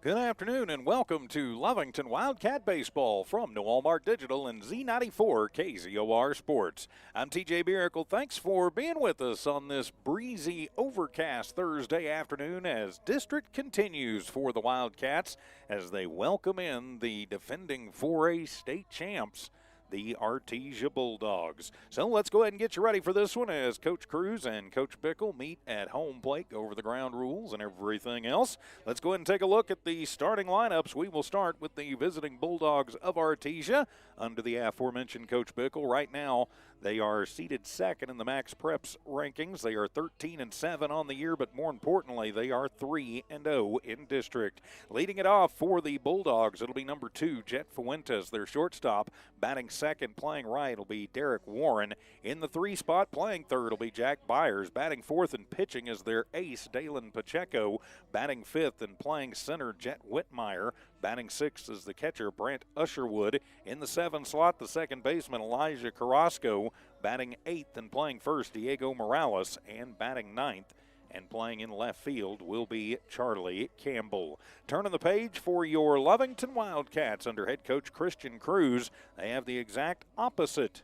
Good afternoon and welcome to Lovington Wildcat Baseball from New Walmart Digital and Z94 KZOR Sports. I'm TJ Miracle. Thanks for being with us on this breezy, overcast Thursday afternoon as district continues for the Wildcats as they welcome in the defending 4A state champs, the Artesia Bulldogs. So let's go ahead and get you ready for this one as Coach Cruz and Coach Bickle meet at home plate, go over the ground rules and everything else. Let's go ahead and take a look at the starting lineups. We will start with the visiting Bulldogs of Artesia under the aforementioned Coach Bickle. Right now, they are seated second in the Max Preps rankings. They are 13-7 on the year, but more importantly, they are 3-0 in district. Leading it off for the Bulldogs, it'll be number 2, Jet Fuentes, their shortstop. Batting second, playing right, will be Derek Warren. In the 3 spot, playing third, will be Jack Byers. Batting fourth and pitching is their ace, Dalen Pacheco. Batting fifth and playing center, Jet Whitmire. Batting sixth is the catcher, Brant Usherwood. In the 7 slot, the second baseman, Elijah Carrasco. Batting eighth and playing first, Diego Morales. And batting ninth and playing in left field will be Charlie Campbell. Turning the page for your Lovington Wildcats under head coach Christian Cruz. They have the exact opposite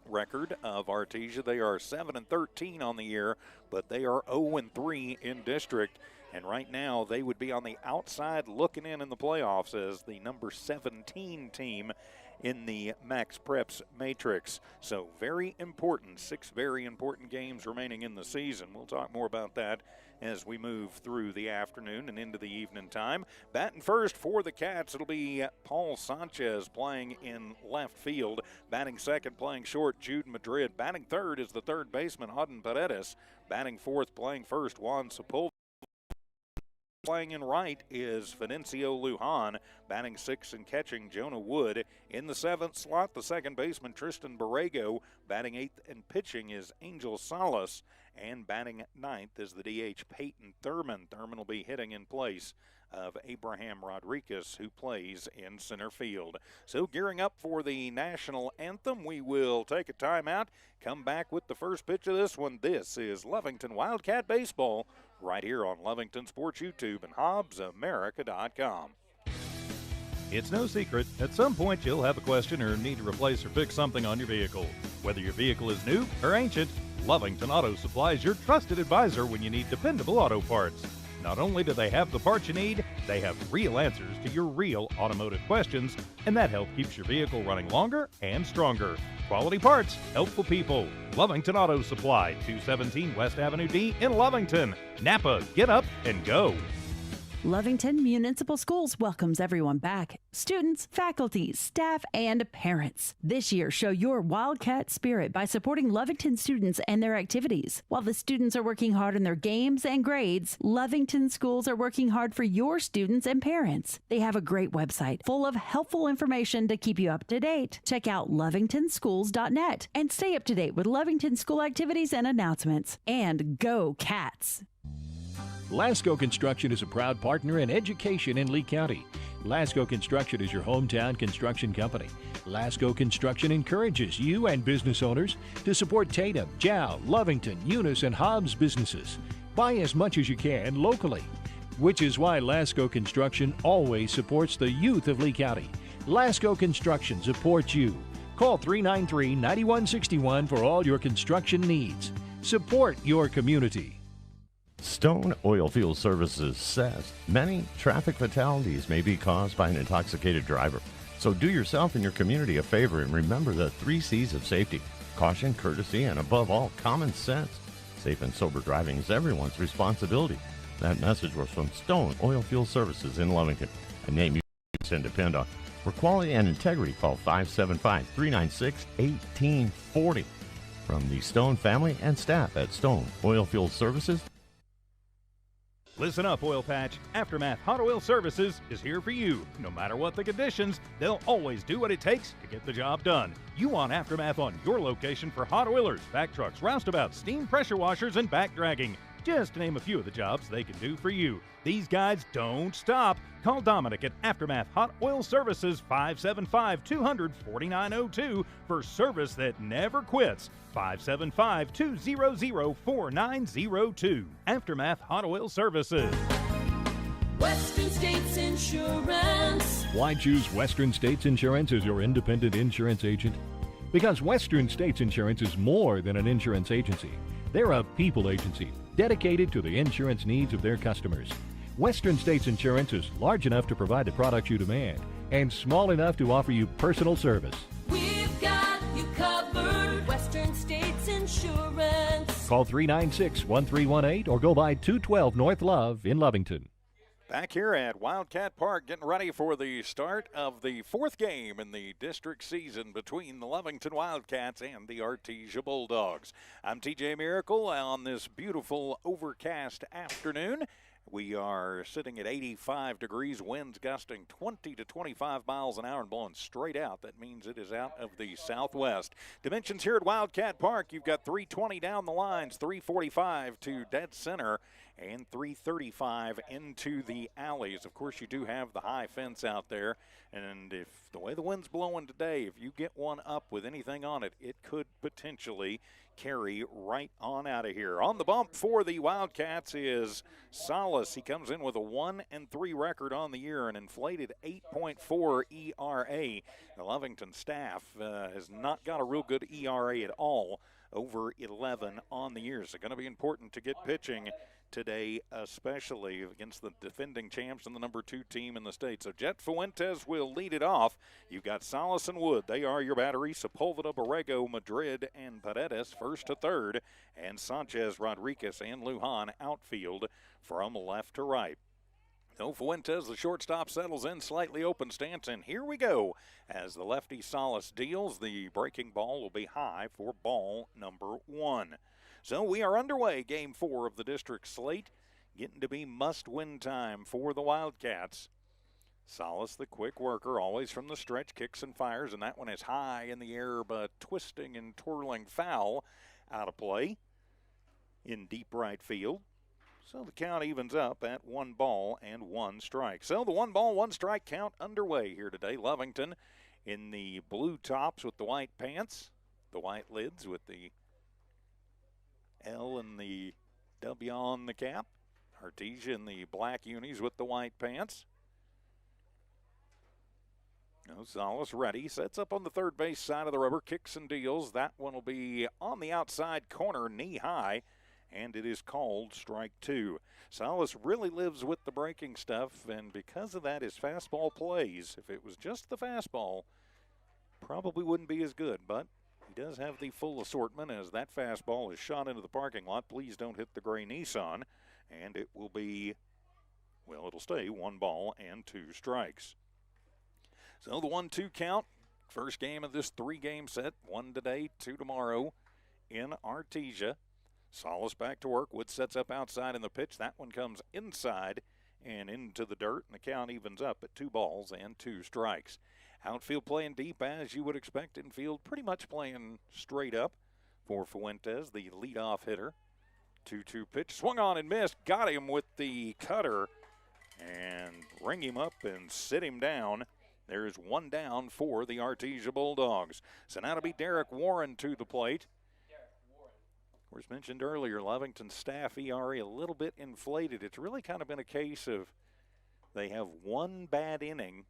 record of Artesia. They are 7-13 on the year, but they are 0-3 in district. And right now, they would be on the outside looking in the playoffs as the number 17 team in the Max Preps matrix. So very important, 6 very important games remaining in the season. We'll talk more about that as we move through the afternoon and into the evening time. Batting first for the Cats, it'll be Paul Sanchez playing in left field. Batting second, playing short, Jude Madrid. Batting third is the third baseman, Auden Paredes. Batting fourth, playing first, Juan Sepulveda. Playing in right is Fidencio Lujan. Batting sixth and catching, Jonah Wood. In the 7th slot, the second baseman, Tristan Borrego. Batting eighth and pitching is Angel Salas. And batting ninth is the DH, Peyton Thurman. Thurman will be hitting in place of Abraham Rodriguez, who plays in center field. So gearing up for the national anthem, we will take a timeout, come back with the first pitch of this one. This is Lovington Wildcat Baseball right here on Lovington Sports YouTube and HobbsAmerica.com. It's no secret, at some point you'll have a question or need to replace or fix something on your vehicle. Whether your vehicle is new or ancient, Lovington Auto Supply is your trusted advisor when you need dependable auto parts. Not only do they have the parts you need, they have real answers to your real automotive questions, and that help keeps your vehicle running longer and stronger. Quality parts, helpful people. Lovington Auto Supply, 217 West Avenue D in Lovington. Napa, get up and go. Lovington Municipal Schools welcomes everyone back. Students, faculty, staff, and parents. This year, show your Wildcat spirit by supporting Lovington students and their activities. While the students are working hard on their games and grades, Lovington schools are working hard for your students and parents. They have a great website full of helpful information to keep you up to date. Check out lovingtonschools.net and stay up to date with Lovington school activities and announcements. And go Cats! Lasco Construction is a proud partner in education in Lee County. Lasco Construction is your hometown construction company. Lasco Construction encourages you and business owners to support Tatum, Jow, Lovington, Eunice, and Hobbs businesses. Buy as much as you can locally, which is why Lasco Construction always supports the youth of Lee County. Lasco Construction supports you. Call 393-9161 for all your construction needs. Support your community. Stone Oilfield Services says many traffic fatalities may be caused by an intoxicated driver. So do yourself and your community a favor and remember the 3 C's of safety: caution, courtesy, and above all, common sense. Safe and sober driving is everyone's responsibility. That message was from Stone Oilfield Services in Lovington, a name you can depend on. For quality and integrity, call 575-396-1840. From the Stone family and staff at Stone Oilfield Services. Listen up, Oil Patch. Aftermath Hot Oil Services is here for you. No matter what the conditions, they'll always do what it takes to get the job done. You want Aftermath on your location for hot oilers, back trucks, roustabouts, steam pressure washers, and back dragging. Just to name a few of the jobs they can do for you. These guys don't stop. Call Dominic at Aftermath Hot Oil Services, 575-200-4902 for service that never quits. 575-200-4902. Aftermath Hot Oil Services. Western States Insurance. Why choose Western States Insurance as your independent insurance agent? Because Western States Insurance is more than an insurance agency. They're a people agency dedicated to the insurance needs of their customers. Western States Insurance is large enough to provide the products you demand and small enough to offer you personal service. We've got you covered. Western States Insurance. Call 396-1318 or go by 212 North Love in Lovington. Back here at Wildcat Park, getting ready for the start of the fourth game in the district season between the Lovington Wildcats and the Artesia Bulldogs. I'm TJ Miracle on this beautiful overcast afternoon. We are sitting at 85 degrees, winds gusting 20 to 25 miles an hour and blowing straight out. That means it is out of the southwest. Dimensions here at Wildcat Park, you've got 320 down the lines, 345 to dead center, and 335 into the alleys. Of course, you do have the high fence out there, and if the way the wind's blowing today, if you get one up with anything on it, it could potentially carry right on out of here. On the bump for the Wildcats is Salas. He comes in with a 1-3 record on the year, an inflated 8.4 ERA. The Lovington staff has not got a real good ERA at all, over 11 on the year. So going to be important to get pitching today, especially against the defending champs and the number 2 team in the state. So Jet Fuentes will lead it off. You've got Salas and Wood. They are your battery. Sepulveda, Borrego, Madrid, and Paredes first to third. And Sanchez, Rodriguez, and Lujan outfield from left to right. No Fuentes, the shortstop, settles in, slightly open stance, and here we go. As the lefty Salas deals, the breaking ball will be high for ball number 1. So we are underway, game 4 of the district slate, getting to be must-win time for the Wildcats. Salas, the quick worker, always from the stretch, kicks and fires, and that one is high in the air, but twisting and twirling foul out of play in deep right field. So the count evens up at 1 ball and 1 strike. So the 1 ball, 1 strike count underway here today. Lovington in the blue tops with the white pants, the white lids with the L and the W on the cap. Artesia in the black unis with the white pants. Salas ready, sets up on the third base side of the rubber, kicks and deals. That one will be on the outside corner, knee high, and it is called strike 2. Salas really lives with the breaking stuff, and because of that, his fastball plays. If it was just the fastball, probably wouldn't be as good, but he does have the full assortment as that fastball is shot into the parking lot. Please don't hit the gray Nissan, and it will be, well, it'll stay 1 ball and 2 strikes. So the 1-2 count, first game of this 3-game set, 1 today, 2 tomorrow in Artesia. Salas back to work. Wood sets up outside in the pitch. That one comes inside and into the dirt, and the count evens up at 2 balls and 2 strikes. Outfield playing deep as you would expect. Infield pretty much playing straight up for Fuentes, the leadoff hitter. 2-2 pitch, swung on and missed. Got him with the cutter and ring him up and sit him down. There's 1 down for the Artesia Bulldogs. So now to be Derek Warren to the plate. Of course, mentioned earlier, Lovington staff ERA a little bit inflated. It's really kind of been a case of they have 1 bad inning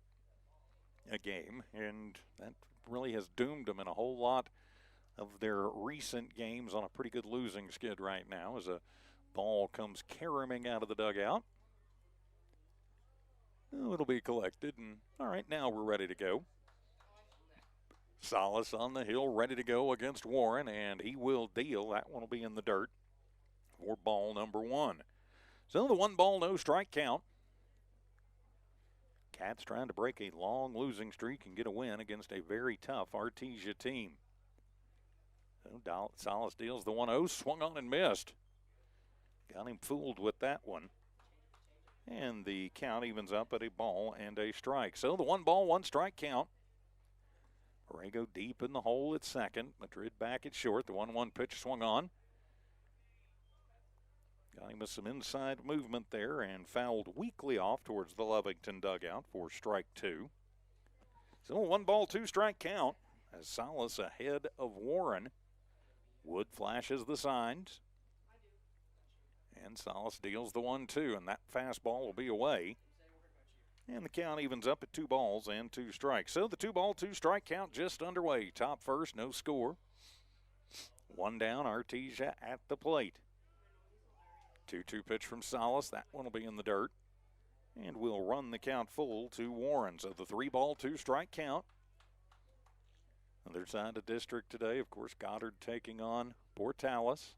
a game, and that really has doomed them in a whole lot of their recent games on a pretty good losing skid right now as a ball comes caroming out of the dugout. Oh, it'll be collected, and all right, now we're ready to go. Salas on the hill, ready to go against Warren, and he will deal. That one will be in the dirt for ball number 1. So the 1 ball, no strike count. Cats trying to break a long losing streak and get a win against a very tough Artesia team. So Salas deals the 1-0, swung on and missed. Got him fooled with that one. And the count evens up at a ball and a strike. So the 1 ball, 1 strike count. Borrego deep in the hole at second. Madrid back at short. The 1-1 pitch swung on. Got him with some inside movement there and fouled weakly off towards the Lovington dugout for strike 2. So 1 ball, 2 strike count as Salas ahead of Warren. Wood flashes the signs. And Salas deals the 1-2, and that fastball will be away. And the count evens up at 2 balls and 2 strikes. So the 2-ball, 2-strike count just underway. Top first, no score. 1 down, Artesia at the plate. 2-2 pitch from Salas. That one will be in the dirt. And we'll run the count full to Warren. So the 3-ball, 2-strike count. Other side of district today, of course, Goddard taking on Portales.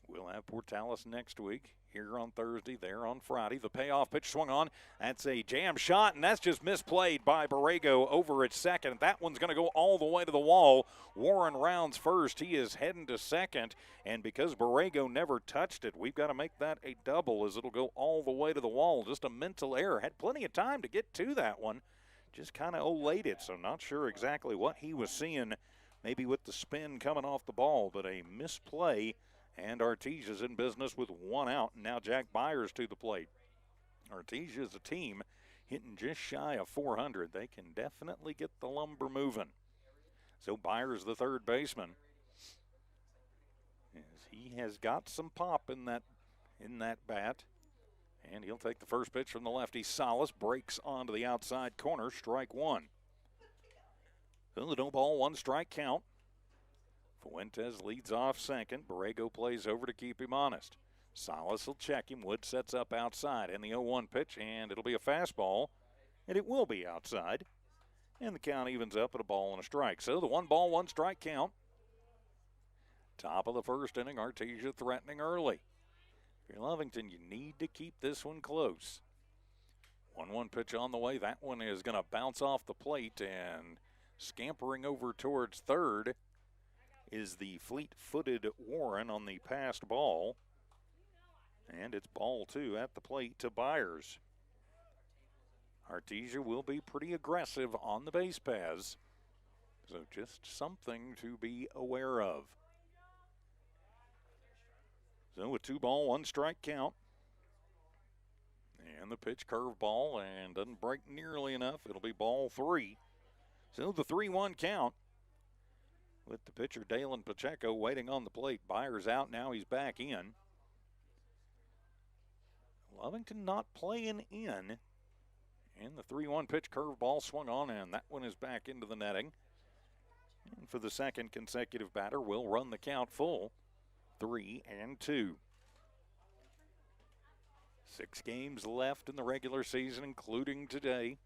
We'll have Portales next week. Here on Thursday, there on Friday. The payoff pitch swung on. That's a jam shot, and that's just misplayed by Borrego over at second. That one's going to go all the way to the wall. Warren rounds first. He is heading to second, and because Borrego never touched it, we've got to make that a double as it'll go all the way to the wall. Just a mental error. Had plenty of time to get to that one. Just kind of olayed it, so not sure exactly what he was seeing, maybe with the spin coming off the ball, but a misplay. And Artesia's in business with 1 out, and now Jack Byers to the plate. Artesia is a team hitting just shy of 400. They can definitely get the lumber moving. So Byers, the third baseman, he has got some pop in that bat. And he'll take the first pitch from the lefty. Salas breaks onto the outside corner, strike 1. So the 2-ball, 1-strike count. Fuentes leads off second. Borrego plays over to keep him honest. Salas will check him. Wood sets up outside. And the 0-1 pitch, and it'll be a fastball. And it will be outside. And the count evens up at a ball and a strike. So the 1-ball, 1-strike count. Top of the first inning, Artesia threatening early. If you're Lovington, you need to keep this one close. 1-1 pitch on the way. That one is going to bounce off the plate, and scampering over towards third is the fleet-footed Warren on the passed ball. And it's ball 2 at the plate to Byers. Artesia will be pretty aggressive on the base paths, so just something to be aware of. So a 2-ball, 1-strike count. And the pitch curveball and doesn't break nearly enough. It'll be ball 3. So the 3-1 count with the pitcher Dalen Pacheco waiting on the plate. Byers out now. He's back in. Lovington not playing in. And the 3-1 pitch curveball swung on, and that one is back into the netting. And for the second consecutive batter, we'll run the count full. 3-2. 6 games left in the regular season, including today.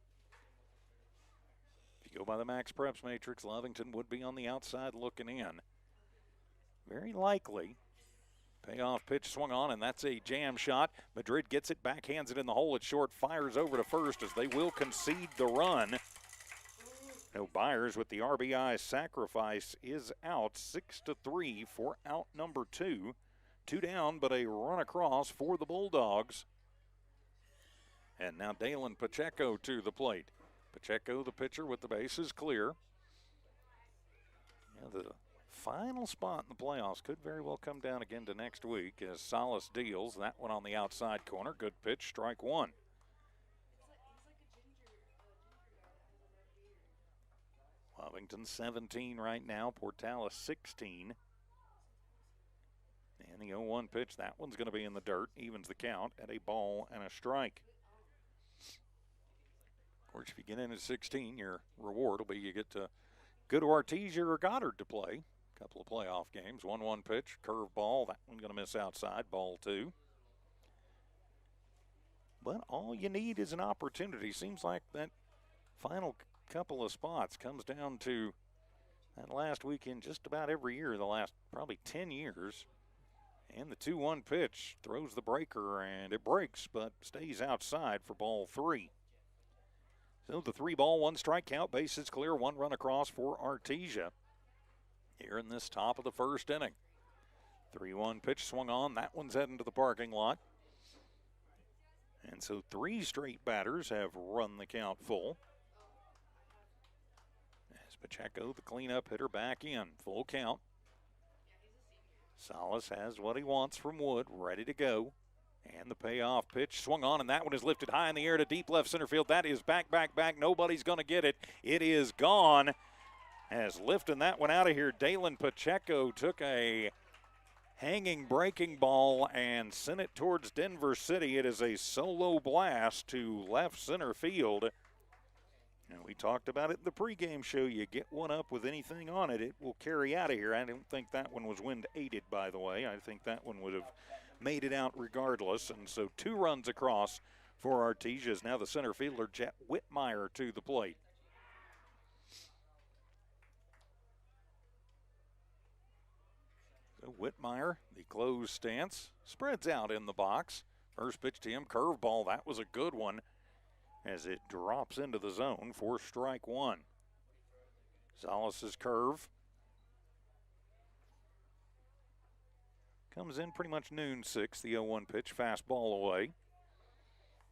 If you go by the Max Preps matrix, Lovington would be on the outside looking in. Very likely. Payoff pitch swung on, and that's a jam shot. Madrid gets it, backhands it in the hole at short, fires over to first as they will concede the run. No, Byers with the RBI sacrifice is out. 6-3 for out number 2. 2 down, but a run across for the Bulldogs. And now Dalen Pacheco to the plate. Pacheco, the pitcher, with the bases clear. Yeah, the final spot in the playoffs could very well come down again to next week as Salas deals. That one on the outside corner. Good pitch, strike 1. Lovington 17 right now, Portales 16. And the 0-1 pitch, that one's going to be in the dirt, evens the count at a ball and a strike. Of course, if you get in at 16, your reward will be you get to go to Artesia or Goddard to play. A couple of playoff games. 1-1 pitch, curve ball, that one going to miss outside, ball 2. But all you need is an opportunity. Seems like that final couple of spots comes down to that last weekend just about every year, the last probably 10 years. And the 2-1 pitch throws the breaker, and it breaks, but stays outside for ball 3. So the 3-ball, 1-strike count, bases clear, 1 run across for Artesia here in this top of the first inning. 3-1 pitch swung on. That one's heading to the parking lot. And so 3 straight batters have run the count full. As Pacheco, the cleanup hitter, back in. Full count. Salas has what he wants from Wood, ready to go. And the payoff pitch swung on, and that one is lifted high in the air to deep left center field. That is back. Nobody's going to get it. It is gone. As lifting that one out of here, Dalen Pacheco took a hanging breaking ball and sent it towards Denver City. It is a solo blast to left center field. And we talked about it in the pregame show. You get one up with anything on it, it will carry out of here. I don't think that one was wind aided, by the way. I think that one would have made it out regardless. And so 2 runs across for Artesia. Now the center fielder, Jet Whitmire, to the plate. So Whitmire, the closed stance, spreads out in the box. First pitch to him, curveball. That was a good one as it drops into the zone for strike 1. Salas's curve comes in pretty much noon 6. The 0-1 pitch, fastball away.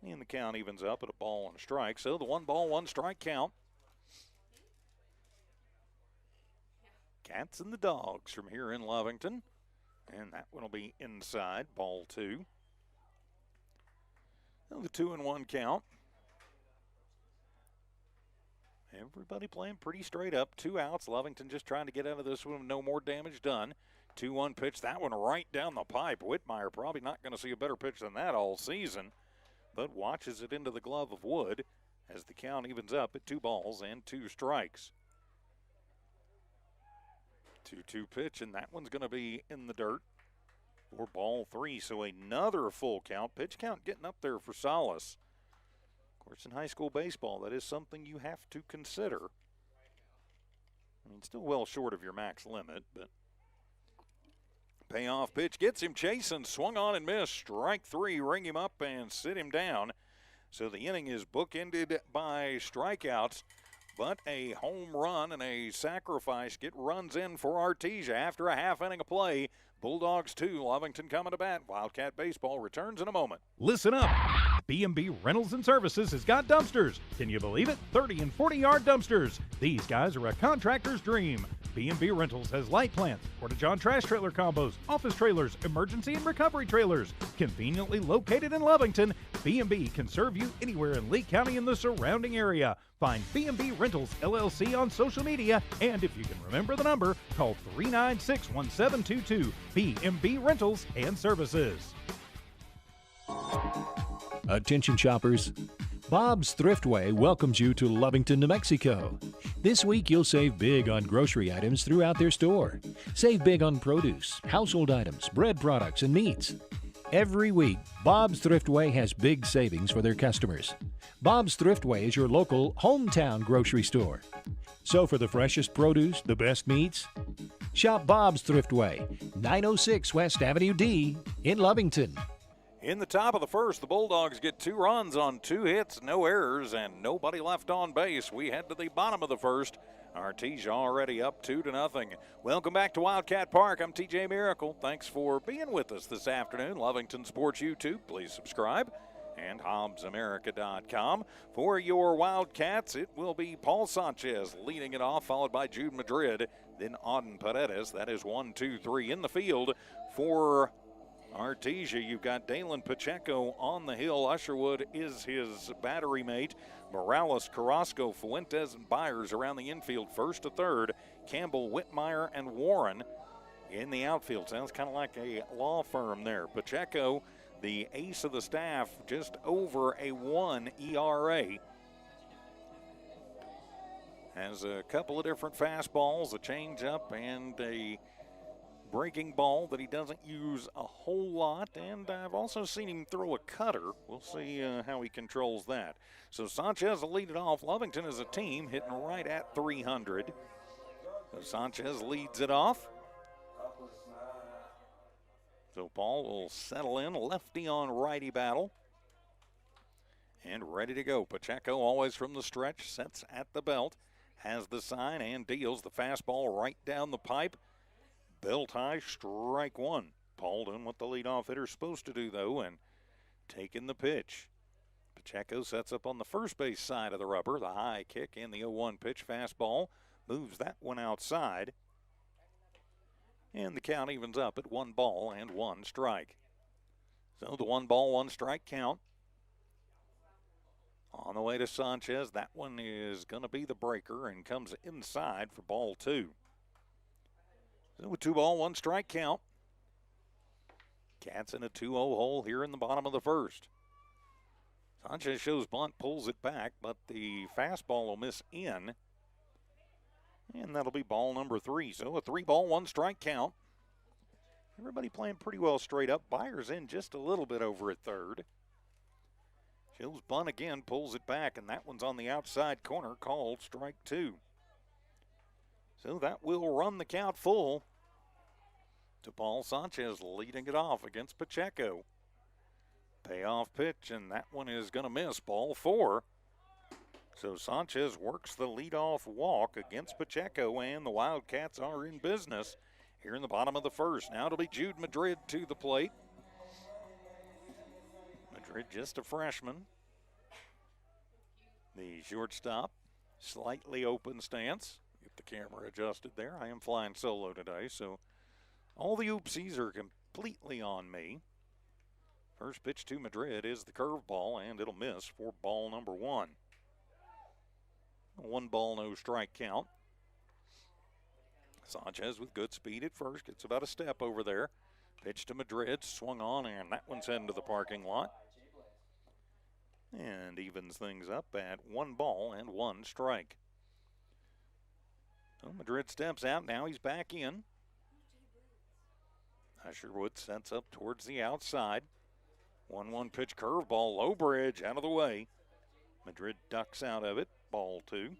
And the count evens up at a ball and a strike. So the 1 ball, 1 strike count. Cats and the dogs from here in Lovington. And that one will be inside, ball 2. Now the 2-1 count. Everybody playing pretty straight up. 2 outs. Lovington just trying to get out of this one with no more damage done. 2-1 pitch. That one right down the pipe. Whitmire probably not going to see a better pitch than that all season, but watches it into the glove of Wood as the count evens up at 2 balls and 2 strikes. 2-2 pitch, and that one's going to be in the dirt for ball 3. So another full count. Pitch count getting up there for Salas. Of course, in high school baseball, that is something you have to consider. I mean, still well short of your max limit, but payoff pitch gets him chasing, swung on and missed. Strike 3, ring him up and sit him down. So the inning is bookended by strikeouts, but a home run and a sacrifice get runs in for Artesia after a half inning of play. Bulldogs 2, Lovington coming to bat. Wildcat Baseball returns in a moment. Listen up. B&B Rentals and Services has got dumpsters. Can you believe it? 30 and 40-yard dumpsters. These guys are a contractor's dream. B&B Rentals has light plants, porta-john trash trailer combos, office trailers, emergency and recovery trailers. Conveniently located in Lovington, B&B can serve you anywhere in Lee County and the surrounding area. Find B&B Rentals LLC on social media, and if you can remember the number, call 396-1722. B&B Rentals and Services. Attention shoppers, Bob's Thriftway welcomes you to Lovington, New Mexico. This week you'll save big on grocery items throughout their store. Save big on produce, household items, bread products, and meats. Every week, Bob's Thriftway has big savings for their customers. Bob's Thriftway is your local hometown grocery store. So for the freshest produce, the best meats, shop Bob's Thriftway, 906 West Avenue D in Lovington. In the top of the first, the Bulldogs get 2 runs on 2 hits, no errors, and nobody left on base. We head to the bottom of the first. Artesia already up 2-0. Welcome back to Wildcat Park. I'm TJ Miracle. Thanks for being with us this afternoon. Lovington Sports YouTube, please subscribe. And HobbsAmerica.com. For your Wildcats, it will be Paul Sanchez leading it off, followed by Jude Madrid, then Auden Paredes. That is 1, 2, 3 in the field for Artesia. You've got Dalen Pacheco on the hill. Usherwood is his battery mate. Morales, Carrasco, Fuentes, and Byers around the infield, first to third. Campbell, Whitmire, and Warren in the outfield. Sounds kind of like a law firm there. Pacheco, the ace of the staff, just over a 1 ERA. Has a couple of different fastballs, a changeup, and a breaking ball that he doesn't use a whole lot, and I've also seen him throw a cutter. We'll see how he controls that. So Sanchez will lead it off. Lovington as a team hitting right at 300. So Sanchez leads it off. So Paul will settle in, lefty on righty battle. And ready to go. Pacheco always from the stretch, sets at the belt, has the sign and deals the fastball right down the pipe. Belt high, strike 1. Paul doing what the leadoff hitter's supposed to do, though, and taking the pitch. Pacheco sets up on the first base side of the rubber. The high kick and the 0-1 pitch fastball moves that one outside. And the count evens up at 1 ball and 1 strike. So the 1 ball, 1 strike count. On the way to Sanchez, that one is going to be the breaker and comes inside for ball 2. So with 2 ball, 1 strike count. Cats in a 2-0 hole here in the bottom of the first. Sanchez shows bunt, pulls it back, but the fastball will miss in. And that'll be ball number 3. So a 3-ball, 1-strike count. Everybody playing pretty well straight up. Byers in just a little bit over at third. Shows bunt again, pulls it back, and that one's on the outside corner, called strike 2. So that will run the count full to Paul Sanchez, leading it off against Pacheco. Payoff pitch, and that one is going to miss, ball 4. So Sanchez works the leadoff walk against Pacheco, and the Wildcats are in business here in the bottom of the first. Now it'll be Jude Madrid to the plate. Madrid just a freshman. The shortstop, slightly open stance. Get the camera adjusted there. I am flying solo today, so all the oopsies are completely on me. First pitch to Madrid is the curveball, and it'll miss for ball number 1. 1-ball, no strike count. Sanchez with good speed at first, gets about a step over there. Pitch to Madrid, swung on, and that one's heading to the parking lot. And evens things up at 1 ball and 1 strike. So Madrid steps out, now he's back in. Usherwood sets up towards the outside. 1-1 pitch curveball, low bridge, out of the way. Madrid ducks out of it, ball 2.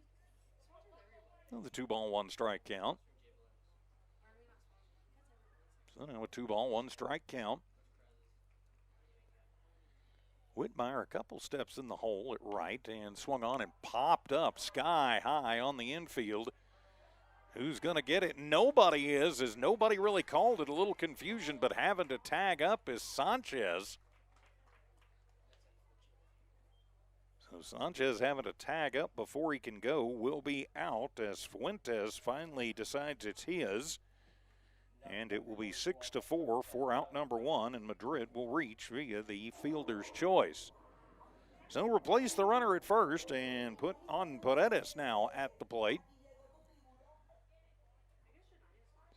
So the 2-ball, 1 strike count. So now a 2-ball, 1 strike count. Whitmire a couple steps in the hole at right and swung on and popped up sky high on the infield. Who's going to get it? Nobody is, as nobody really called it. A little confusion, but having to tag up is Sanchez. So Sanchez having to tag up before he can go will be out as Fuentes finally decides it's his. And it will be 6-4 for out number 1, and Madrid will reach via the fielder's choice. So replace the runner at first and put on Paredes now at the plate.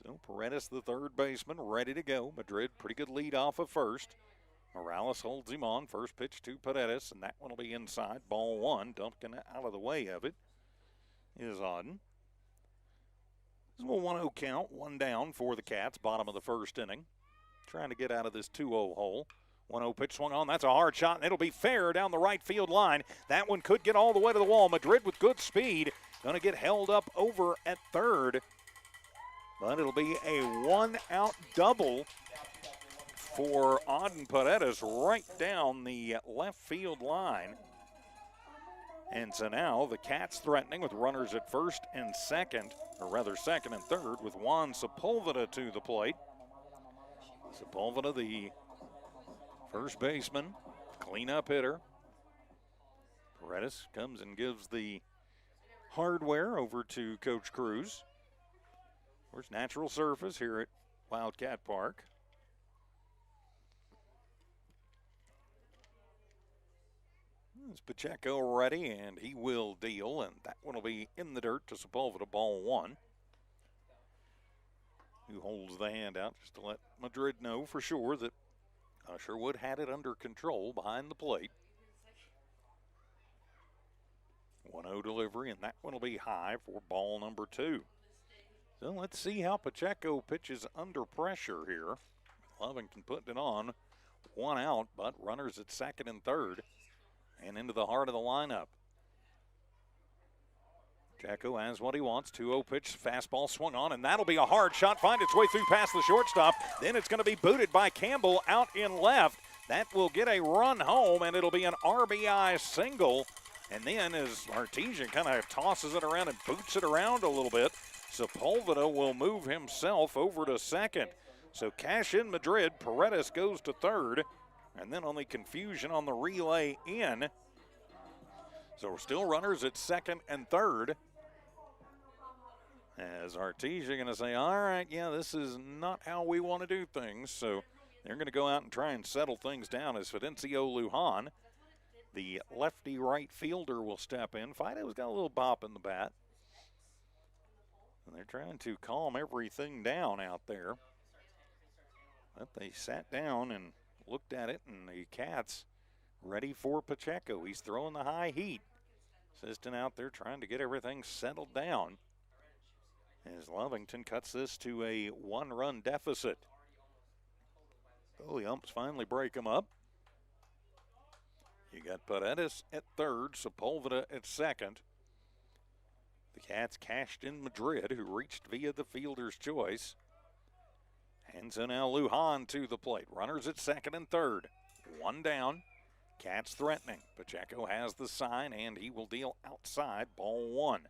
So Paredes, the third baseman, ready to go. Madrid, pretty good lead off of first. Morales holds him on. First pitch to Paredes, and that one will be inside. Ball 1, dumping out of the way of it is Auden. This is a 1-0 count, 1 down for the Cats, bottom of the first inning. Trying to get out of this 2-0 hole. 1-0 pitch swung on. That's a hard shot, and it'll be fair down the right field line. That one could get all the way to the wall. Madrid with good speed. Going to get held up over at third. But it'll be a 1-out double for Auden Paredes right down the left field line. And so now the Cats threatening with runners at first and second, or rather second and third, with Juan Sepulveda to the plate. Sepulveda, the first baseman, cleanup hitter. Paredes comes and gives the hardware over to Coach Cruz. Of course, natural surface here at Wildcat Park. Is Pacheco ready, and he will deal, and that one will be in the dirt to Sepulveda, ball 1. Who holds the hand out just to let Madrid know for sure that Usherwood had it under control behind the plate. 1-0 delivery, and that one will be high for ball number 2. So let's see how Pacheco pitches under pressure here. Lovington putting it on. 1 out, but runners at second and third. And into the heart of the lineup. Pacheco has what he wants. 2-0 pitch, fastball swung on, and that'll be a hard shot. Find its way through past the shortstop. Then it's going to be booted by Campbell out in left. That will get a run home, and it'll be an RBI single. And then as Artesia kind of tosses it around and boots it around a little bit, Sepulveda will move himself over to second. So cash in Madrid. Paredes goes to third. And then only confusion on the relay in. So we're still runners at second and third. As Artesia going to say, all right, yeah, this is not how we want to do things. So they're going to go out and try and settle things down as Fidencio Lujan, the lefty right fielder, will step in. Fido's got a little bop in the bat. And they're trying to calm everything down out there. But they sat down and looked at it, and the Cats ready for Pacheco. He's throwing the high heat. Assistant out there trying to get everything settled down as Lovington cuts this to a 1-run deficit. Oh, the umps finally break them up. You got Paredes at third, Sepulveda at second. The Cats cashed in Madrid, who reached via the fielder's choice. And so now Lujan to the plate. Runners at second and third. One down. Cats threatening. Pacheco has the sign, and he will deal outside, ball one.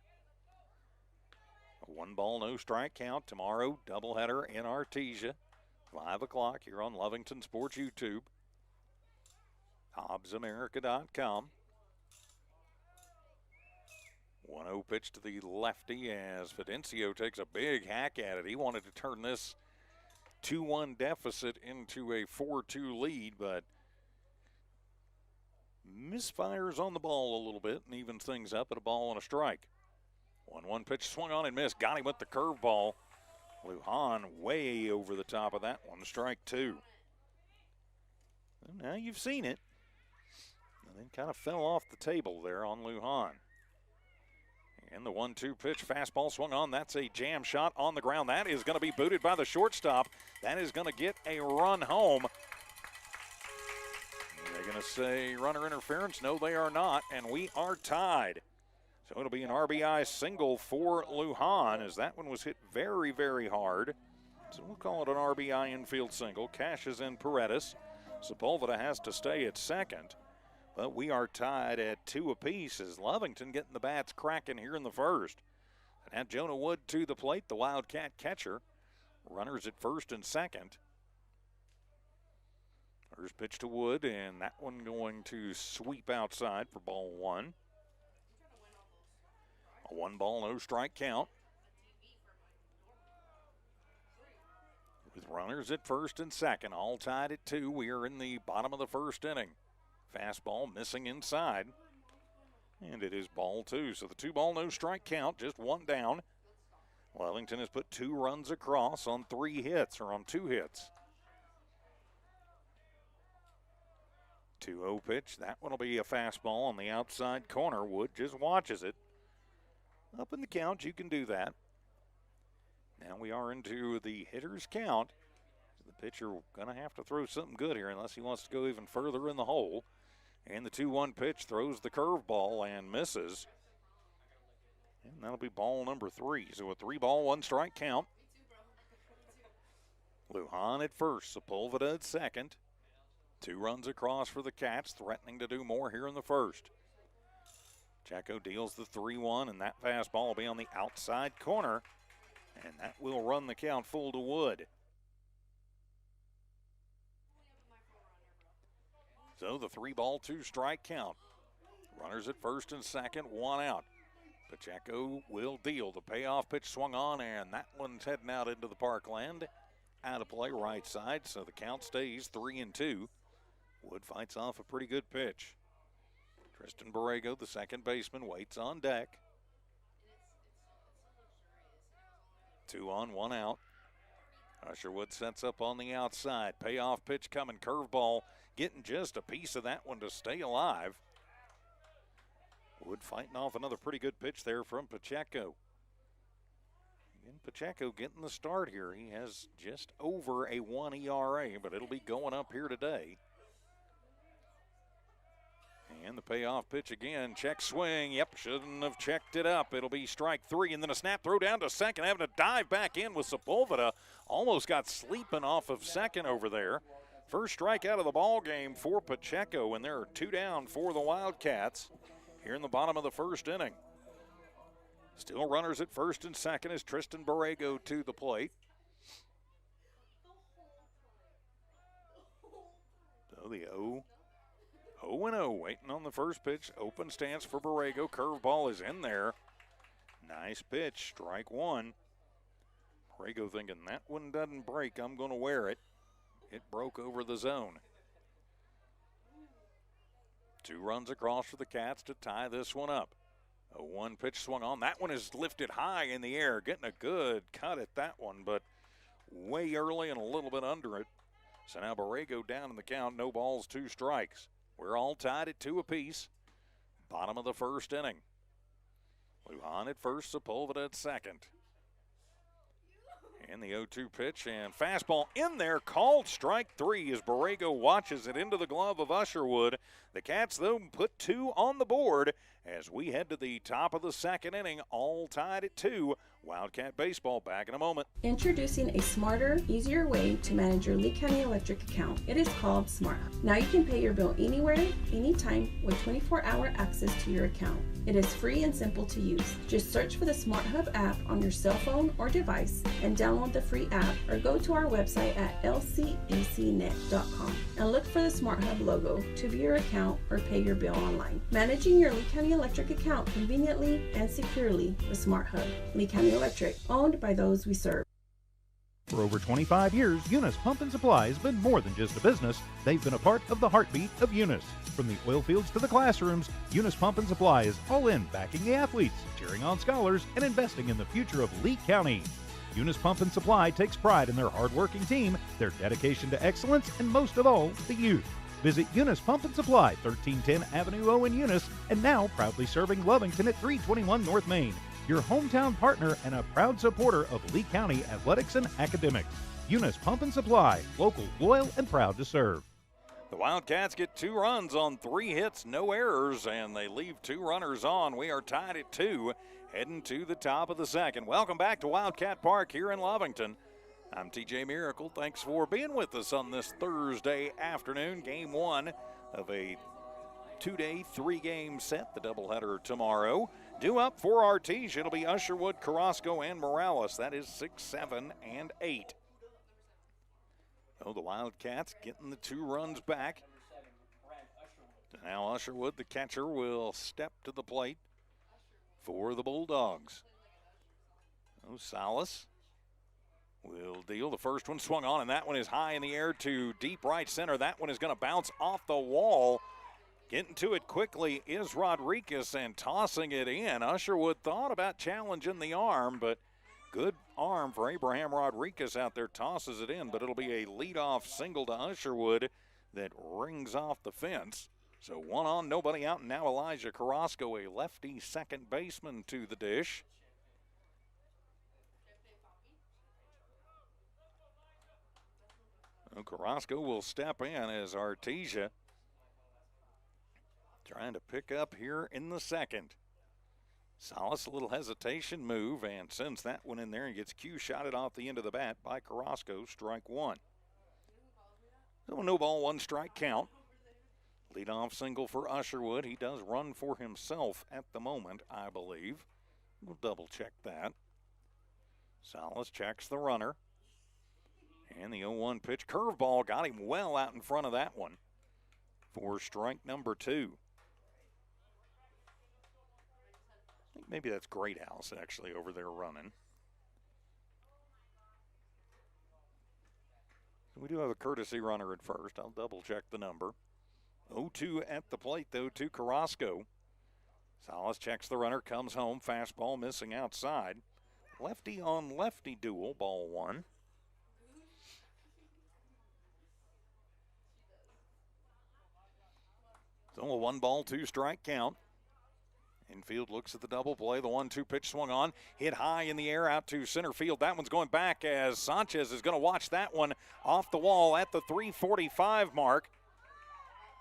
A 1-ball, no strike count. Tomorrow, doubleheader in Artesia. 5 o'clock here on Lovington Sports YouTube. HobbsAmerica.com. 1-0 pitch to the lefty as Fidencio takes a big hack at it. He wanted to turn this 2-1 deficit into a 4-2 lead, but misfires on the ball a little bit and evens things up at a ball and a strike. 1-1 pitch swung on and missed. Got him with the curveball. Lujan way over the top of that one. Strike two. Well, now you've seen it. And then kind of fell off the table there on Lujan. And the 1-2 pitch, fastball swung on. That's a jam shot on the ground. That is going to be booted by the shortstop. That is going to get a run home. They're going to say runner interference. No, they are not, and we are tied. So it'll be an RBI single for Lujan as that one was hit very, very hard. So we'll call it an RBI infield single. Cashes in Paredes. Sepulveda has to stay at second. But we are tied at 2 apiece as Lovington getting the bats cracking here in the first. And now Jonah Wood to the plate, the Wildcat catcher. Runners at first and second. First pitch to Wood, and that one going to sweep outside for ball one. A 1-ball, no strike count. With runners at first and second, all tied at 2. We are in the bottom of the first inning. Fastball missing inside. And it is ball 2. So the 2-ball, no strike count, just one down. Lovington has put 2 runs across on 3 hits, or on 2 hits. 2-0 pitch. That one will be a fastball on the outside corner. Wood just watches it. Up in the count, you can do that. Now we are into the hitter's count. The pitcher going to have to throw something good here unless he wants to go even further in the hole. And the 2-1 pitch throws the curveball and misses. And that'll be ball number 3. So a 3-ball, 1 strike count. Lujan at first, Sepulveda at second. 2 runs across for the Cats, threatening to do more here in the first. Pacheco deals the 3-1, and that fastball will be on the outside corner. And that will run the count full to Wood. So the 3-ball, 2 strike count. Runners at first and second, 1 out. Pacheco will deal. The payoff pitch swung on, and that one's heading out into the parkland. Out of play right side, so the count stays 3-2. Wood fights off a pretty good pitch. Tristan Borrego, the second baseman, waits on deck. 2 on, 1 out. Usherwood sets up on the outside. Payoff pitch coming, curveball, getting just a piece of that one to stay alive. Wood fighting off another pretty good pitch there from Pacheco. And Pacheco getting the start here. He has just over a 1 ERA, but it'll be going up here today. And the payoff pitch again, check swing. Yep, shouldn't have checked it up. It'll be strike 3, and then a snap throw down to second, having to dive back in with Sepulveda. Almost got sleeping off of second over there. First strike out of the ball game for Pacheco, and there are 2 down for the Wildcats here in the bottom of the first inning. Still runners at first and second as Tristan Borrego to the plate. So the 0-0 waiting on the first pitch. Open stance for Borrego. Curveball is in there. Nice pitch. Strike 1. Borrego thinking that one doesn't break. I'm going to wear it. It broke over the zone. 2 runs across for the Cats to tie this one up. A 1 pitch swung on. That one is lifted high in the air. Getting a good cut at that one, but way early and a little bit under it. So now Borrego down in the count, no balls, 2 strikes. We're all tied at 2 apiece. Bottom of the first inning. Lujan at first, Sepulveda at second. And the 0-2 pitch and fastball in there, called strike 3 as Borrego watches it into the glove of Usherwood. The Cats, though, put 2 on the board as we head to the top of the second inning, all tied at 2. Wildcat baseball back in a moment. Introducing a smarter, easier way to manage your Lee County Electric account. It is called Smart Hub. Now you can pay your bill anywhere, anytime with 24-hour access to your account. It is free and simple to use. Just search for the Smart Hub app on your cell phone or device and download the free app, or go to our website at lcecnet.com and look for the Smart Hub logo to view your account or pay your bill online. Managing your Lee County Electric account conveniently and securely with Smart Hub. Lee County Electric, owned by those we serve. For over 25 years, Eunice Pump and Supply has been more than just a business. They've been a part of the heartbeat of Eunice. From the oil fields to the classrooms, Eunice Pump and Supply is all in backing the athletes, cheering on scholars, and investing in the future of Lee County. Eunice Pump and Supply takes pride in their hard-working team, their dedication to excellence, and most of all, the youth. Visit Eunice Pump and Supply, 1310 Avenue O in Eunice, and now proudly serving Lovington at 321 North Main. Your hometown partner and a proud supporter of Lee County athletics and academics. Eunice Pump and Supply, local, loyal, and proud to serve. The Wildcats get 2 runs on 3 hits, no errors, and they leave 2 runners on. We are tied at 2, heading to the top of the second. Welcome back to Wildcat Park here in Lovington. I'm TJ Miracle. Thanks for being with us on this Thursday afternoon. Game 1 of a 2-day, 3-game set, the doubleheader tomorrow. Due up for Artesia, it'll be Usherwood, Carrasco, and Morales. That is 6, 7, and 8. Oh, the Wildcats getting the 2 runs back. Now Usherwood, the catcher, will step to the plate for the Bulldogs. Oh, Salas will deal. The first one swung on, and that one is high in the air to deep right center. That one is going to bounce off the wall. Getting to it quickly is Rodriguez and tossing it in. Usherwood thought about challenging the arm, but good arm for Abraham Rodriguez out there, tosses it in, but it'll be a leadoff single to Usherwood that rings off the fence. So 1 on, nobody out, and now Elijah Carrasco, a lefty second baseman, to the dish. So Carrasco will step in as Artesia trying to pick up here in the second. Salas, a little hesitation move, and sends that one in there and gets Q-shotted off the end of the bat by Carrasco, strike 1. So no ball, 1 strike count. Leadoff single for Usherwood. He does run for himself at the moment, I believe. We'll double check that. Salas checks the runner. And the 0-1 pitch, curveball, got him well out in front of that one for strike number 2. I think maybe that's Great House actually over there running. We do have a courtesy runner at first. I'll double check the number. 0-2 at the plate though to Carrasco. Salas checks the runner, comes home, fastball missing outside. Lefty on lefty duel, ball 1. So a 1 ball, 2 strike count. Infield looks at the double play. The 1-2 pitch swung on, hit high in the air out to center field. That one's going back as Sanchez is going to watch that one off the wall at the 3:45 mark.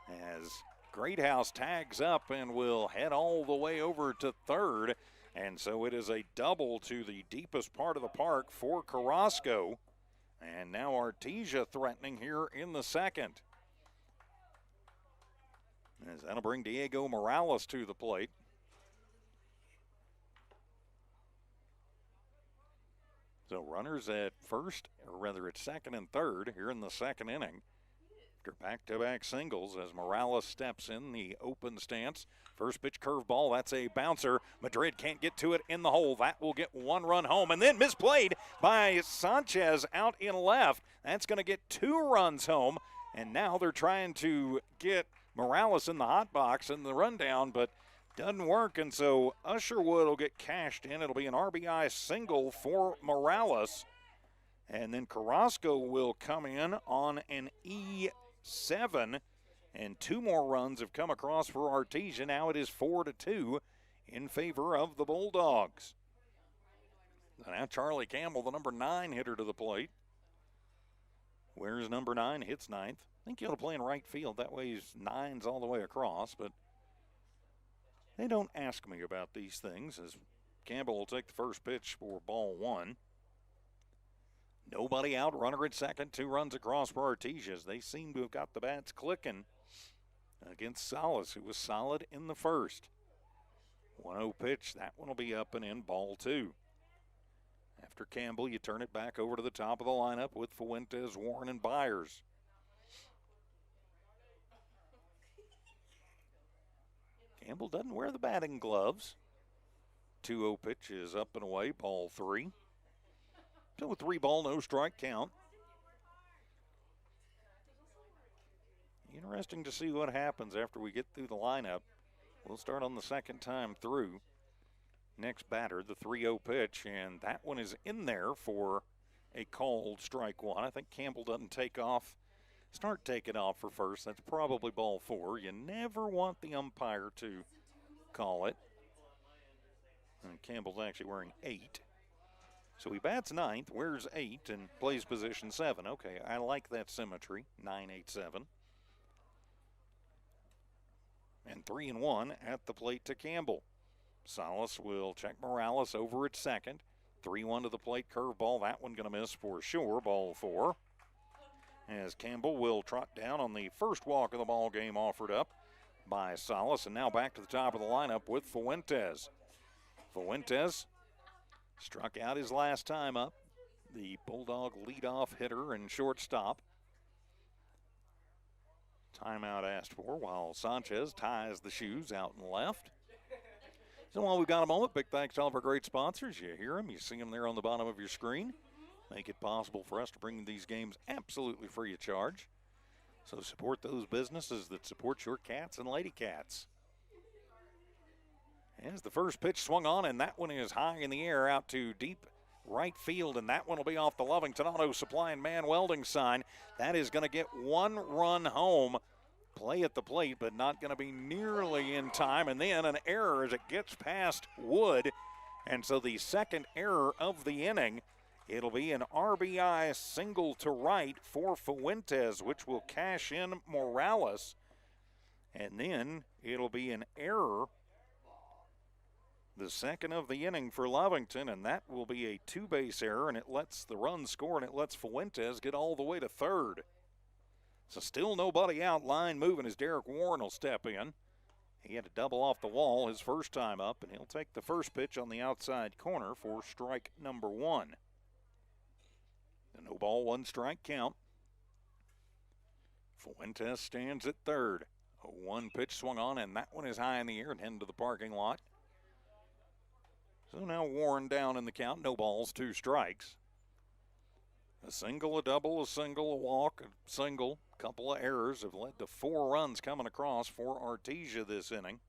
As Greathouse tags up and will head all the way over to third. And so it is a double to the deepest part of the park for Carrasco. And now Artesia threatening here in the second. As that'll bring Diego Morales to the plate. So runners at first, or rather at second and third here in the second inning. After back-to-back singles as Morales steps in the open stance. First pitch curveball, that's a bouncer. Madrid can't get to it in the hole. That will get 1 run home, and then misplayed by Sanchez out in left. That's going to get 2 runs home, and now they're trying to get Morales in the hot box in the rundown, but doesn't work, and so Usherwood will get cashed in. It'll be an RBI single for Morales. And then Carrasco will come in on an E7. And 2 more runs have come across for Artesia. Now it is 4-2 in favor of the Bulldogs. Now Charlie Campbell, the number 9 hitter, to the plate. Where's number 9? Hits 9th. I think he ought to play in right field. That way his 9's all the way across. But they don't ask me about these things, as Campbell will take the first pitch for ball 1. Nobody out. Runner at second. 2 runs across for Artesia, as they seem to have got the bats clicking against Salas, who was solid in the first. 1-0 pitch. That one will be up and in, ball 2. After Campbell, you turn it back over to the top of the lineup with Fuentes, Warren, and Byers. Campbell doesn't wear the batting gloves. 2-0 pitch is up and away, ball 3. So a 3-ball, no strike count. Interesting to see what happens after we get through the lineup. We'll start on the second time through. Next batter, the 3-0 pitch, and that one is in there for a called strike 1. I think Campbell doesn't start taking off for first. That's probably ball 4. You never want the umpire to call it. And Campbell's actually wearing 8. So he bats 9th, wears 8, and plays position 7. Okay, I like that symmetry, 9-8-7. And 3-1 at the plate to Campbell. Salas will check Morales over at second. 3-1 to the plate, curveball. That one going to miss for sure, ball 4. As Campbell will trot down on the first walk of the ball game offered up by Salas. And now back to the top of the lineup with Fuentes. Fuentes struck out his last time up. The Bulldog leadoff hitter and shortstop. Timeout asked for while Sanchez ties the shoes out and left. So while we've got a moment, big thanks to all of our great sponsors. You hear them, you see them there on the bottom of your screen. Make it possible for us to bring these games absolutely free of charge. So support those businesses that support your cats and lady cats. As the first pitch swung on, and that one is high in the air out to deep right field, and that one will be off the Lovington Auto Supply and Man Welding sign. That is going to get 1 run home. Play at the plate, but not going to be nearly in time. And then an error as it gets past Wood. And so the second error of the inning, it'll be an RBI single to right for Fuentes, which will cash in Morales. And then it'll be an error, the second of the inning for Lovington, and that will be a 2-base error, and it lets the run score, and it lets Fuentes get all the way to third. So still nobody out, line moving as Derek Warren will step in. He had to double off the wall his first time up, and he'll take the first pitch on the outside corner for strike number 1. The no ball, 1 strike count. Fuentes stands at third. A 1 pitch swung on, and that one is high in the air and heading to the parking lot. So now Warren down in the count, no balls, 2 strikes. A single, a double, a single, a walk, a single. Couple of errors have led to 4 runs coming across for Artesia this inning.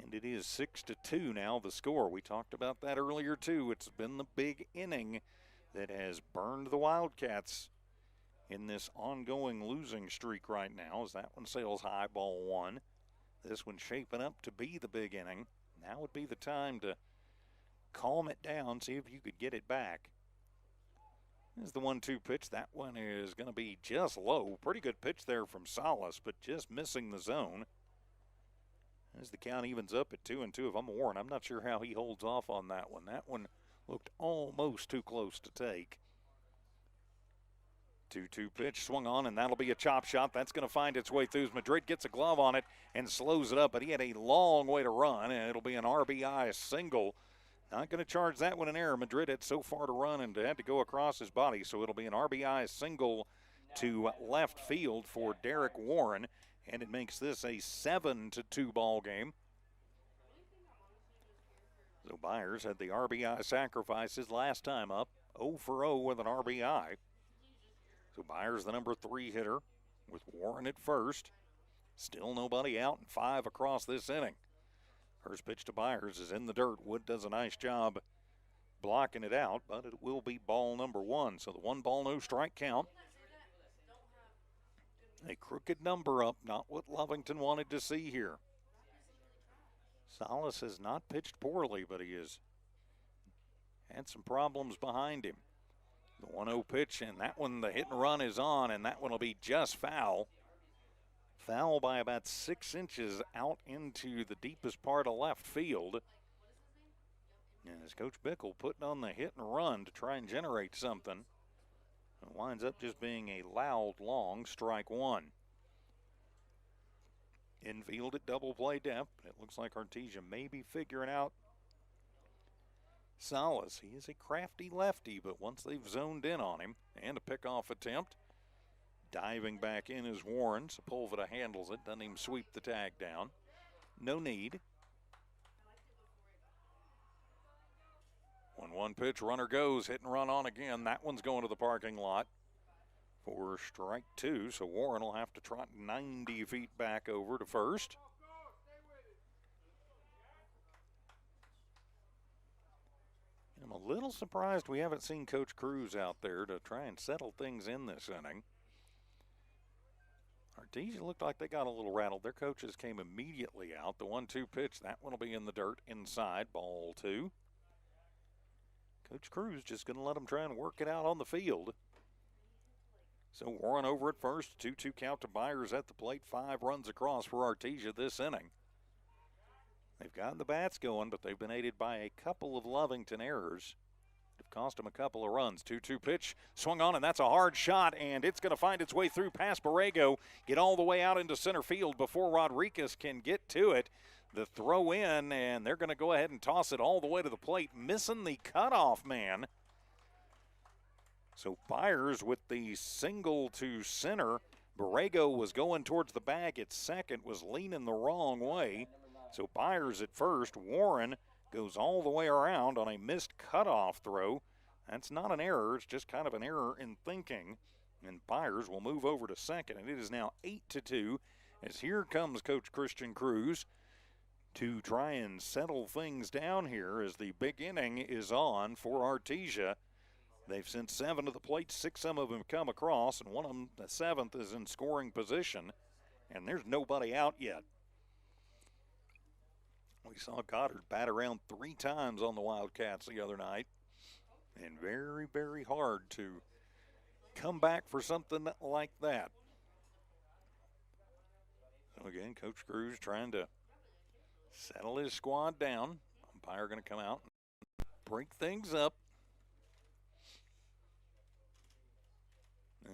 And it is 6-2 now, the score. We talked about that earlier, too. It's been the big inning that has burned the Wildcats in this ongoing losing streak right now, as that one sails high, ball 1. This one shaping up to be the big inning. Now would be the time to calm it down, see if you could get it back. There's the 1-2 pitch. That one is going to be just low. Pretty good pitch there from Salas, but just missing the zone. As the count evens up at 2-2, if I'm Warren, I'm not sure how he holds off on that one. That one looked almost too close to take. 2-2 pitch swung on, and that'll be a chop shot. That's going to find its way through as Madrid gets a glove on it and slows it up, but he had a long way to run, and it'll be an RBI single. Not going to charge that one an error. Madrid had so far to run and had to go across his body, so it'll be an RBI single to left field for Derek Warren, and it makes this a 7-2 ball game. So Byers had the RBI sacrifice his last time up, 0 for 0 with an RBI. So Byers the number 3 hitter with Warren at first. Still nobody out and 5 across this inning. First pitch to Byers is in the dirt. Wood does a nice job blocking it out, but it will be ball number 1. So the 1 ball, no strike count. A crooked number up, not what Lovington wanted to see here. Salas has not pitched poorly, but he has had some problems behind him. The 1-0 pitch, and that one, the hit and run is on, and that one will be just foul. Foul by about 6 inches out into the deepest part of left field. And as Coach Bickle putting on the hit and run to try and generate something, it winds up just being a loud, long strike 1. Infield at double play depth. It looks like Artesia may be figuring out Salas. He is a crafty lefty, but once they've zoned in on him, and a pickoff attempt, diving back in is Warren. Sepulveda handles it, doesn't even sweep the tag down. No need. 1-1 pitch, runner goes, hit and run on again. That one's going to the parking lot for strike 2, so Warren will have to trot 90 feet back over to first. I'm a little surprised we haven't seen Coach Cruz out there to try and settle things in this inning. Artesia looked like they got a little rattled. Their coaches came immediately out. The 1-2 pitch, that one will be in the dirt inside, ball 2. Coach Cruz just going to let them try and work it out on the field. So Warren over at first, 2-2 count to Byers at the plate, 5 runs across for Artesia this inning. They've gotten the bats going, but they've been aided by a couple of Lovington errors. Have cost them a couple of runs. 2-2 pitch, swung on, and that's a hard shot, and it's going to find its way through past Borrego, get all the way out into center field before Rodriguez can get to it. The throw in, and they're going to go ahead and toss it all the way to the plate, missing the cutoff man. So Byers with the single to center. Borrego was going towards the bag at second, was leaning the wrong way. So Byers at first. Warren goes all the way around on a missed cutoff throw. That's not an error, it's just kind of an error in thinking. And Byers will move over to second, and it is now 8-2 as here comes Coach Christian Cruz to try and settle things down here as the big inning is on for Artesia. They've sent 7 to the plate, 6 of them have come across, and one of them, the 7th, is in scoring position, and there's nobody out yet. We saw Goddard bat around 3 times on the Wildcats the other night, and very, very hard to come back for something like that. So again, Coach Cruz trying to settle his squad down. Umpire going to come out and break things up.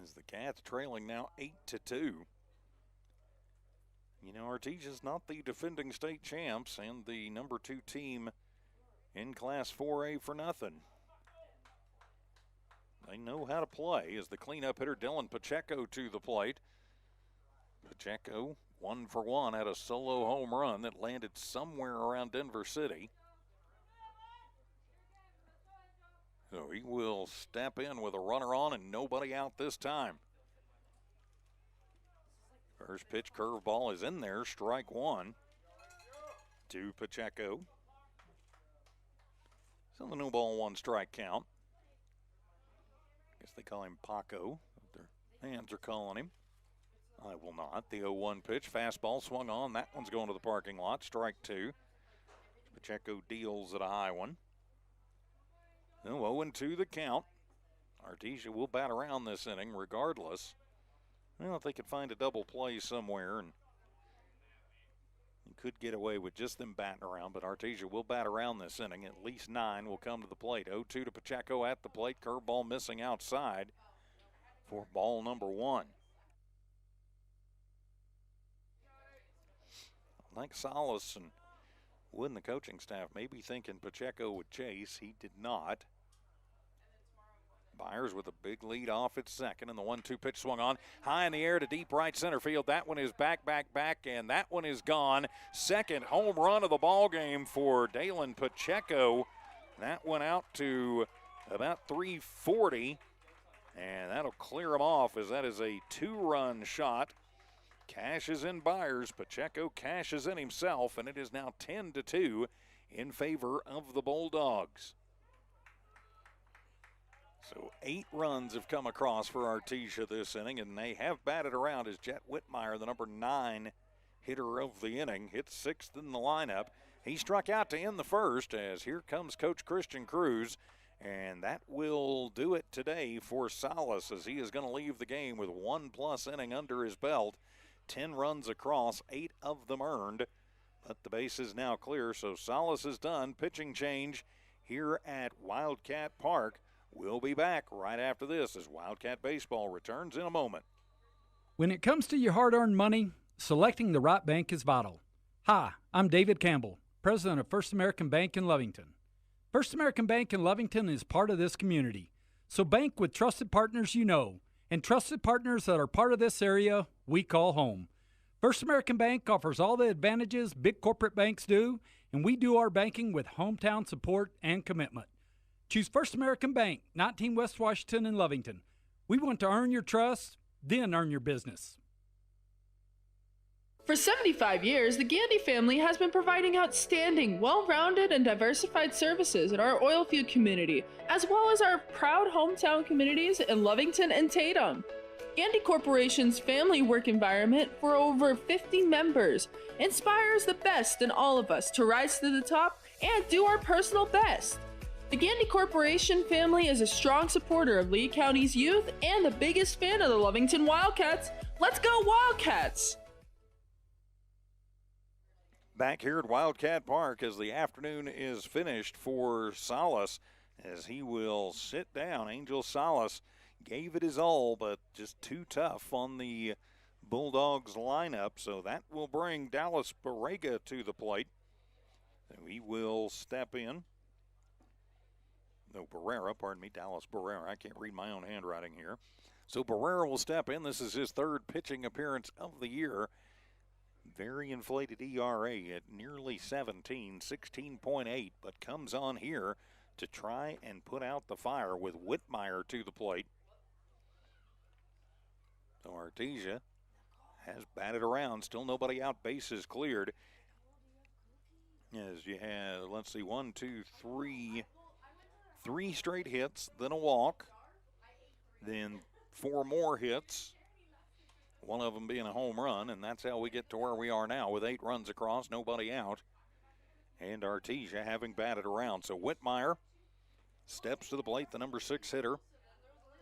As the Cats trailing now 8-2. You know, Artesia's not the defending state champs and the number 2 team in Class 4A for nothing. They know how to play as the cleanup hitter Dylan Pacheco to the plate. Pacheco 1 for 1 had a solo home run that landed somewhere around Denver City. So he will step in with a runner on and nobody out this time. First pitch curveball is in there, strike 1 to Pacheco. So the no ball, 1 strike count. I guess they call him Paco. Their fans are calling him. I will not. The 0-1 pitch, fastball swung on. That one's going to the parking lot, strike 2. Pacheco deals at a high one. 0-2 the count. Artesia will bat around this inning regardless. Well, if they could find a double play somewhere, and you could get away with just them batting around, but Artesia will bat around this inning. At least 9 will come to the plate. 0-2 to Pacheco at the plate. Curveball missing outside for ball number 1. I think Salas and Wood and the coaching staff may be thinking Pacheco would chase. He did not. Byers with a big lead off at second, and the 1-2 pitch swung on. High in the air to deep right center field. That one is back, and that one is gone. Second home run of the ball game for Dalen Pacheco. That went out to about 340, and that'll clear him off as that is a 2-run shot. Cashes in Byers. Pacheco cashes in himself, and it is now 10-2 in favor of the Bulldogs. So 8 runs have come across for Artesia this inning, and they have batted around as Jet Whitmire, the number 9 hitter of the inning, hits 6th in the lineup. He struck out to end the first as here comes Coach Christian Cruz, and that will do it today for Salas as he is going to leave the game with 1+ inning under his belt. 10 runs across, 8 of them earned, but the base is now clear, so Salas is done. Pitching change here at Wildcat Park. We'll be back right after this as Wildcat Baseball returns in a moment. When it comes to your hard-earned money, selecting the right bank is vital. Hi, I'm David Campbell, president of First American Bank in Lovington. First American Bank in Lovington is part of this community, so bank with trusted partners you know, and trusted partners that are part of this area we call home. First American Bank offers all the advantages big corporate banks do, and we do our banking with hometown support and commitment. Choose First American Bank, 19 West Washington in Lovington. We want to earn your trust, then earn your business. For 75 years, the Gandy family has been providing outstanding, well-rounded, and diversified services in our oil field community, as well as our proud hometown communities in Lovington and Tatum. Gandy Corporation's family work environment for over 50 members inspires the best in all of us to rise to the top and do our personal best. The Gandy Corporation family is a strong supporter of Lee County's youth and the biggest fan of the Lovington Wildcats. Let's go Wildcats! Back here at Wildcat Park as the afternoon is finished for Salas as he will sit down. Angel Salas gave it his all, but just too tough on the Bulldogs lineup, so that will bring Dallas Borrega to the plate. So he will step in. No, Barrera, pardon me, Dallas Barrera. I can't read my own handwriting here. So Barrera will step in. This is his 3rd pitching appearance of the year. Very inflated ERA at nearly 17, 16.8, but comes on here to try and put out the fire with Whitmire to the plate. So Artesia has batted around. Still nobody out, bases cleared. As you have, let's see, 1, 2, 3, 3 straight hits, then a walk, then 4 more hits. One of them being a home run, and that's how we get to where we are now with 8 runs across, nobody out. And Artesia having batted around. So Whitmire steps to the plate, the number 6 hitter.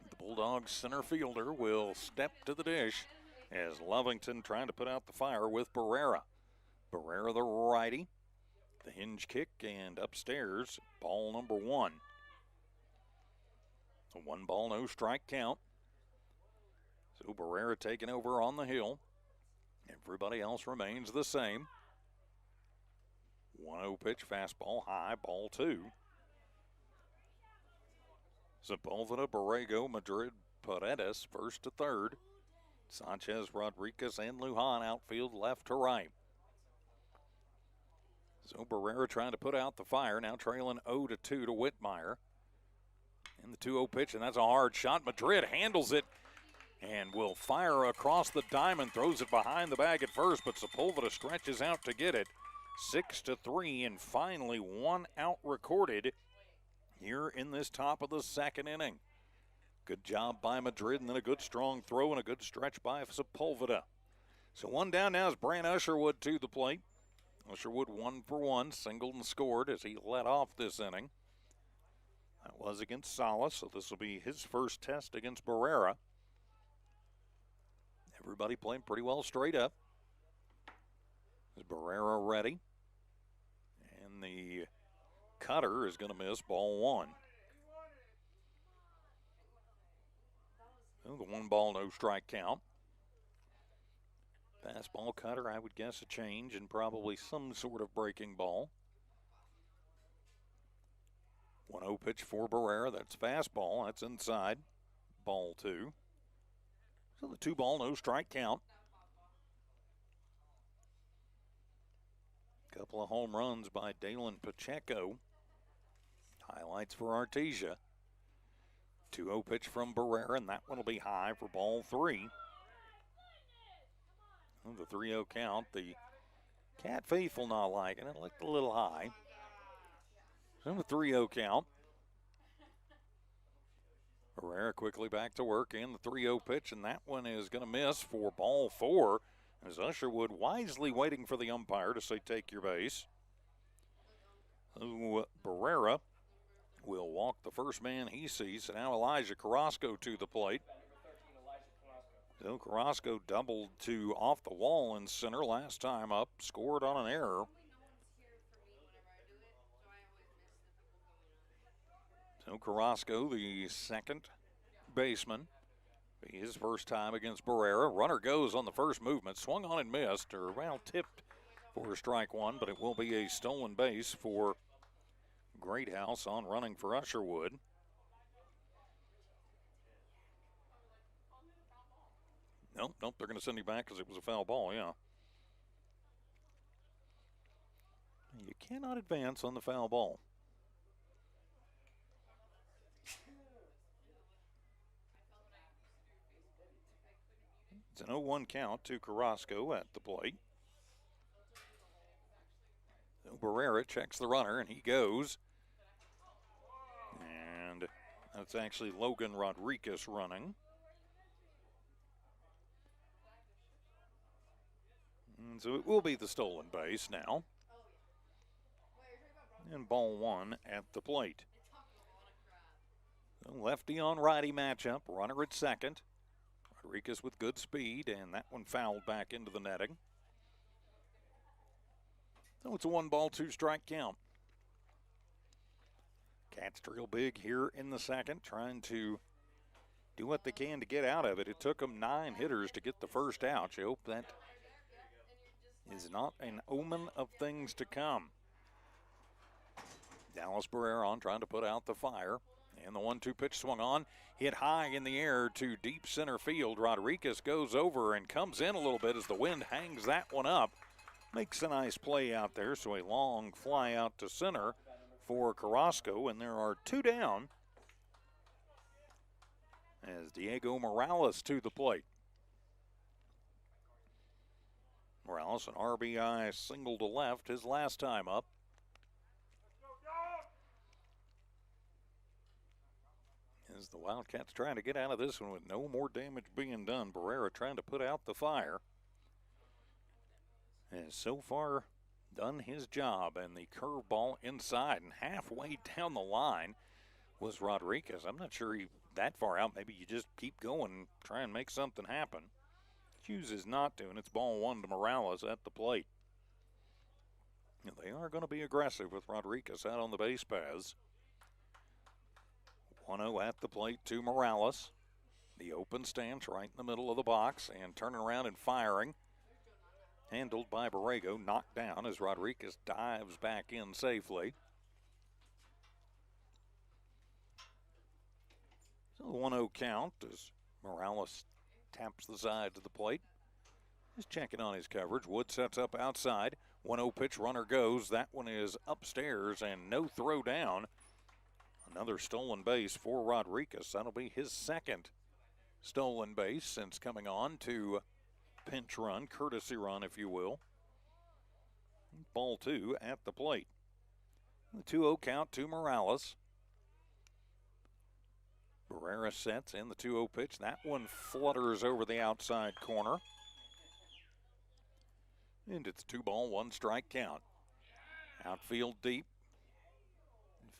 The Bulldogs center fielder will step to the dish as Lovington trying to put out the fire with Barrera. Barrera the righty. The hinge kick and upstairs, ball number 1. A 1-ball, no strike count. So Barrera taking over on the hill. Everybody else remains the same. 1-0 pitch, fastball high, ball 2. Sepulveda, Borrego, Madrid, Paredes, first to third. Sanchez, Rodriguez, and Lujan outfield left to right. So Barrera trying to put out the fire, now trailing 0-2 to Whitmire. In the 2-0 pitch, and that's a hard shot. Madrid handles it and will fire across the diamond, throws it behind the bag at first, but Sepulveda stretches out to get it. 6-3, and finally 1 out recorded here in this top of the 2nd inning. Good job by Madrid, and then a good strong throw and a good stretch by Sepulveda. So 1 down now is Brant Usherwood to the plate. Usherwood 1 for 1, singled and scored as he led off this inning. That was against Salas, so this will be his first test against Barrera. Everybody playing pretty well straight up. Is Barrera ready? And the cutter is going to miss, ball 1. So the 1-ball, no strike count. Fastball cutter, I would guess a change and probably some sort of breaking ball. 1-0 pitch for Barrera. That's fastball. That's inside. Ball 2. So the 2-ball, no strike count. Couple of home runs by Dalen Pacheco. Highlights for Artesia. 2-0 pitch from Barrera, and that one will be high for ball 3. Well, the 3-0 count. The Cat faithful not liking it. Looked a little high. So the 3-0 count. Herrera quickly back to work in the 3-0 pitch, and that one is going to miss for ball 4. As Usherwood wisely waiting for the umpire to say take your base. So Barrera will walk the first man he sees. So now Elijah Carrasco to the plate. So Carrasco doubled to off the wall in center last time up, scored on an error. So Carrasco, the second baseman, his first time against Barrera. Runner goes on the first movement, swung on and missed, or well, tipped for strike one, but it will be a stolen base for Greathouse on running for Usherwood. Nope, they're going to send you back because it was a foul ball, yeah. You cannot advance on the foul ball. It's an 0-1 count to Carrasco at the plate. So Barrera checks the runner, and he goes. And that's actually Logan Rodriguez running. And so it will be the stolen base now. And ball 1 at the plate. So lefty on righty matchup, runner at second. Rodriguez with good speed, and that one fouled back into the netting. So it's a 1-ball, 2-strike count. Cats drill big here in the second, trying to do what they can to get out of it. It took them 9 hitters to get the first out. You hope that is not an omen of things to come. Dallas Barrera on trying to put out the fire. And the 1-2 pitch swung on, hit high in the air to deep center field. Rodriguez goes over and comes in a little bit as the wind hangs that one up. Makes a nice play out there, so a long fly out to center for Carrasco, and there are 2 down as Diego Morales to the plate. Morales, an RBI single to left his last time up. As the Wildcats trying to get out of this one with no more damage being done. Barrera trying to put out the fire. Has so far done his job, and the curveball inside and halfway down the line was Rodriguez. I'm not sure he that far out. Maybe you just keep going and try and make something happen. Chooses not to, and it's ball 1 to Morales at the plate. And they are going to be aggressive with Rodriguez out on the base paths. 1-0 at the plate to Morales. The open stance right in the middle of the box, and turning around and firing. Handled by Borrego, knocked down as Rodriguez dives back in safely. So the 1-0 count as Morales taps the side to the plate. Just checking on his coverage. Wood sets up outside. 1-0 pitch, runner goes. That one is upstairs and no throw down. Another stolen base for Rodriguez. That'll be his second stolen base since coming on to pinch run, courtesy run, if you will. Ball 2 at the plate. The 2-0 count to Morales. Barrera sets in the 2-0 pitch. That one flutters over the outside corner. And it's 2-ball, 1-strike count. Outfield deep.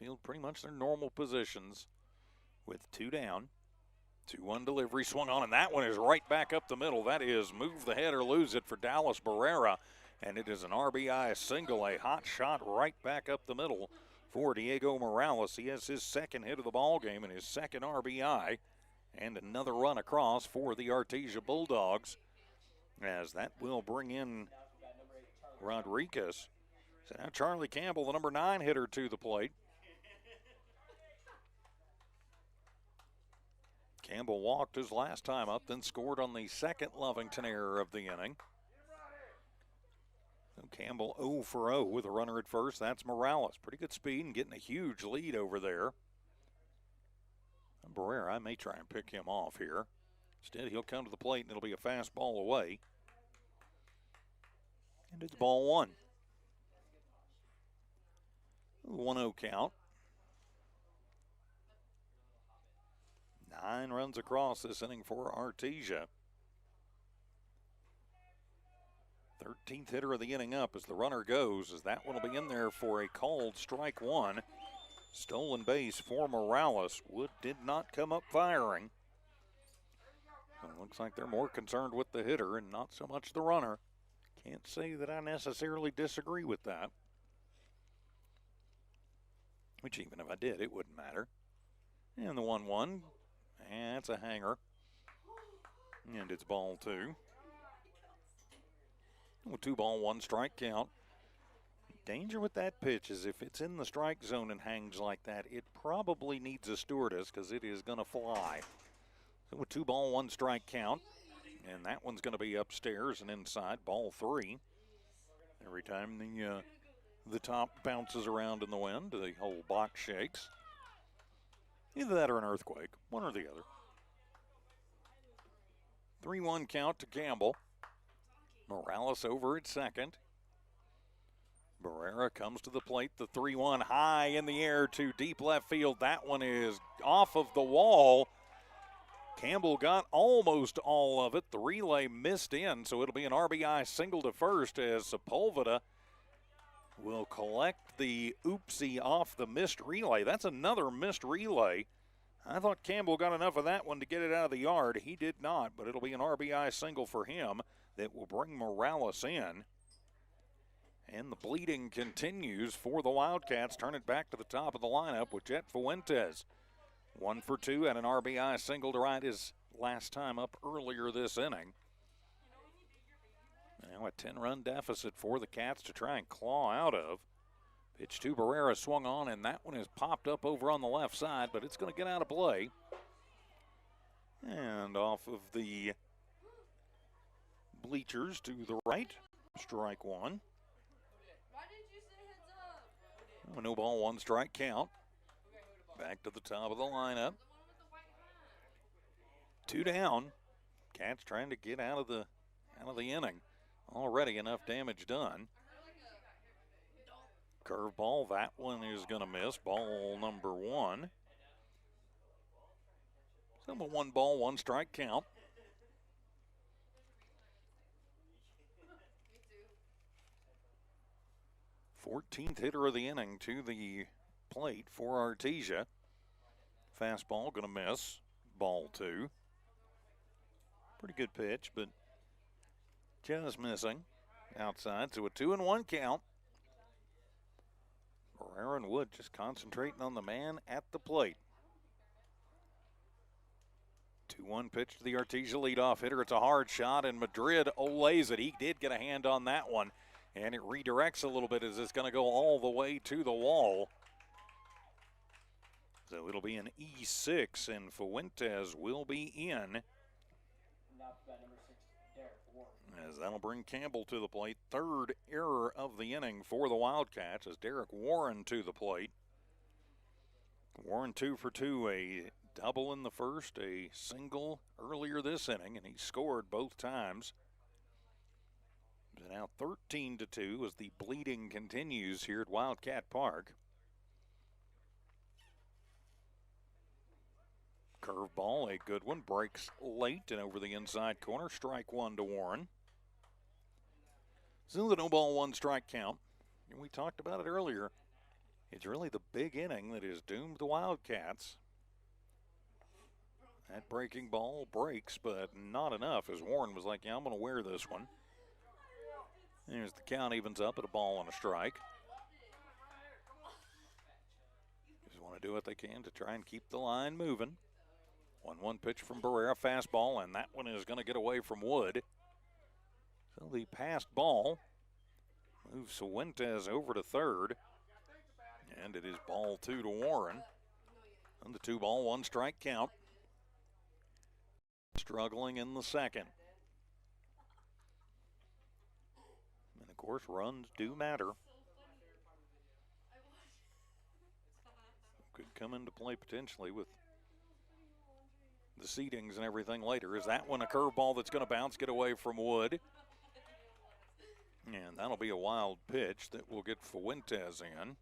Infield pretty much their normal positions with 2 down. 2-1 delivery swung on, and that one is right back up the middle. That is move the head or lose it for Dallas Barrera, and it is an RBI single, a hot shot right back up the middle for Diego Morales. He has his second hit of the ball game and his second RBI, and another run across for the Artesia Bulldogs, as that will bring in Rodriguez. So now Charlie Campbell, the number 9 hitter, to the plate. Campbell walked his last time up, then scored on the second Lovington error of the inning. So Campbell 0 for 0 with a runner at first. That's Morales. Pretty good speed and getting a huge lead over there. Barrera, I may try and pick him off here. Instead, he'll come to the plate and it'll be a fastball away. And it's ball 1. 1-0 count. 9 runs across this inning for Artesia. 13th hitter of the inning up as the runner goes, as that one will be in there for a called strike one. Stolen base for Morales. Wood did not come up firing. So it looks like they're more concerned with the hitter and not so much the runner. Can't say that I necessarily disagree with that. Which even if I did, it wouldn't matter. And the 1-1, and that's a hanger. And it's ball 2. 2-1 strike count. Danger with that pitch is if it's in the strike zone and hangs like that, it probably needs a stewardess because it is going to fly. So a 2-1 strike count, and that one's going to be upstairs and inside, ball 3. Every time the top bounces around in the wind, the whole box shakes. Either that or an earthquake, one or the other. 3-1 count to Campbell. Morales over at second. Barrera comes to the plate. The 3-1 high in the air to deep left field. That one is off of the wall. Campbell got almost all of it. The relay missed in, so it'll be an RBI single to first as Sepulveda will collect the oopsie off the missed relay. That's another missed relay. I thought Campbell got enough of that one to get it out of the yard. He did not, but it'll be an RBI single for him that will bring Morales in. And the bleeding continues for the Wildcats. Turn it back to the top of the lineup with Jet Fuentes. 1 for 2 and an RBI single to right his last time up earlier this inning. Now a 10-run deficit for the Cats to try and claw out of. Pitch to Barrera swung on, and that one is popped up over on the left side, but it's going to get out of play. And off of the bleachers to the right, strike one. A no ball, 1 strike count. Back to the top of the lineup. 2 down. Cats trying to get out of the inning. Already enough damage done. Curveball, that one is going to miss. Ball number 1. So a 1 ball, 1 strike count. Fourteenth hitter of the inning to the plate for Artesia. Fastball going to miss. Ball 2. Pretty good pitch, but just missing outside. So a 2-1 count. Barrera and Wood just concentrating on the man at the plate. 2-1 pitch to the Artesia leadoff hitter. It's a hard shot, and Madrid olays it. He did get a hand on that one, and it redirects a little bit as it's going to go all the way to the wall. So it'll be an E6, and Fuentes will be in. As that'll bring Campbell to the plate. 3rd error of the inning for the Wildcats as Derek Warren to the plate. Warren 2 for 2, a double in the first, a single earlier this inning, and he scored both times. Now 13-2 as the bleeding continues here at Wildcat Park. Curveball, a good one, breaks late and over the inside corner. Strike 1 to Warren. So the no ball, 1 strike count. And we talked about it earlier. It's really the big inning that has doomed the Wildcats. That breaking ball breaks, but not enough, as Warren was like, yeah, I'm going to wear this one. There's the count, evens up at a ball and a strike. Just want to do what they can to try and keep the line moving. 1-1 pitch from Barrera, fastball, and that one is going to get away from Wood. So the passed ball moves Fuentes over to third, and it is ball 2 to Warren. And the 2-ball, 1 strike count. Struggling in the second. And of course, runs do matter. Could come into play potentially with the seedings and everything later. Is that one a curveball that's going to bounce, get away from Wood? And that'll be a wild pitch that will get Fuentes in.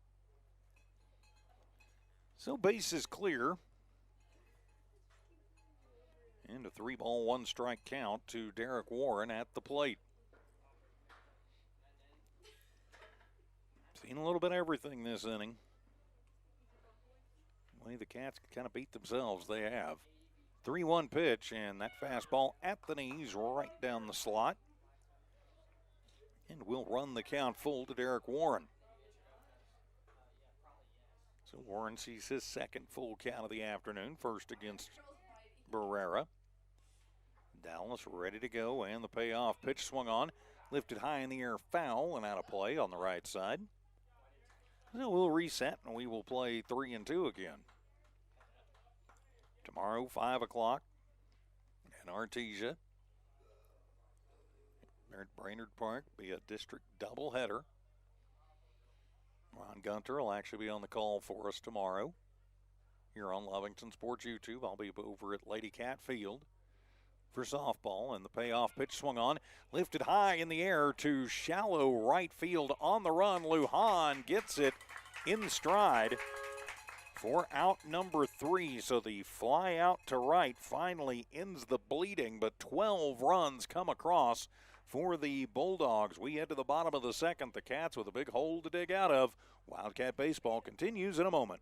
So base is clear. And a 3-ball, 1-strike count to Derek Warren at the plate. Seen a little bit of everything this inning. The way the Cats kind of beat themselves, they have. 3-1 pitch, and that fastball at the knees right down the slot. And we'll run the count full to Derek Warren. So Warren sees his second full count of the afternoon, first against Barrera. Dallas ready to go, and the payoff pitch swung on. Lifted high in the air, foul, and out of play on the right side. So we'll reset, and we will play 3-2 again. Tomorrow, 5 o'clock, in Artesia. There at Brainerd Park, be a district doubleheader. Ron Gunter will actually be on the call for us tomorrow. Here on Lovington Sports YouTube, I'll be over at Lady Cat Field for softball, and the payoff pitch swung on, lifted high in the air to shallow right field on the run. Lujan gets it in stride for out number 3. So the fly out to right finally ends the bleeding, but 12 runs come across for the Bulldogs. We head to the bottom of the second. The Cats with a big hole to dig out of. Wildcat baseball continues in a moment.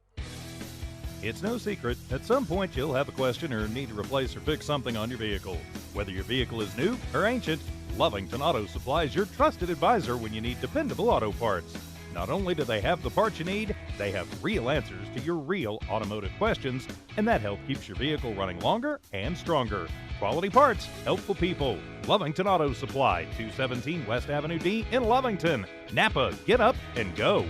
It's no secret, at some point you'll have a question or need to replace or fix something on your vehicle. Whether your vehicle is new or ancient, Lovington Auto Supply is your trusted advisor when you need dependable auto parts. Not only do they have the parts you need, they have real answers to your real automotive questions, and that help keeps your vehicle running longer and stronger. Quality parts, helpful people. Lovington Auto Supply, 217 West Avenue D in Lovington. Napa, get up and go.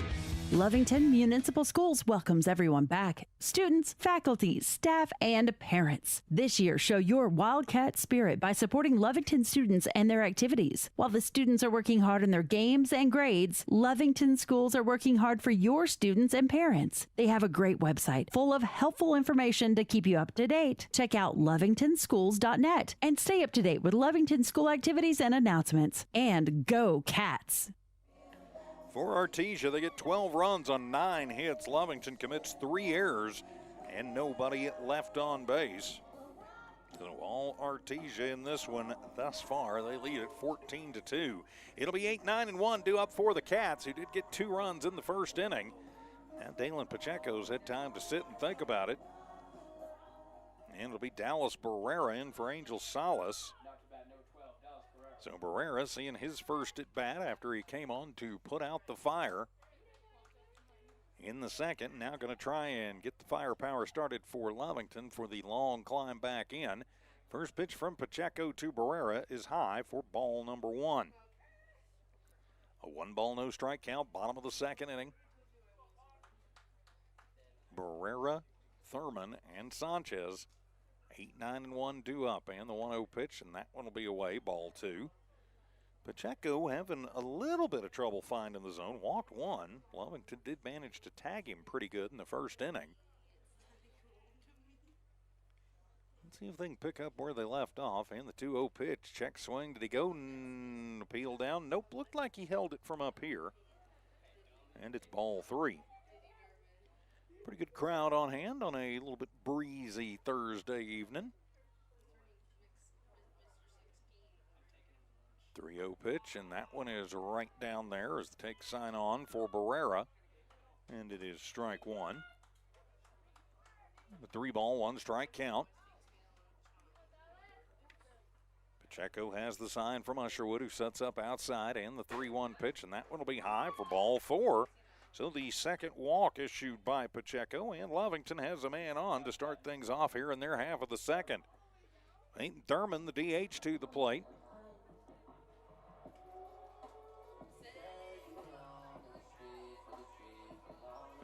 Lovington Municipal Schools welcomes everyone back. Students, faculty, staff, and parents. This year, show your Wildcat spirit by supporting Lovington students and their activities. While the students are working hard on their games and grades, Lovington schools are working hard for your students and parents. They have a great website full of helpful information to keep you up to date. Check out lovingtonschools.net and stay up to date with Lovington school activities and announcements. And go Cats! For Artesia, they get 12 runs on 9 hits. Lovington commits 3 errors and nobody left on base. So all Artesia in this one thus far. They lead at 14-2. It'll be 8-9-1 due up for the Cats, who did get 2 runs in the first inning. Now Dalen Pacheco's had time to sit and think about it. And it'll be Dallas Barrera in for Angel Salas. So Barrera seeing his first at bat after he came on to put out the fire in the second. Now going to try and get the firepower started for Lovington for the long climb back in. First pitch from Pacheco to Barrera is high for ball number 1. A 1-ball, no strike count, bottom of the second inning. Barrera, Thurman, and Sanchez. 8-9-1 due up, and the 1-0 pitch, and that one will be away, ball 2. Pacheco having a little bit of trouble finding the zone. Walked 1. Lovington did manage to tag him pretty good in the first inning. Let's see if they can pick up where they left off, and the 2-0 pitch. Check swing. Did he go and peel down? Nope, looked like he held it from up here. And it's ball 3. Pretty good crowd on hand on a little bit breezy Thursday evening. 3-0 pitch, and that one is right down there as the take sign on for Barrera. And it is strike 1. The 3-ball, 1-strike count. Pacheco has the sign from Usherwood, who sets up outside, and the 3-1 pitch, and that one will be high for ball 4. So the second walk issued by Pacheco, and Lovington has a man on to start things off here in their half of the second. Peyton Thurman, the DH, to the plate.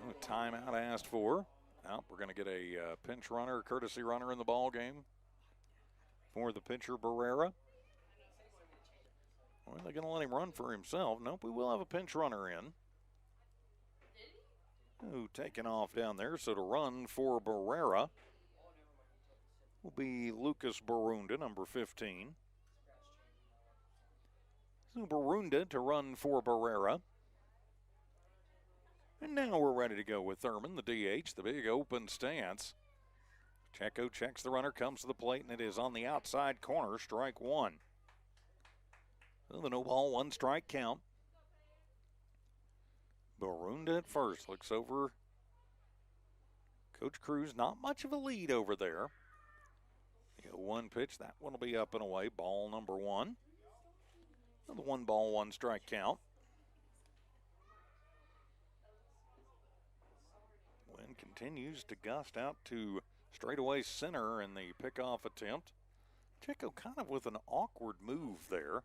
A timeout asked for. Now we're going to get a pinch runner, courtesy runner in the ball game for the pitcher Barrera. Well, they're going to let him run for himself. Nope, we will have a pinch runner in. Ooh, taking off down there. So to run for Barrera will be Lucas Barunda, number 15. So Barunda to run for Barrera. And now we're ready to go with Thurman, the DH, the big open stance. Checo checks the runner, comes to the plate, and it is on the outside corner, strike one. So the no ball, 1 strike count. Barunda at first, looks over Coach Cruz, not much of a lead over there. The 0-1 pitch, that one will be up and away, ball number 1. The 1 ball, 1 strike count. Wind continues to gust out to straightaway center in the pickoff attempt. Checo kind of with an awkward move there.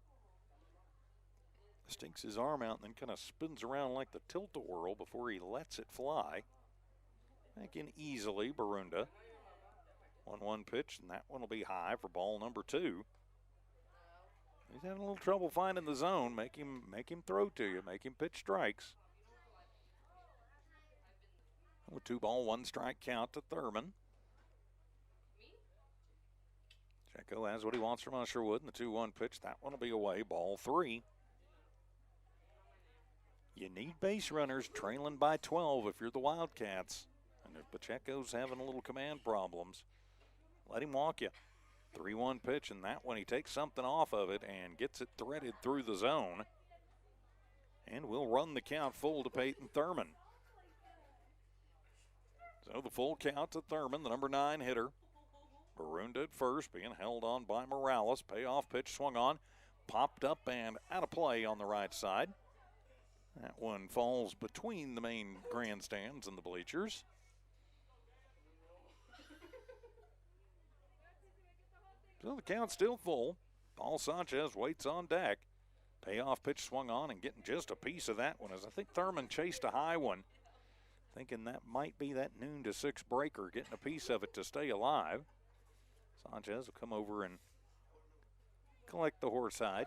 Stinks his arm out and then kind of spins around like the tilt-a-whirl before he lets it fly. Back in easily, Barunda. 1-1 pitch, and that one will be high for ball number 2. He's having a little trouble finding the zone. Make him throw to you. Make him pitch strikes. With 2 ball, 1 strike count to Thurman. Checo has what he wants from Usherwood in the 2-1 pitch. That one will be away, ball 3. You need base runners trailing by 12 if you're the Wildcats. And if Pacheco's having a little command problems, let him walk you. 3-1 pitch, and that one he takes something off of it and gets it threaded through the zone. And we'll run the count full to Peyton Thurman. So the full count to Thurman, the number 9 hitter. Barunda at first, being held on by Morales. Payoff pitch swung on, popped up and out of play on the right side. That one falls between the main grandstands and the bleachers. So the count's still full. Paul Sanchez waits on deck. Payoff pitch swung on and getting just a piece of that one as I think Thurman chased a high one. Thinking that might be that noon to 6 breaker, getting a piece of it to stay alive. Sanchez will come over and collect the horsehide.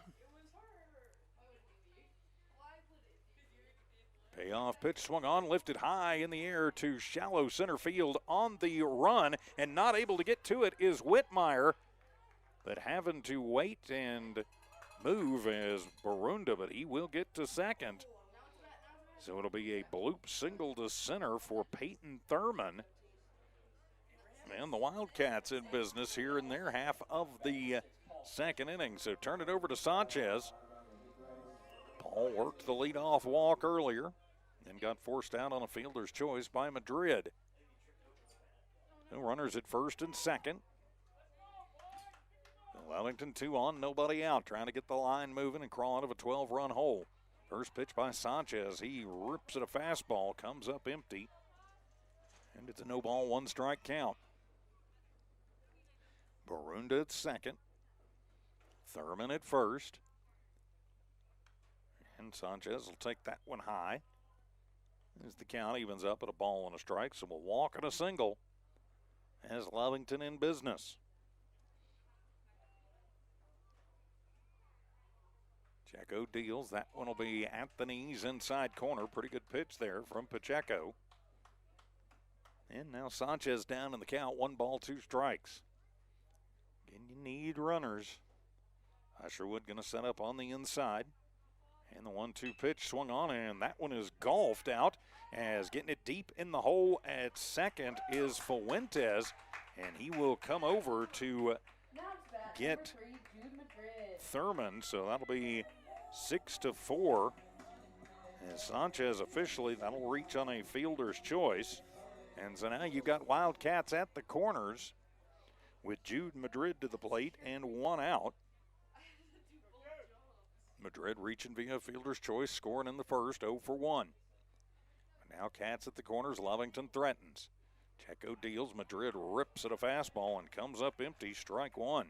Payoff pitch swung on, lifted high in the air to shallow center field on the run, and not able to get to it is Whitmire. But having to wait and move is Barunda, but he will get to second. So it'll be a bloop single to center for Peyton Thurman. And the Wildcats in business here in their half of the second inning. So turn it over to Sanchez. Paul worked the leadoff walk earlier, then got forced out on a fielder's choice by Madrid. No runners at first and second. Lovington 2 on, nobody out, trying to get the line moving and crawl out of a 12-run hole. First pitch by Sanchez. He rips at a fastball, comes up empty. And it's a no ball, 1 strike count. Barunda at second. Thurman at first. And Sanchez will take that one high. As the count evens up at a ball and a strike, so we'll walk and a single as Lovington in business. Pacheco deals. That one will be at the knees, inside corner. Pretty good pitch there from Pacheco. And now Sanchez down in the count. 1 ball, 2 strikes. Again, you need runners. Usherwood going to set up on the inside. And the 1-2 pitch swung on, and that one is golfed out as getting it deep in the hole at second is Fuentes. And he will come over to get Thurman, so that'll be 6-4. And Sanchez officially, that'll reach on a fielder's choice. And so now you've got Wildcats at the corners with Jude Madrid to the plate and 1 out. Madrid reaching via fielder's choice, scoring in the first, 0 for 1. Now Cats at the corners, Lovington threatens. Checo deals, Madrid rips at a fastball and comes up empty, strike 1.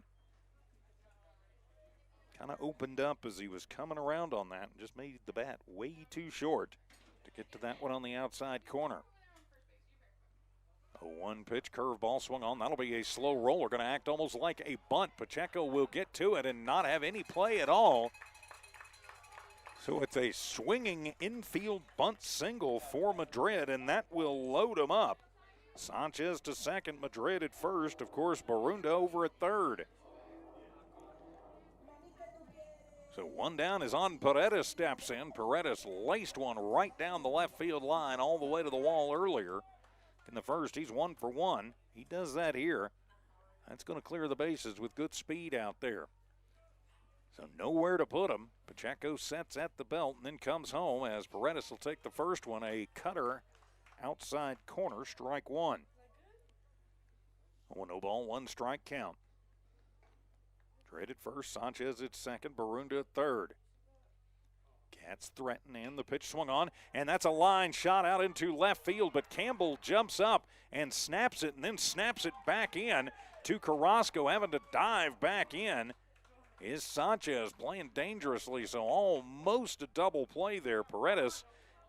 Kind of opened up as he was coming around on that and just made the bat way too short to get to that one on the outside corner. A 1 pitch curveball swung on. That'll be a slow roller, going to act almost like a bunt. Pacheco will get to it and not have any play at all. So it's a swinging infield bunt single for Madrid, and that will load him up. Sanchez to second, Madrid at first. Of course, Barunda over at third. So 1 down is on. Paredes steps in. Paredes laced one right down the left field line all the way to the wall earlier. In the first, he's 1 for 1. He does that here. That's going to clear the bases with good speed out there. So nowhere to put him. Pacheco sets at the belt and then comes home as Paredes will take the first one. A cutter outside corner, strike one. 1-0 1 strike count. Traded first, Sanchez at second, Barunda at third. Cats threaten and the pitch swung on, and that's a line shot out into left field, but Campbell jumps up and snaps it and then snaps it back in to Carrasco, having to dive back in. Is Sanchez playing dangerously, so almost a double play there. Paredes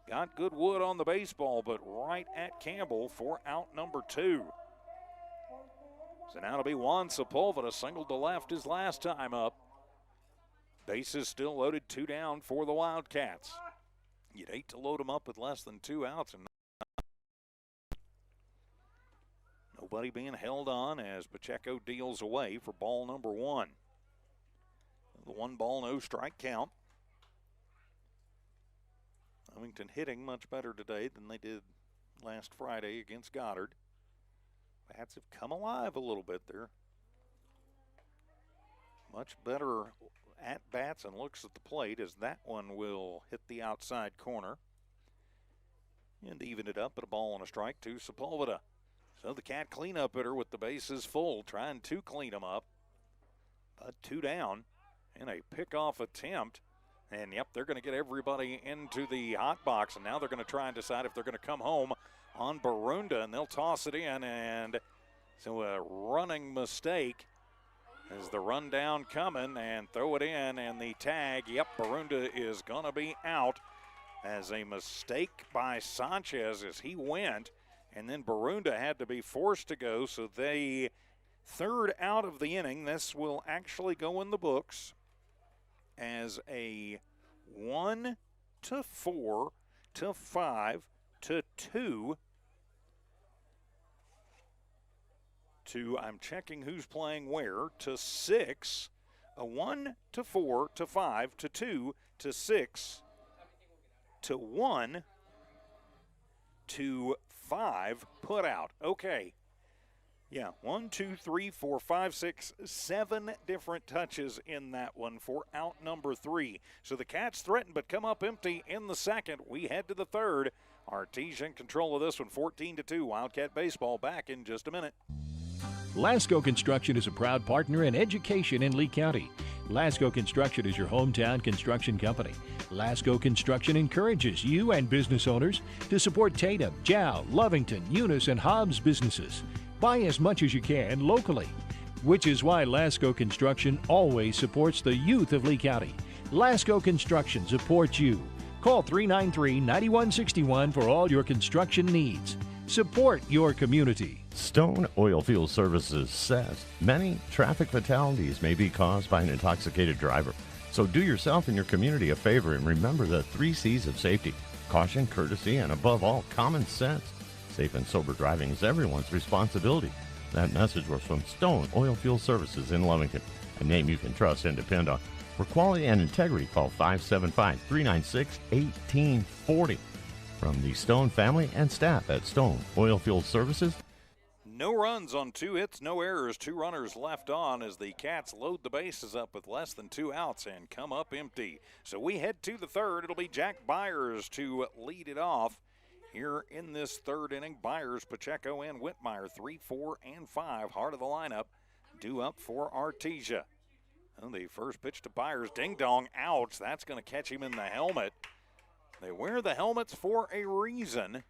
got good wood on the baseball, but right at Campbell for out number 2. So now it'll be Juan Sepulveda, singled to left his last time up. Bases still loaded, 2 down for the Wildcats. You'd hate to load them up with less than 2 outs. And nobody being held on as Pacheco deals away for ball number 1. The 1-ball, no strike count. Lovington hitting much better today than they did last Friday against Goddard. Bats have come alive a little bit there. Much better at bats and looks at the plate as that one will hit the outside corner and even it up at a ball and a strike to Sepulveda. So the Cat cleanup hitter with the bases full, trying to clean them up. But 2 down and a pickoff attempt. And yep, they're going to get everybody into the hot box, and now they're going to try and decide if they're going to come home on Barunda, and they'll toss it in. And so a running mistake as the rundown coming and throw it in, and the tag, yep, Barunda is going to be out as a mistake by Sanchez as he went, and then Barunda had to be forced to go. So they third out of the inning. This will actually go in the books as a 1-4 to 5 to 2 to, I'm checking who's playing where, to 6, a 1-4 to 5 to 2 to 6 to 1 to 5 put out. Okay. Yeah, 1, 2, 3, 4, 5, 6, 7 different touches in that one for out number 3. So the Cats threaten but come up empty in the second. We head to the third. Artesia in control of this one, 14-2. Wildcat baseball back in just a minute. Lasco Construction is a proud partner in education in Lee County. Lasco Construction is your hometown construction company. Lasco Construction encourages you and business owners to support Tatum, Jow, Lovington, Eunice, and Hobbs businesses. Buy as much as you can locally, which is why Lasco Construction always supports the youth of Lee County. Lasco Construction supports you. Call 393-9161 for all your construction needs. Support your community. Stone Oilfield Services says many traffic fatalities may be caused by an intoxicated driver. So do yourself and your community a favor and remember the 3 C's of safety: caution, courtesy, and above all, common sense. Safe and sober driving is everyone's responsibility. That message was from Stone Oilfield Services in Lovington, a name you can trust and depend on. For quality and integrity, call 575-396-1840. From the Stone family and staff at Stone Oilfield Services. No runs on 2 hits, no errors, 2 runners left on as the Cats load the bases up with less than 2 outs and come up empty. So we head to the third. It'll be Jack Byers to lead it off. Here in this third inning, Byers, Pacheco, and Whitmire, 3, 4, and 5, heart of the lineup, due up for Artesia. And the first pitch to Byers, ding-dong, ouch. That's going to catch him in the helmet. They wear the helmets for a reason.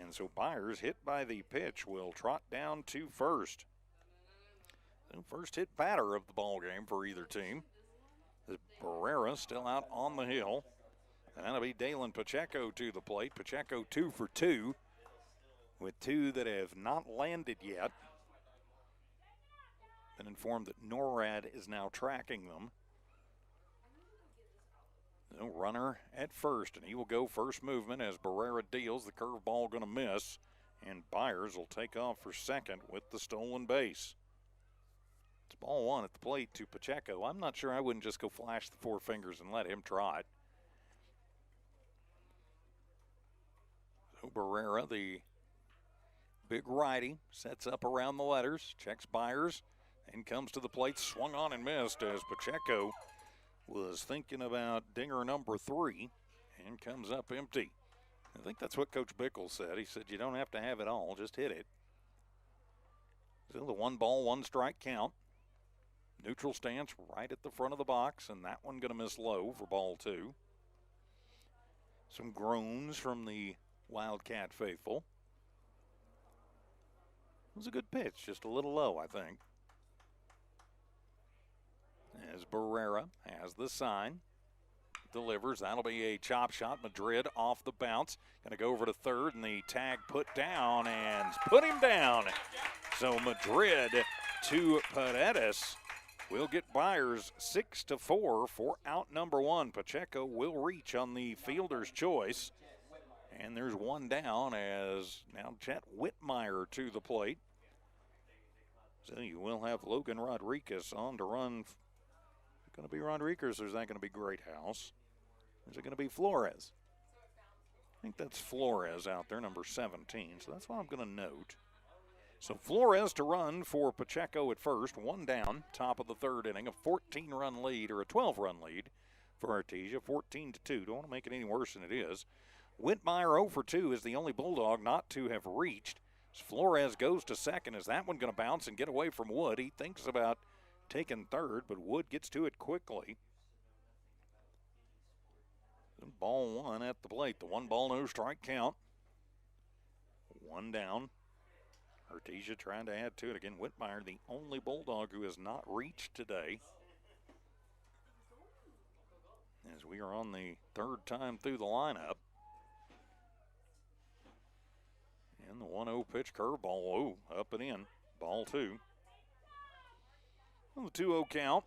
And so Byers, hit by the pitch, will trot down to first. The first hit batter of the ball game for either team. Barrera still out on the hill. And that'll be Dalen Pacheco to the plate. Pacheco 2 for 2 with 2 that have not landed yet. Been informed that NORAD is now tracking them. So runner at first, and he will go first movement as Barrera deals. The curveball going to miss, and Byers will take off for second with the stolen base. It's ball 1 at the plate to Pacheco. I'm not sure I wouldn't just go flash the 4 fingers and let him trot. So Barrera, the big righty, sets up around the letters, checks Byers, and comes to the plate, swung on and missed as Pacheco was thinking about dinger number 3 and comes up empty. I think that's what Coach Bickle said. He said you don't have to have it all, just hit it. So the 1 ball, 1 strike count. Neutral stance right at the front of the box, and that one going to miss low for ball 2. Some groans from the Wildcat faithful. It was a good pitch, just a little low, I think. As Barrera has the sign, delivers. That'll be a chop shot. Madrid off the bounce. Going to go over to third, and the tag put down and put him down. So Madrid to Paredes will get Byers 6-4 for out number 1. Pacheco will reach on the fielder's choice. And there's one down as now Chet Whitmire to the plate. So you will have Logan Rodriguez on to run. Going to be Rodriguez, or is that going to be Greathouse? Is it going to be Flores? I think that's Flores out there, number 17. So that's what I'm going to note. So Flores to run for Pacheco at first. One down, top of the third inning. A 14-run lead, or a 12-run lead for Artesia. 14-2. Don't want to make it any worse than it is. Whitmire 0 for 2 is the only Bulldog not to have reached. As Flores goes to second. Is that one going to bounce and get away from Wood? He thinks about taking third, but Wood gets to it quickly. Ball 1 at the plate. The 1 ball, no strike count. 1 down. Artesia trying to add to it again. Whitmire, the only Bulldog who has not reached today. As we are on the 3rd time through the lineup. And the 1-0 pitch curveball. Oh, up and in. Ball 2. On the 2-0 count.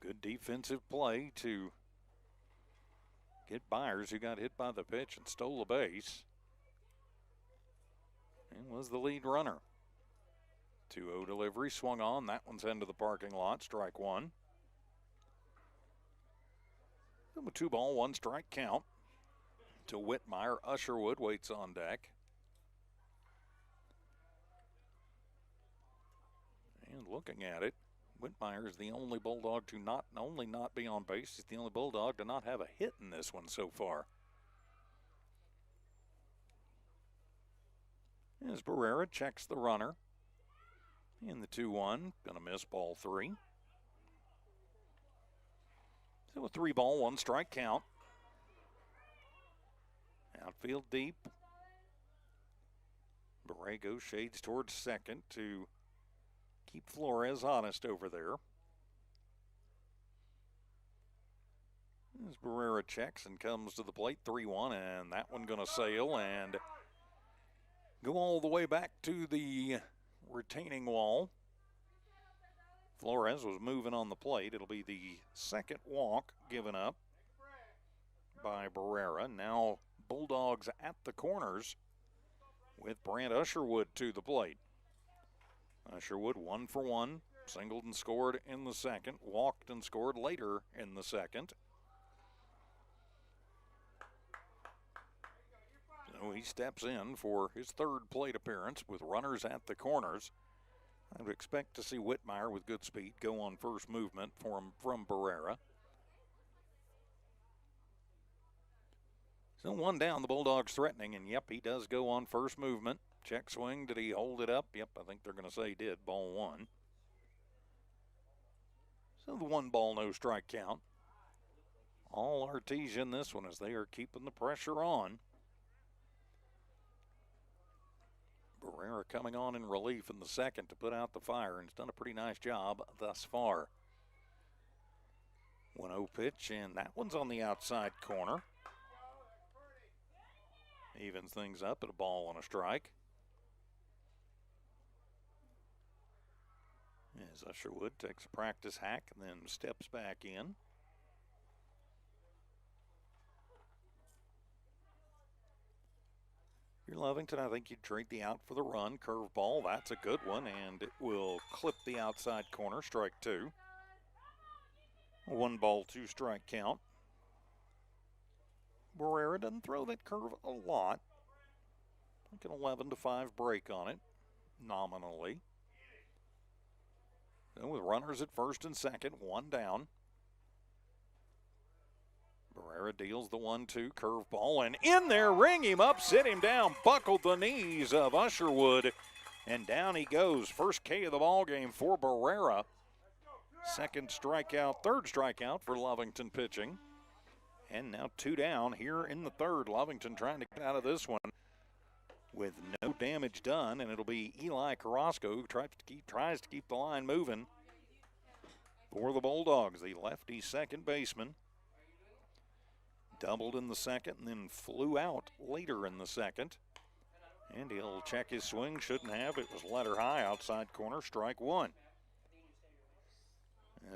Good defensive play to get Byers, who got hit by the pitch and stole the base. And was the lead runner. 2-0 delivery, swung on. That one's into the parking lot, strike 1. A 2 ball, 1 strike count to Whitmire. Usherwood waits on deck. And looking at it, Whitmire is the only Bulldog to not only not be on base, he's the only Bulldog to not have a hit in this one so far. As Barrera checks the runner in the 2-1, gonna miss ball 3. So a 3 ball, 1 strike count. Outfield deep. Borrego shades towards second to keep Flores honest over there. As Barrera checks and comes to the plate, 3-1, and that one going to sail and go all the way back to the retaining wall. Flores was moving on the plate. It'll be the 2nd walk given up by Barrera. Now Bulldogs at the corners with Brant Usherwood to the plate. Usherwood 1 for 1, singled and scored in the 2nd, walked and scored later in the 2nd. So he steps in for his 3rd plate appearance with runners at the corners. I would expect to see Whitmire with good speed go on first movement for him from Barrera. So 1 down, the Bulldogs threatening, and yep, he does go on first movement. Check swing, did he hold it up? Yep, I think they're going to say he did, ball 1. So the 1 ball, no strike count. All Artesia in this one as they are keeping the pressure on. Barrera coming on in relief in the 2nd to put out the fire, and has done a pretty nice job thus far. 1-0 pitch, and that one's on the outside corner. Evens things up at a ball and a strike. As Usherwood takes a practice hack and then steps back in. If you're Lovington, I think you'd trade the out for the run. Curveball, that's a good one, and it will clip the outside corner, strike 2. 1-2 count. Barrera doesn't throw that curve a lot. Like an 11-5 break on it, nominally. And with runners at first and second, one down. Barrera deals the 1-2 curveball, and in there, ring him up, sit him down, buckled the knees of Usherwood, and down he goes. First K of the ball game for Barrera. Third strikeout for Lovington pitching. And now 2 down here in the third. Lovington trying to get out of this one with no damage done, and it'll be Eli Carrasco who tries to keep the line moving for the Bulldogs. The lefty second baseman doubled in the second and then flew out later in the second. And he'll check his swing. Shouldn't have. It was letter high outside corner, strike one.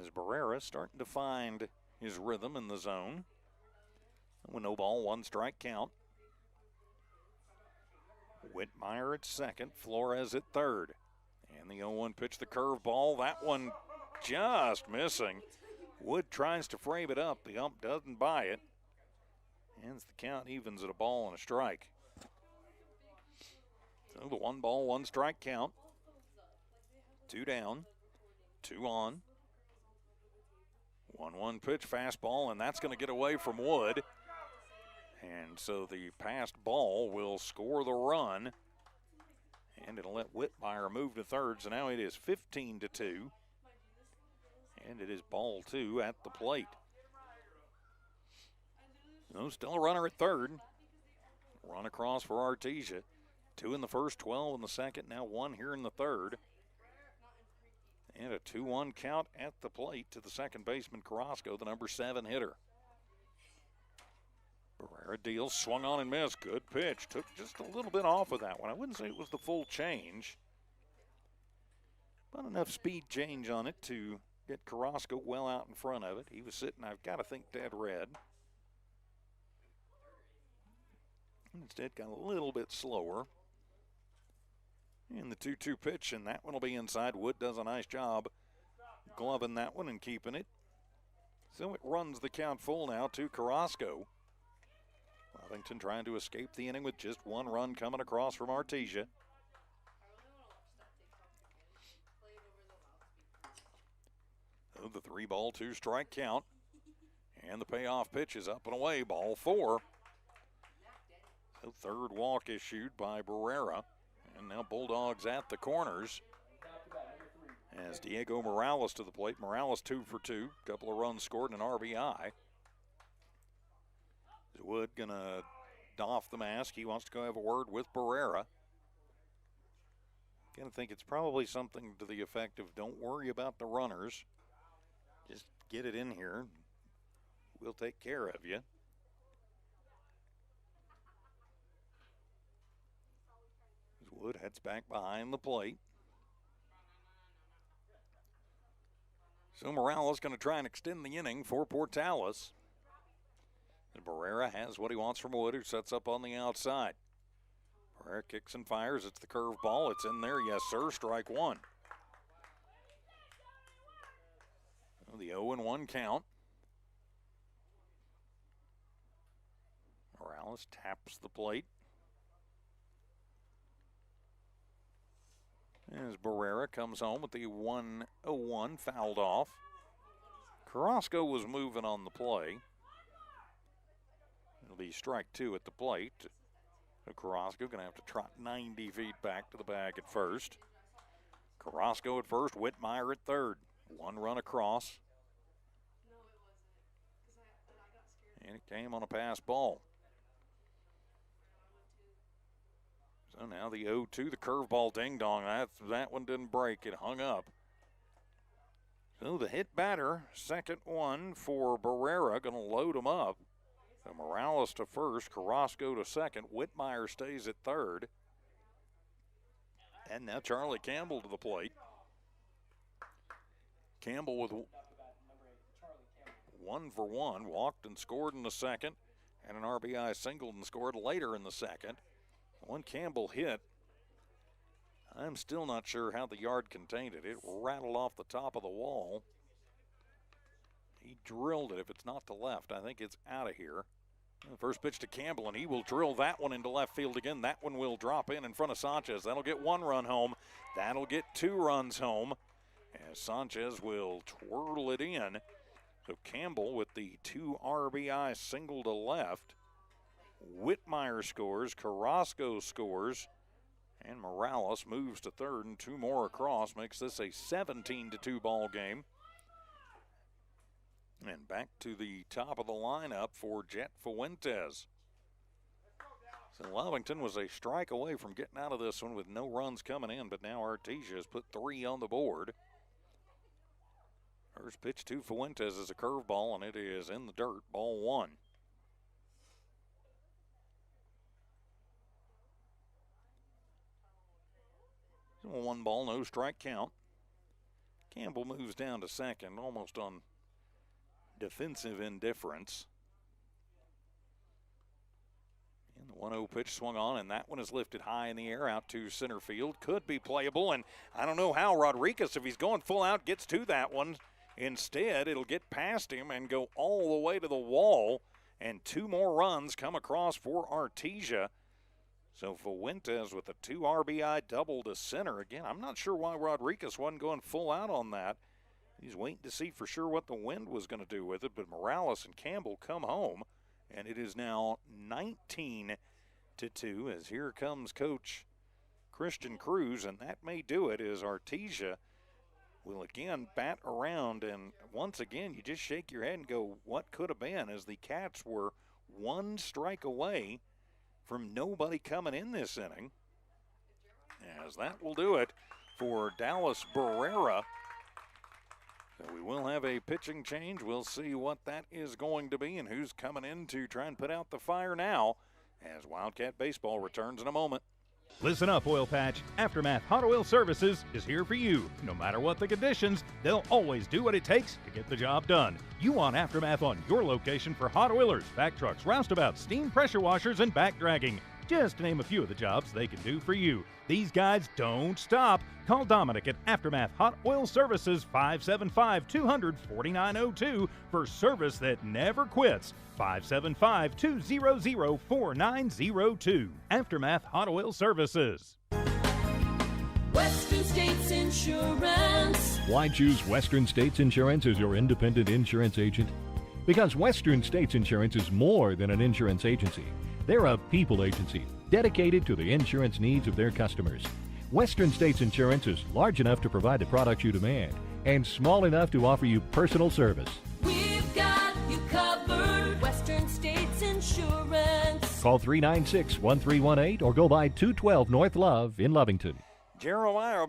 As Barrera starting to find his rhythm in the zone. With no ball, 1 strike count. Whitmire at second, Flores at third. And the 0-1 pitch, the curveball. That one just missing. Wood tries to frame it up. The ump doesn't buy it. And the count evens at a ball and a strike. So the 1 strike count. 2 down, 2 on. 1-1 pitch, fastball, and that's going to get away from Wood. And so the passed ball will score the run. And it'll let Whitmire move to third. So now it is 15-2. And it is ball 2 at the plate. So still a runner at third. Run across for Artesia. 2 in the first, 12 in the second, now 1 here in the third. And a 2-1 count at the plate to the second baseman, Carrasco, the number 7 hitter. Barrera deals, swung on and missed. Good pitch. Took just a little bit off of that one. I wouldn't say it was the full change, but enough speed change on it to get Carrasco well out in front of it. He was sitting, I've got to think, dead red. Instead, got a little bit slower. And the 2-2 pitch, and that one will be inside. Wood does a nice job gloving that one and keeping it. So it runs the count full now to Carrasco. Lovington trying to escape the inning with just 1 run coming across from Artesia. So the 3-2 strike count. And the payoff pitch is up and away, ball 4. So third walk issued by Barrera. And now Bulldogs at the corners. As Diego Morales to the plate. Morales 2 for 2. Couple of runs scored and an RBI. Is Wood gonna doff the mask? He wants to go have a word with Barrera. Gonna think it's probably something to the effect of don't worry about the runners. Just get it in here. We'll take care of you. Wood heads back behind the plate. So Morales going to try and extend the inning for Portales. And Barrera has what he wants from Wood, who sets up on the outside. Barrera kicks and fires. It's the curveball. It's in there. Yes, sir. Strike 1. So the 0-1 count. Morales taps the plate. As Barrera comes home with the 1-0-1 fouled off. Carrasco was moving on the play. It'll be strike 2 at the plate. So Carrasco going to have to trot 90 feet back to the bag at first. Carrasco at first, Whitmire at third. 1 run across. And it came on a pass ball. So now the 0-2, the curveball ding-dong. That one didn't break. It hung up. So the hit batter, second one for Barrera, going to load him up. So Morales to first, Carrasco to second. Whitmire stays at third. And now Charlie Campbell to the plate. Campbell with 1 for 1, walked and scored in the second, and an RBI singled and scored later in the second. One Campbell hit. I'm still not sure how the yard contained it. It rattled off the top of the wall He drilled it. If it's not to left, I think it's out of here. The first pitch to Campbell, and he will drill that one into left field again. That one will drop in front of Sanchez. That'll get 1 run home. That'll get 2 runs home, as Sanchez will twirl it in. So Campbell with the 2 RBI single to left. Whitmire scores, Carrasco scores, and Morales moves to third, and 2 more across makes this a 17-2 ball game. And back to the top of the lineup for Jet Fuentes. So Lovington was a strike away from getting out of this one with no runs coming in, but now Artesia has put 3 on the board. First pitch to Fuentes is a curveball, and it is in the dirt, ball 1. So 1 ball, no strike count. Campbell moves down to second, almost on defensive indifference. And the 1-0 pitch swung on, and that one is lifted high in the air out to center field. Could be playable, and I don't know how Rodriguez, if he's going full out, gets to that one. Instead, it'll get past him and go all the way to the wall, and 2 more runs come across for Artesia. So Fuentes with a 2 RBI double to center. Again, I'm not sure why Rodriguez wasn't going full out on that. He's waiting to see for sure what the wind was going to do with it, but Morales and Campbell come home, and it is now 19-2 as here comes Coach Christian Cruz, and that may do it as Artesia will again bat around, and once again you just shake your head and go, what could have been, as the Cats were 1 strike away from nobody coming in this inning, as that will do it for Dallas Barrera. So we will have a pitching change. We'll see what that is going to be and who's coming in to try and put out the fire now as Wildcat Baseball returns in a moment. Listen up, Oil Patch. Aftermath Hot Oil Services is here for you. No matter what the conditions, they'll always do what it takes to get the job done. You want Aftermath on your location for hot oilers, back trucks, roustabouts, steam pressure washers, and back dragging. Just to name a few of the jobs they can do for you. These guys don't stop. Call Dominic at Aftermath Hot Oil Services, 575-200-4902 for service that never quits. 575-200-4902. Aftermath Hot Oil Services. Western States Insurance. Why choose Western States Insurance as your independent insurance agent? Because Western States Insurance is more than an insurance agency. They're a people agency dedicated to the insurance needs of their customers. Western States Insurance is large enough to provide the products you demand and small enough to offer you personal service. We've got you covered. Western States Insurance. Call 396-1318 or go by 212 North Love in Lovington. Jeremiah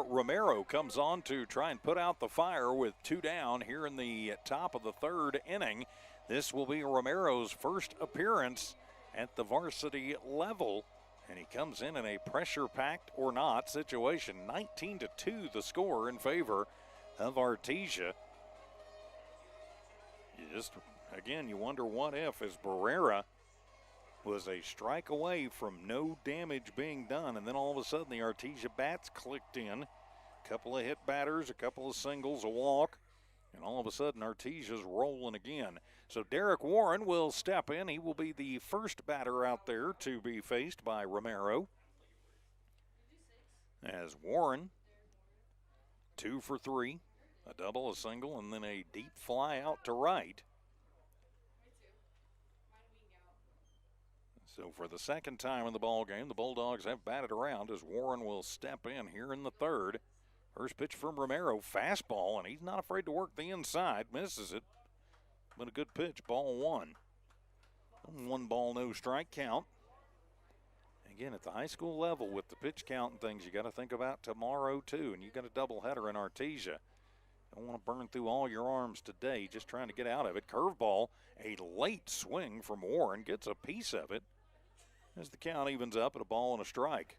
Romero comes on to try and put out the fire with 2 down here in the top of the 3rd inning. This will be Romero's first appearance at the varsity level, and he comes in a pressure-packed or not situation. 19-2 the score in favor of Artesia. You wonder what if, as Barrera was a strike away from no damage being done, and then all of a sudden the Artesia bats clicked in. A couple of hit batters, a couple of singles, a walk, and all of a sudden Artesia's rolling again. So Derek Warren will step in. He will be the first batter out there to be faced by Romero. As Warren, 2 for 3, a double, a single, and then a deep fly out to right. So for the second time in the ball game, the Bulldogs have batted around as Warren will step in here in the 3rd. First pitch from Romero, fastball, and he's not afraid to work the inside. Misses it, but a good pitch, ball 1. 1 ball, no strike count. Again, at the high school level with the pitch count and things, you got to think about tomorrow too, and you got a doubleheader in Artesia. Don't want to burn through all your arms today, just trying to get out of it. Curveball, a late swing from Warren, gets a piece of it as the count evens up at a ball and a strike.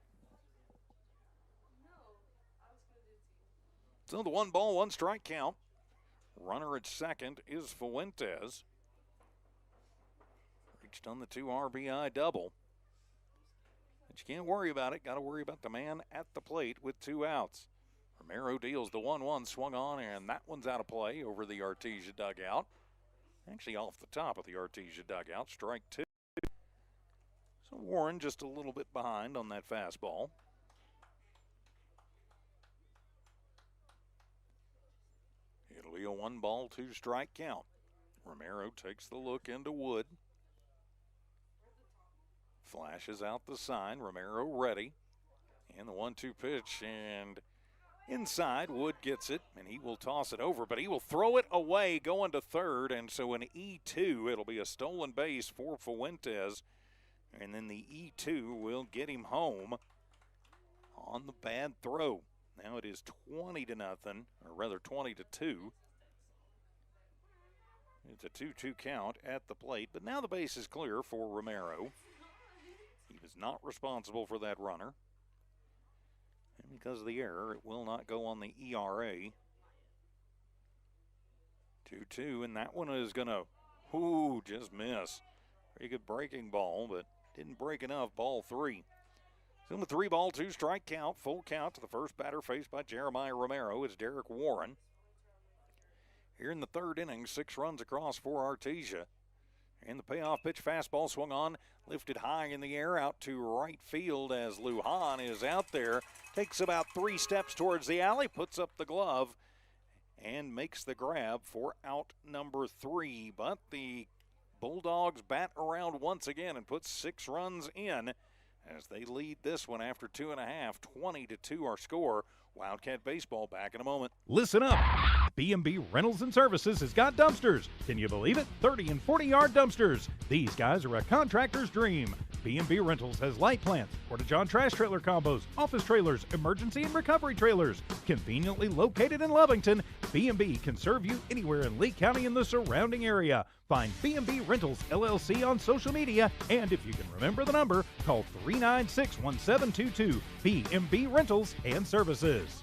So the 1 ball, 1 strike count. Runner at second is Fuentes. Reached on the 2 RBI double. But you can't worry about it. Got to worry about the man at the plate with 2 outs. Romero deals the 1-1, swung on, and that one's out of play over the Artesia dugout. Actually off the top of the Artesia dugout, strike 2. So Warren just a little bit behind on that fastball. It'll be a 1-ball, 2-strike count. Romero takes the look into Wood. Flashes out the sign. Romero ready. And the 1-2 pitch, and inside, Wood gets it, and he will toss it over, but he will throw it away going to third, and so an E2, it'll be a stolen base for Fuentes, and then the E2 will get him home on the bad throw. Now it is 20-0, or rather 20-2. It's a 2-2 count at the plate, but now the base is clear for Romero. He was not responsible for that runner. And because of the error, it will not go on the ERA. 2-2, and that one is going to, just miss. Very good breaking ball, but didn't break enough. Ball 3. So the 3-ball, 2-strike count, full count to the first batter faced by Jeremiah Romero. It's Derek Warren. Here in the third inning, 6 runs across for Artesia. And the payoff pitch fastball swung on, lifted high in the air out to right field as Lujan is out there. Takes about 3 steps towards the alley, puts up the glove, and makes the grab for out number 3. But the Bulldogs bat around once again and put 6 runs in as they lead this one after 2.5. 20-2 our score. Wildcat Baseball back in a moment. Listen up. B&B Rentals and Services has got dumpsters. Can you believe it? 30 and 40-yard dumpsters. These guys are a contractor's dream. B&B Rentals has light plants, Porta-John trash trailer combos, office trailers, emergency and recovery trailers. Conveniently located in Lovington, B&B can serve you anywhere in Lee County and the surrounding area. Find B&B Rentals LLC on social media, and if you can remember the number, call 396-1722. B&B Rentals and Services.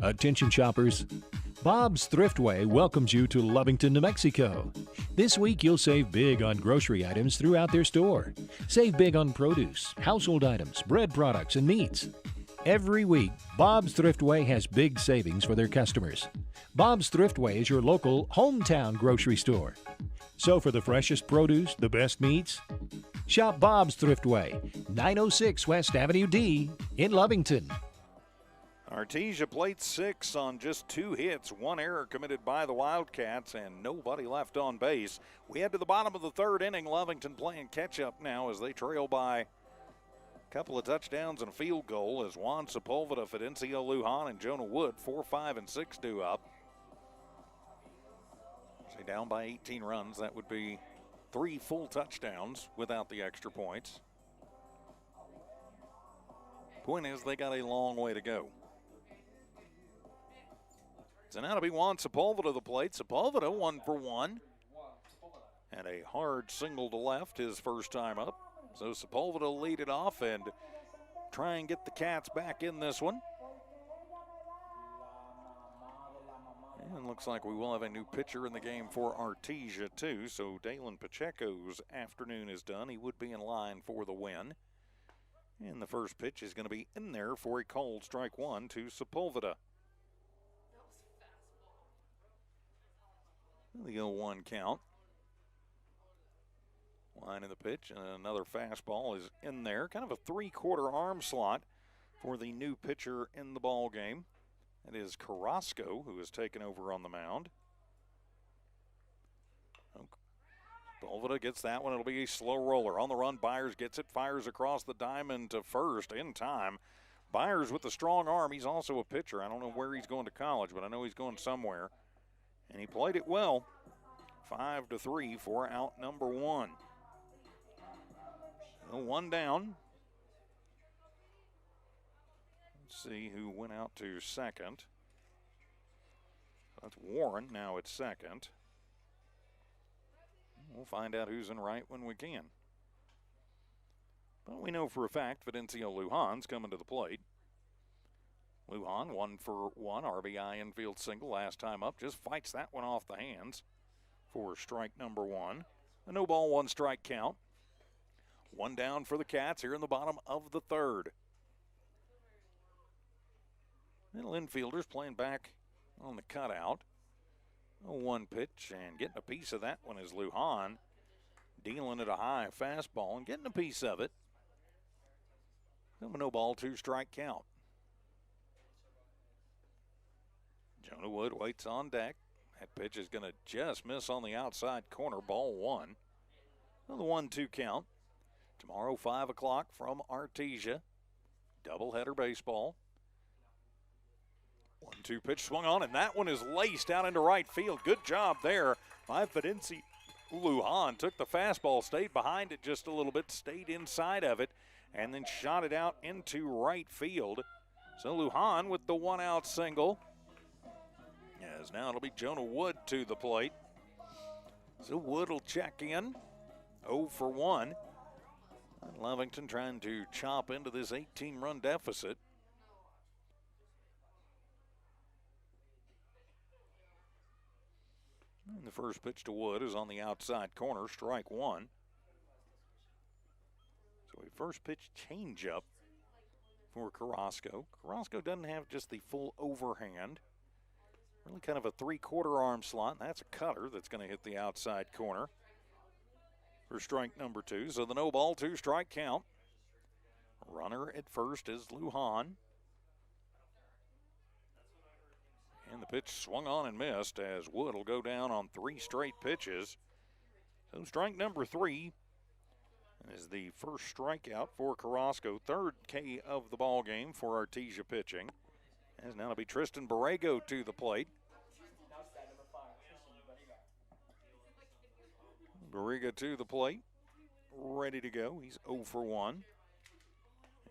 Attention shoppers, Bob's Thriftway welcomes you to Lovington, New Mexico. This week you'll save big on grocery items throughout their store. Save big on produce, household items, bread products, and meats. Every week, Bob's Thriftway has big savings for their customers. Bob's Thriftway is your local hometown grocery store. So for the freshest produce, the best meats, shop Bob's Thriftway, 906 West Avenue D in Lovington. Artesia played 6 on just 2 hits, 1 error committed by the Wildcats, and nobody left on base. We head to the bottom of the third inning. Lovington playing catch-up now as they trail by a couple of touchdowns and a field goal as Juan Sepulveda, Fidencio Lujan, and Jonah Wood, 4, 5, and 6 due up. Say down by 18 runs. That would be 3 full touchdowns without the extra points. Point is, they got a long way to go. So now to be Juan Sepulveda to the plate. Sepulveda 1 for 1. And a hard single to left his first time up. So Sepulveda will lead it off and try and get the Cats back in this one. And looks like we will have a new pitcher in the game for Artesia too. So Dalen Pacheco's afternoon is done. He would be in line for the win. And the first pitch is going to be in there for a called strike 1 to Sepulveda. The 0-1 count. Line of the pitch, and another fastball is in there. Kind of a 3/4 arm slot for the new pitcher in the ball game. It is Carrasco who has taken over on the mound. Sepulveda gets that one. It'll be a slow roller. On the run, Byers gets it, fires across the diamond to first in time. Byers with a strong arm. He's also a pitcher. I don't know where he's going to college, but I know he's going somewhere. And he played it well. 5-3 for out number 1. So 1 down. Let's see who went out to second. That's Warren now at second. We'll find out who's in right when we can. But we know for a fact Fidencio Lujan's coming to the plate. Lujan, 1 for 1, RBI infield single last time up. Just fights that one off the hands for strike number 1. A no ball, 1 strike count. 1 down for the Cats here in the bottom of the third. Middle infielders playing back on the cutout. 0-1 pitch, and getting a piece of that one is Lujan. Dealing at a high fastball and getting a piece of it. No ball, 2-strike count. Jonah Wood waits on deck. That pitch is going to just miss on the outside corner, ball 1. Another 1-2 count. Tomorrow, 5 o'clock from Artesia. Doubleheader baseball. 1-2 pitch swung on, and that one is laced out into right field. Good job there by Fidenzi. Lujan took the fastball, stayed behind it just a little bit, stayed inside of it, and then shot it out into right field. So Lujan with the 1-out single. As now it'll be Jonah Wood to the plate. So Wood will check in. 0 for 1. And Lovington trying to chop into this 18-run deficit. And the first pitch to Wood is on the outside corner, strike 1. So a first pitch changeup for Carrasco. Carrasco doesn't have just the full overhand. Really kind of a 3/4 arm slot, and that's a cutter that's going to hit the outside corner for strike number 2. So the no ball, 2-strike count. Runner at first is Lujan. And the pitch swung on and missed as Wood will go down on 3 straight pitches. So strike number 3 is the first strikeout for Carrasco. 3rd K of the ball game for Artesia pitching. As now it'll be Tristan Borrego to the plate. Borrego to the plate, ready to go. He's 0 for 1.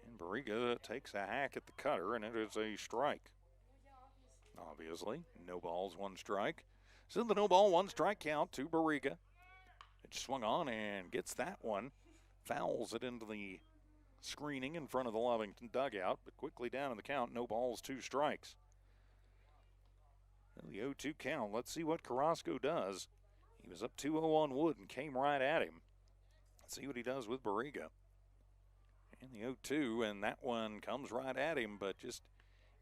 And Borrego takes a hack at the cutter, and it is a strike. Obviously, no balls, 1 strike. So the no ball, 1-strike count to Borrego. It swung on and gets that one. Fouls it into the screening in front of the Lovington dugout, but quickly down in the count, no balls, 2 strikes. And the 0-2 count. Let's see what Carrasco does. He was up 2-0 on Wood and came right at him. Let's see what he does with Borrego. And the 0-2, and that one comes right at him, but just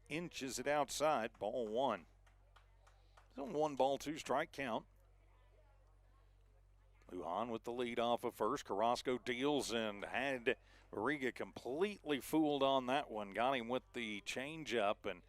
inches it outside, ball 1. So 1 ball, 2-strike count. Lujan with the lead off of first. Carrasco deals and had Borrego completely fooled on that one. Got him with the changeup, and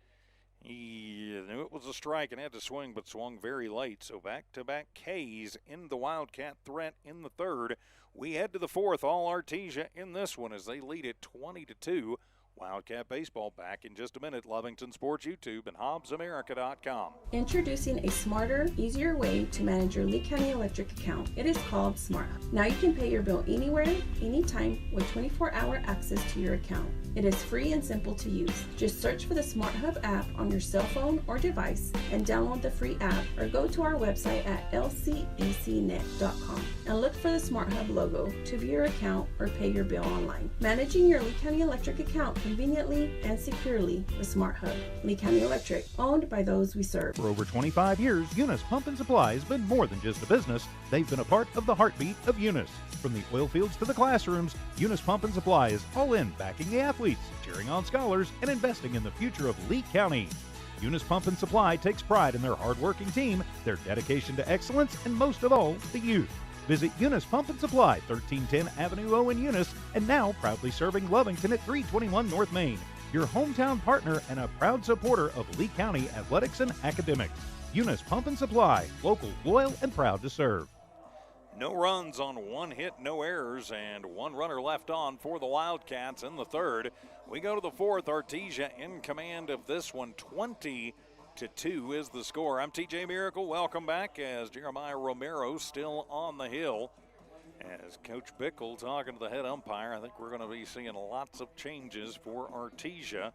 he knew it was a strike and had to swing, but swung very late. So back-to-back Ks in the Wildcat threat in the 3rd. We head to the 4th, all Artesia in this one as they lead it 20-2. Wildcat baseball back in just a minute. Lovington Sports YouTube and HobbsAmerica.com. Introducing a smarter, easier way to manage your Lee County Electric account. It is called SmartHub. Now you can pay your bill anywhere, anytime, with 24-hour access to your account. It is free and simple to use. Just search for the SmartHub app on your cell phone or device and download the free app, or go to our website at lcecnet.com and look for the SmartHub logo to view your account or pay your bill online. Managing your Lee County Electric account conveniently and securely with SmartHub. Lee County Electric, owned by those we serve. For over 25 years, Eunice Pump and Supply has been more than just a business. They've been a part of the heartbeat of Eunice. From the oil fields to the classrooms, Eunice Pump and Supply is all in, backing the athletes, cheering on scholars, and investing in the future of Lee County. Eunice Pump and Supply takes pride in their hard-working team, their dedication to excellence, and most of all, the youth. Visit Eunice Pump and Supply, 1310 Avenue O in Eunice, and now proudly serving Lovington at 321 North Main. Your hometown partner and a proud supporter of Lee County athletics and academics. Eunice Pump and Supply, local, loyal, and proud to serve. No runs on 1 hit, no errors, and 1 runner left on for the Wildcats in the 3rd. We go to the 4th. Artesia in command of this one. 20-2 is the score. I'm TJ Miracle. Welcome back as Jeremiah Romero still on the hill. As Coach Bickle talking to the head umpire, I think we're going to be seeing lots of changes for Artesia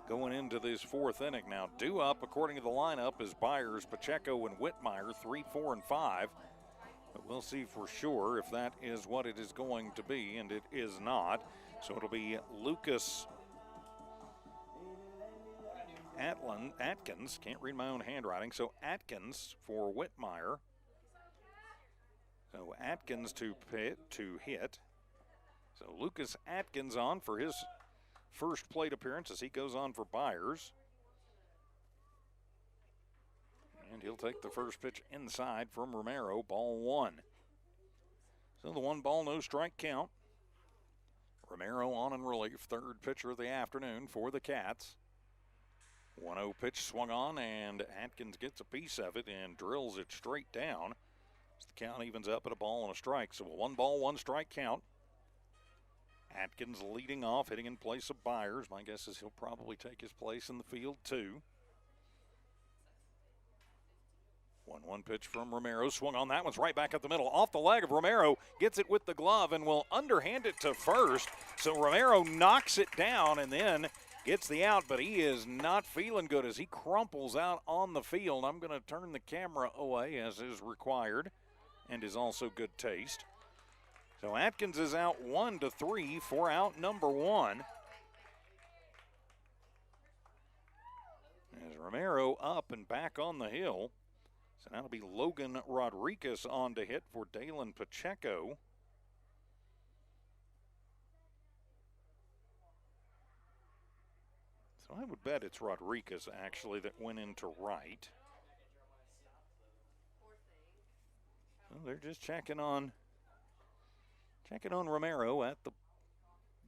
going into this 4th inning. Now, due up, according to the lineup, is Byers, Pacheco, and Whitmire, 3, 4, and 5. But we'll see for sure if that is what it is going to be, and it is not. So it'll be Lucas Atkins, can't read my own handwriting, so Atkins for Whitmire. So Atkins to hit. So Lucas Atkins on for his first plate appearance as he goes on for Byers. And he'll take the first pitch inside from Romero, ball one. So the 1 ball, no strike count. Romero on in relief, third pitcher of the afternoon for the Cats. 1-0 pitch swung on, and Atkins gets a piece of it and drills it straight down. So the count evens up at a ball and a strike. So a 1 ball, 1 strike count. Atkins leading off, hitting in place of Byers. My guess is he'll probably take his place in the field too. 1-1 pitch from Romero. Swung on. That one's right back up the middle. Off the leg of Romero. Gets it with the glove and will underhand it to first. So Romero knocks it down and then gets the out, but he is not feeling good as he crumples out on the field. I'm going to turn the camera away as is required and is also good taste. So Atkins is out 1-3 for out number 1. As Romero up and back on the hill. So that'll be Logan Rodriguez on to hit for Dalen Pacheco. So I would bet it's Rodriguez actually that went into right. So they're just checking on Romero at the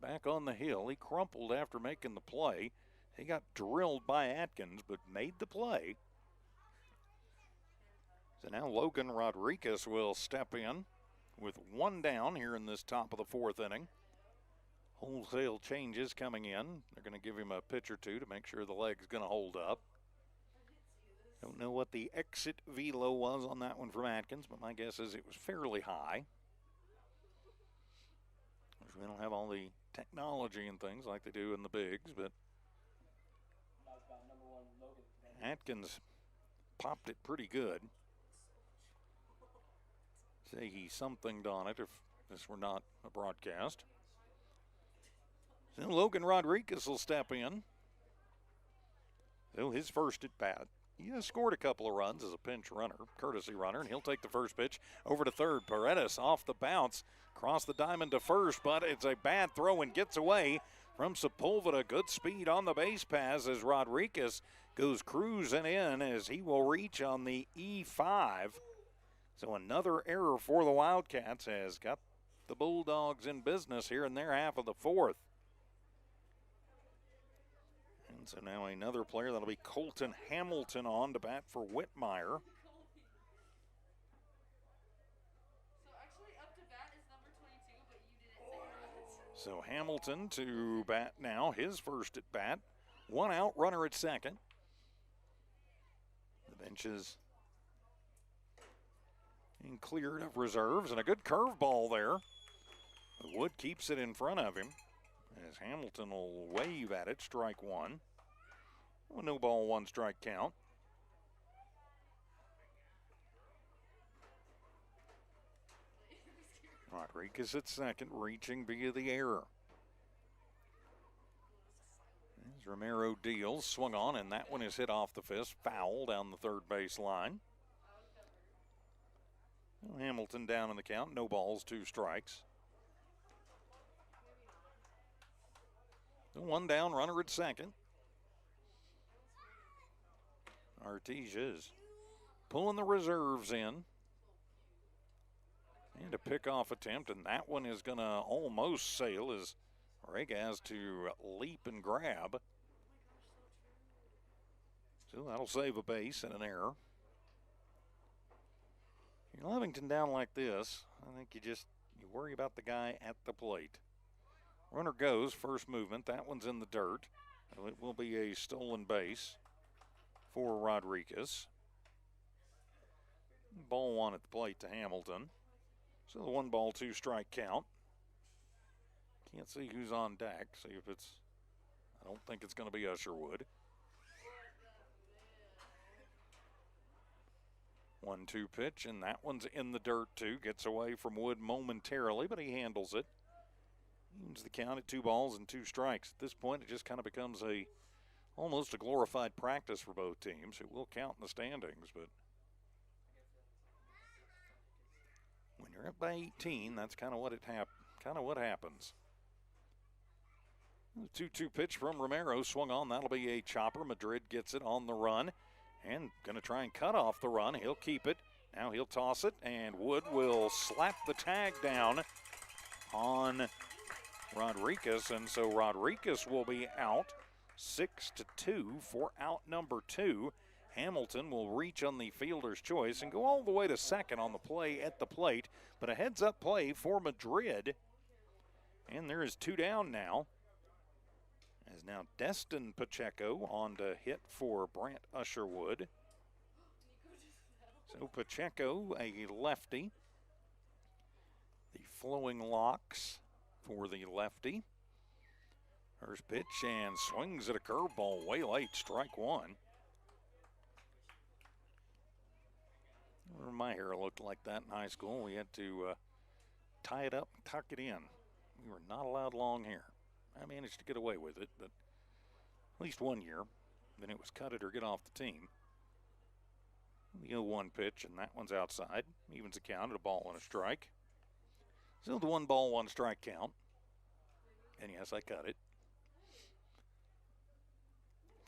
back on the hill. He crumpled after making the play. He got drilled by Atkins but made the play. So now Logan Rodriguez will step in with 1 down here in this top of the 4th inning. Wholesale changes coming in. They're going to give him a pitch or two to make sure the leg's going to hold up. Don't know what the exit velo was on that one from Atkins, but my guess is it was fairly high. We don't have all the technology and things like they do in the bigs, but Atkins popped it pretty good. Say he somethinged on it if this were not a broadcast. So Logan Rodriguez will step in. So his first at bat. He has scored a couple of runs as a pinch runner, courtesy runner, and he'll take the first pitch over to third. Paredes off the bounce, cross the diamond to first, but it's a bad throw and gets away from Sepulveda. Good speed on the base pass as Rodriguez goes cruising in as he will reach on the E5. So another error for the Wildcats has got the Bulldogs in business here in their half of the 4th. And so now another player, that'll be Colton Hamilton on to bat for Whitmire. So Hamilton to bat now, his first at bat. 1 out, runner at second. The bench is being cleared of reserves, and a good curveball there. Wood keeps it in front of him as Hamilton will wave at it, strike 1. No ball, 1 strike count. Rodriguez at second, reaching via the error. As Romero deals, swung on, and that one is hit off the fist, foul down the third base line. Hamilton down in the count, no balls, 2 strikes. The 1 down, runner at second. Artesia is pulling the reserves in. And a pickoff attempt, and that one is going to almost sail as Rega has to leap and grab. So that'll save a base and an error. You're Lovington down like this, I think you worry about the guy at the plate. Runner goes, first movement. That one's in the dirt. So it will be a stolen base for Rodriguez. Ball 1 at the plate to Hamilton. So the 1 ball, 2 strike count. Can't see who's on deck. See if it's, I don't think it's going to be Usherwood. 1-2 pitch, and that one's in the dirt too. Gets away from Wood momentarily, but he handles it. Means the count at 2 balls and 2 strikes. At this point, it just kind of becomes almost a glorified practice for both teams. It will count in the standings, but when you're up by 18, that's kind of what happens. The 2-2 pitch from Romero swung on. That'll be a chopper. Madrid gets it on the run And going to try and cut off the run. He'll keep it. Now he'll toss it, and Wood will slap the tag down on Rodriguez, and so Rodriguez will be out 6-2 for out number 2. Hamilton will reach on the fielder's choice and go all the way to second on the play at the plate, but a heads-up play for Madrid. And there is 2 down now. As now Destin Pacheco on to hit for Brant Usherwood. So Pacheco, a lefty. The flowing locks for the lefty. First pitch and swings at a curveball way late, strike 1. My hair looked like that in high school. We had to tie it up and tuck it in. We were not allowed long hair. I managed to get away with it, but at least 1 year. Then it was cut it or get off the team. The 0-1 pitch, and that one's outside. Evens the count at a ball and a strike. Still the 1 ball, 1 strike count. And yes, I cut it.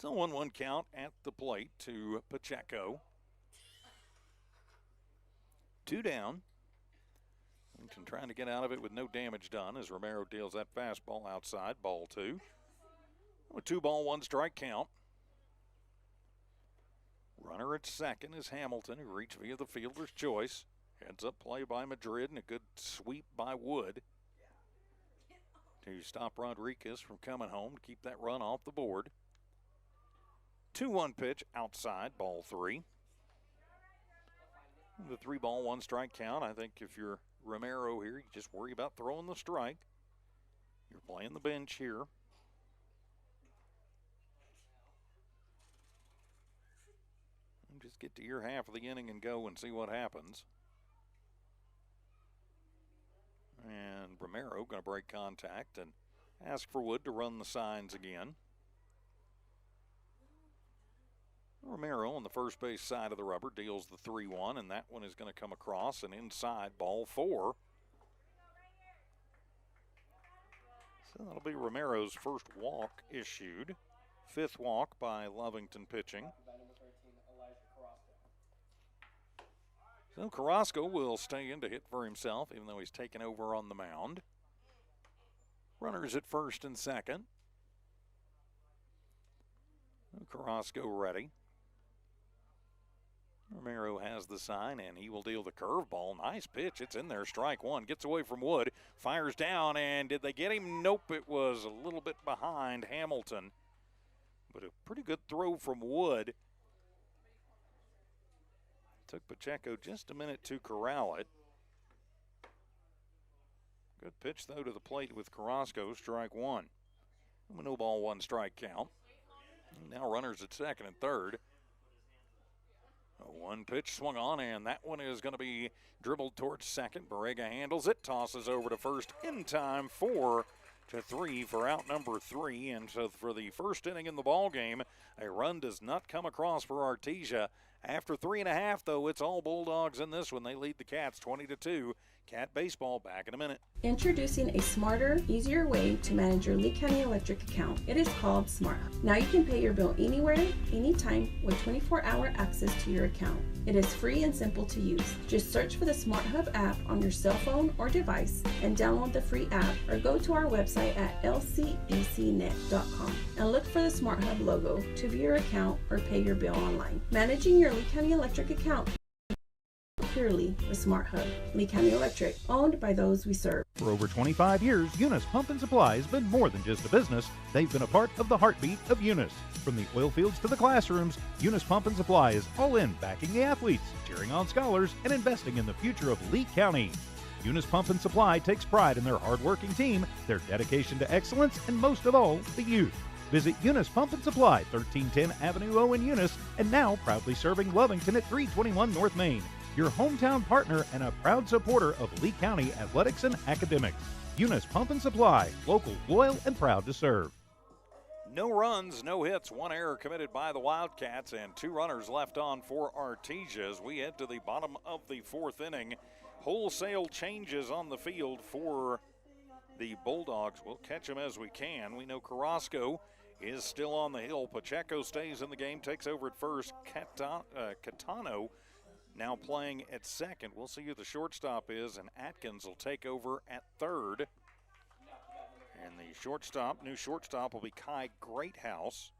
So 1-1 count at the plate to Pacheco. 2 down. Lovington trying to get out of it with no damage done as Romero deals that fastball outside, ball 2. A 2 ball, 1 strike count. Runner at second is Hamilton, who reached via the fielder's choice. Heads up play by Madrid and a good sweep by Wood to stop Rodriguez from coming home to keep that run off the board. 2-1 pitch outside, ball 3. The 3 ball, 1 strike count. I think if you're Romero here, you just worry about throwing the strike. You're playing the bench here. And just get to your half of the inning and go and see what happens. And Romero going to break contact and ask for Wood to run the signs again. Romero on the first base side of the rubber deals the 3-1, and that one is going to come across and inside, ball 4. So that'll be Romero's first walk issued. 5th walk by Lovington pitching. So Carrasco will stay in to hit for himself, even though he's taken over on the mound. Runners at first and second. Carrasco ready. Romero has the sign, and he will deal the curveball. Nice pitch. It's in there. Strike 1. Gets away from Wood. Fires down, and did they get him? Nope. It was a little bit behind Hamilton. But a pretty good throw from Wood. Took Pacheco just a minute to corral it. Good pitch, though, to the plate with Carrasco. Strike 1. No ball, 1 strike count. Now runners at second and third. One pitch swung on, and that one is going to be dribbled towards second. Barrega handles it, tosses over to first in time, 4-3 for out number 3. And so for the first inning in the ball game, a run does not come across for Artesia. After 3.5, though, it's all Bulldogs in this one. They lead the Cats 20-2. Cat baseball back in a minute. Introducing a smarter, easier way to manage your Lee County Electric account. It is called Smart Hub. Now you can pay your bill anywhere, anytime, with 24-hour access to your account. It is free and simple to use. Just search for the Smart Hub app on your cell phone or device and download the free app, or go to our website at lcecnet.com and look for the Smart Hub logo to view your account or pay your bill online. Managing your Lee County Electric account purely with Smart Hub. Lee County Electric, owned by those we serve. For over 25 years, Eunice Pump and Supply has been more than just a business. They've been a part of the heartbeat of Eunice. From the oil fields to the classrooms, Eunice Pump and Supply is all in, backing the athletes, cheering on scholars, and investing in the future of Lee County. Eunice Pump and Supply takes pride in their hardworking team, their dedication to excellence, and most of all, the youth. Visit Eunice Pump and Supply, 1310 Avenue O in Eunice, and now proudly serving Lovington at 321 North Main. Your hometown partner and a proud supporter of Lee County athletics and academics. Eunice Pump and Supply, local, loyal, and proud to serve. No runs, no hits, 1 error committed by the Wildcats, and 2 runners left on for Artesia as we head to the bottom of the 4th inning. Wholesale changes on the field for the Bulldogs. We'll catch them as we can. We know Carrasco is still on the hill. Pacheco stays in the game, takes over at first. Catano now playing at second. We'll see who the shortstop is, and Atkins will take over at third. And the new shortstop will be Kai Greathouse.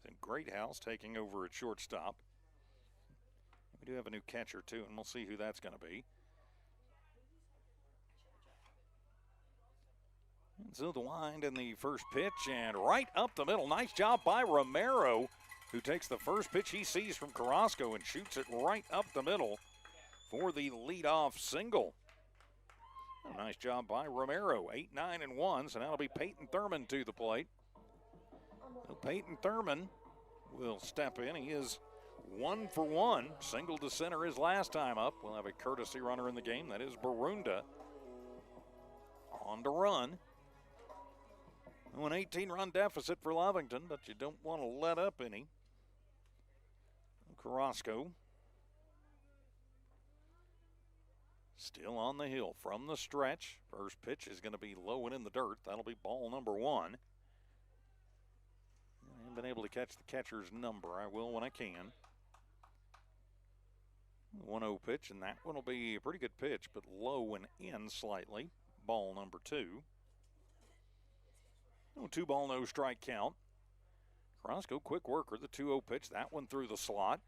And Greathouse taking over at shortstop. We do have a new catcher, too, and we'll see who that's going to be. And so the wind in the first pitch, and right up the middle. Nice job by Romero, who takes the first pitch he sees from Carrasco and shoots it right up the middle for the leadoff single. A nice job by Romero. 8-9-1, so now it'll be Peyton Thurman to the plate. So Peyton Thurman will step in. He is 1 for 1. Single to center his last time up. We'll have a courtesy runner in the game. That is Barunda on to run. An 18-run deficit for Lovington, but you don't want to let up any. Carrasco still on the hill from the stretch. First pitch is going to be low and in the dirt. That'll be ball number 1. I haven't been able to catch the catcher's number. I will when I can. 1-0 pitch, and that one will be a pretty good pitch, but low and in slightly. Ball number 2. 2-ball, no strike count. Carrasco, quick worker, the 2-0 pitch. That one through the slot.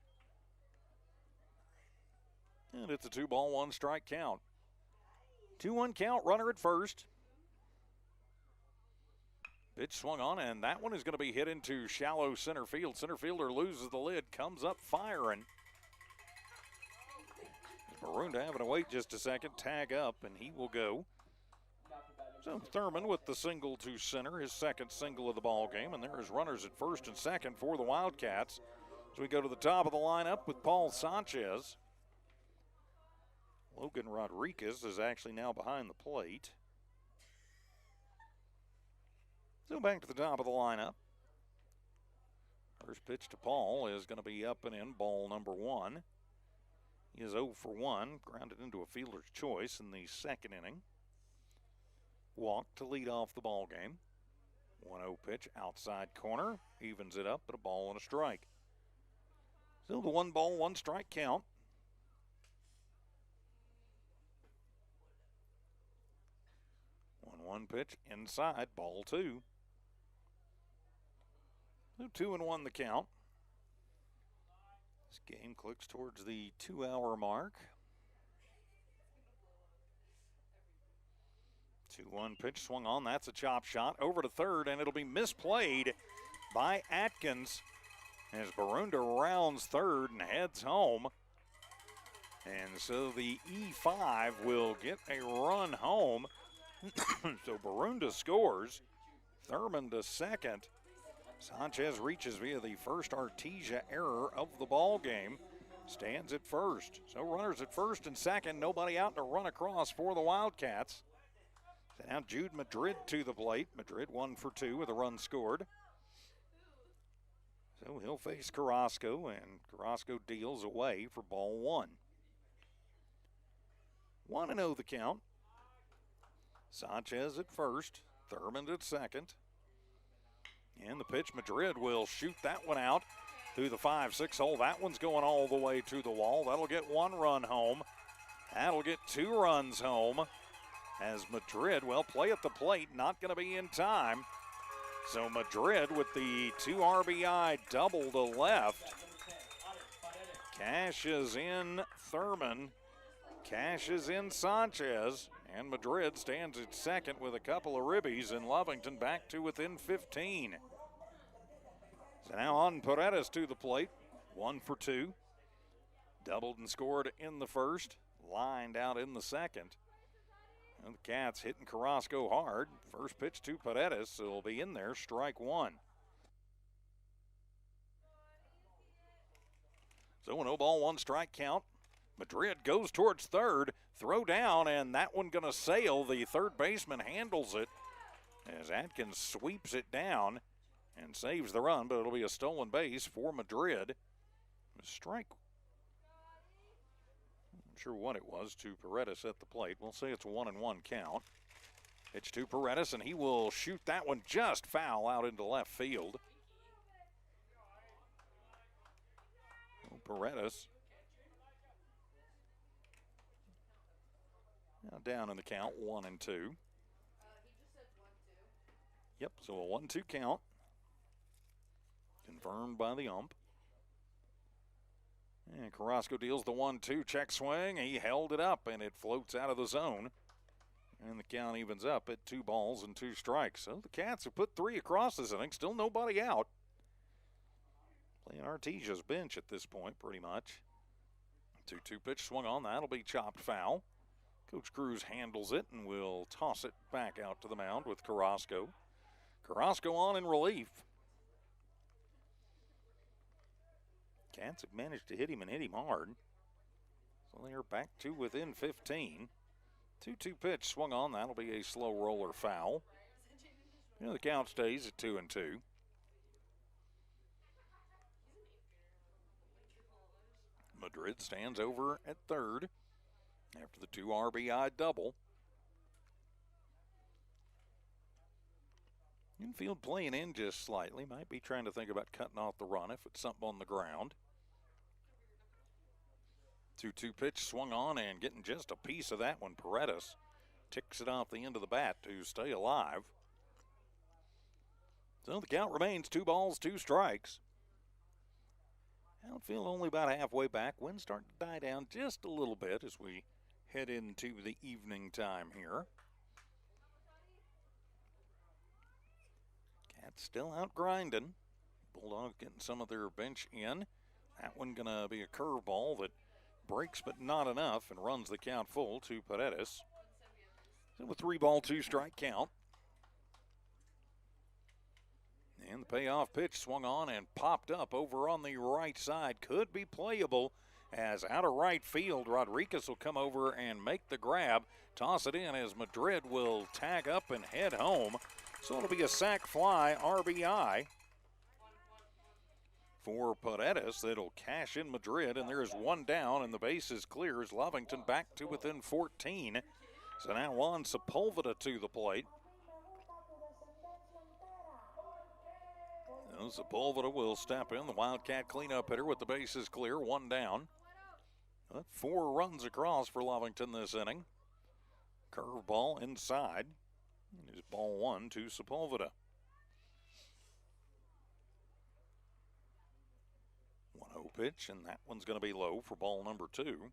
And it's a 2-ball, 1 strike count. 2-1 count, runner at first. Pitch swung on, and that one is going to be hit into shallow center field. Center fielder loses the lid, comes up firing. Barunda having to wait just a second, tag up, and he will go. So Thurman with the single to center, his second single of the ball game, and there is runners at first and second for the Wildcats. So we go to the top of the lineup with Paul Sanchez. Logan Rodriguez is actually now behind the plate. So back to the top of the lineup. First pitch to Paul is going to be up and in, ball number 1. He is 0 for 1, grounded into a fielder's choice in the second inning. Walk to lead off the ball game. 1-0 pitch outside corner, evens it up, but a ball and a strike. Still the 1-ball, 1 strike count. 1-1 pitch inside, ball 2. So 2-1 the count. This game clicks towards the 2-hour mark. 2-1 pitch swung on. That's a chop shot over to third, and it'll be misplayed by Atkins as Barunda rounds third and heads home. And so the E5 will get a run home. So Barunda scores. Thurman to second. Sanchez reaches via the first Artesia error of the ball game. Stands at first. So runners at first and second. Nobody out to run across for the Wildcats. So now Jude Madrid to the plate. Madrid 1 for 2 with a run scored. So he'll face Carrasco, and Carrasco deals away for ball 1. 1-0 the count. Sanchez at first. Thurman at second. And the pitch, Madrid will shoot that one out through the 5-6 hole. That one's going all the way to the wall. That'll get 1 run home. That'll get 2 runs home. As Madrid, well, play at the plate, not going to be in time. So Madrid with the 2 RBI double to left. Cashes in Thurman. Cashes in Sanchez. And Madrid stands at second with a couple of ribbies, and Lovington back to within 15. So now on Paredes to the plate. 1 for 2. Doubled and scored in the first. Lined out in the second. And the Cats hitting Carrasco hard. First pitch to Paredes, so it'll be in there, strike 1. So a 0-ball, 1 strike count. Madrid goes towards third, throw down, and that one going to sail. The third baseman handles it as Atkins sweeps it down and saves the run, but it'll be a stolen base for Madrid. A strike. I'm not sure what it was to Paredes at the plate. We'll say it's a 1-1 count. Pitch to Paredes, and he will shoot that one just foul out into left field. Paredes now down in the count, 1-2. Yep, so a 1-2 count. Confirmed by the ump. And Carrasco deals the 1-2 check swing. He held it up, and it floats out of the zone. And the count evens up at 2 balls and 2 strikes. So the Cats have put 3 across this inning. Still nobody out. Playing Artesia's bench at this point, pretty much. 2-2 pitch swung on. That'll be chopped foul. Coach Cruz handles it and will toss it back out to the mound with Carrasco. Carrasco on in relief. Cats have managed to hit him and hit him hard. So they are back to within 15. 2-2 pitch swung on. That'll be a slow roller foul. The count stays at 2-2. Madrid stands over at third after the 2 RBI double. Infield playing in just slightly. Might be trying to think about cutting off the run if it's something on the ground. 2-2 pitch swung on and getting just a piece of that one. Paredes ticks it off the end of the bat to stay alive. So the count remains 2 balls, 2 strikes. Outfield only about halfway back. Wind starting to die down just a little bit as we head into the evening time here. Cats still out grinding. Bulldogs getting some of their bench in. That one going to be a curveball that breaks but not enough and runs the count full to Paredes. So a 3-ball, 2-strike count. And the payoff pitch swung on and popped up over on the right side. Could be playable as out of right field, Rodriguez will come over and make the grab. Toss it in as Madrid will tag up and head home. So it'll be a sac fly RBI for Paredes. That'll cash in Madrid, and there's 1 down, and the base is clear as Lovington back to within 14. So now Juan Sepulveda to the plate. Sepulveda will step in, the Wildcat cleanup hitter with the bases clear, 1 down. 4 runs across for Lovington this inning. Curveball inside. It is ball 1 to Sepulveda. 1-0 pitch, and that one's going to be low for ball number 2.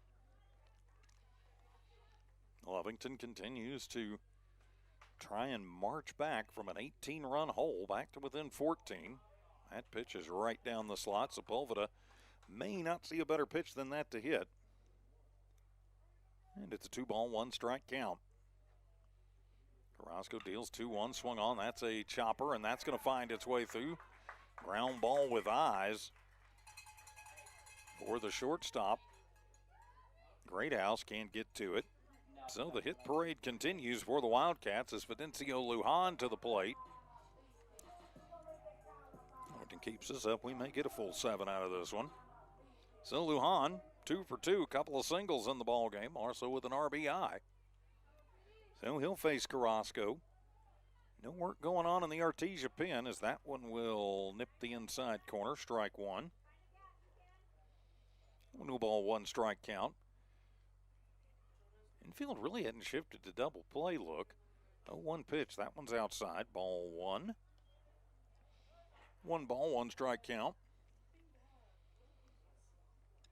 Lovington continues to try and march back from an 18-run hole back to within 14. That pitch is right down the slot. Sepulveda may not see a better pitch than that to hit. And it's a 2-ball, 1-strike count. Carrasco deals 2-1, swung on. That's a chopper, and that's going to find its way through. Ground ball with eyes for the shortstop. Greathouse can't get to it. So the hit parade continues for the Wildcats as Fidencio Lujan to the plate. If it keeps us up, we may get a full 7 out of this one. So Lujan, 2 for 2, couple of singles in the ball game, also with an RBI. So he'll face Carrasco. No work going on in the Artesia pen as that one will nip the inside corner, strike 1. 1-ball, 1-strike count. Infield really hadn't shifted to double play look. 0-1 pitch, that one's outside, ball 1. 1-ball, 1-strike count.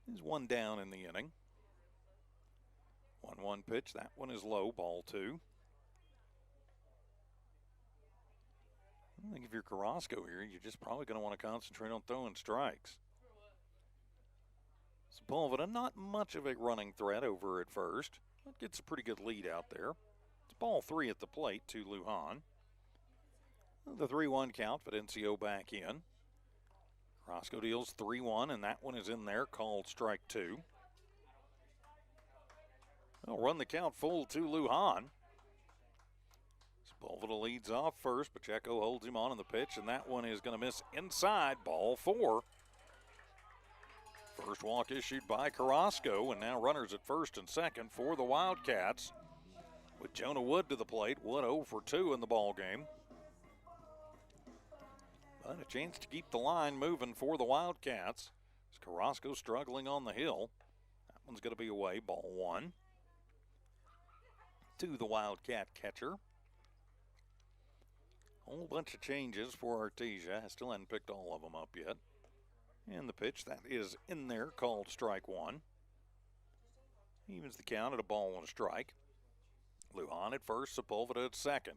There's 1 down in the inning. 1-1 pitch, that one is low, ball 2. I think if you're Carrasco here, you're just probably going to want to concentrate on throwing strikes. Sepulveda, not much of a running threat over at first. That gets a pretty good lead out there. It's ball 3 at the plate to Lujan. The 3-1 count, Fidencio back in. Carrasco deals 3-1, and that one is in there, called strike 2. They'll run the count full to Lujan. Sepulveda leads off first. Pacheco holds him on in the pitch, and that one is going to miss inside, ball 4. First walk issued by Carrasco, and now runners at first and second for the Wildcats. with Jonah Wood to the plate. Wood 0 for 2 in the ball game. But a chance to keep the line moving for the Wildcats. As Carrasco struggling on the hill. That one's going to be away, ball 1. To the Wildcat catcher. A whole bunch of changes for Artesia. I still hadn't picked all of them up yet. And the pitch, that is in there, called strike 1. Evens the count at a ball and a strike. Lujan at first, Sepulveda at second.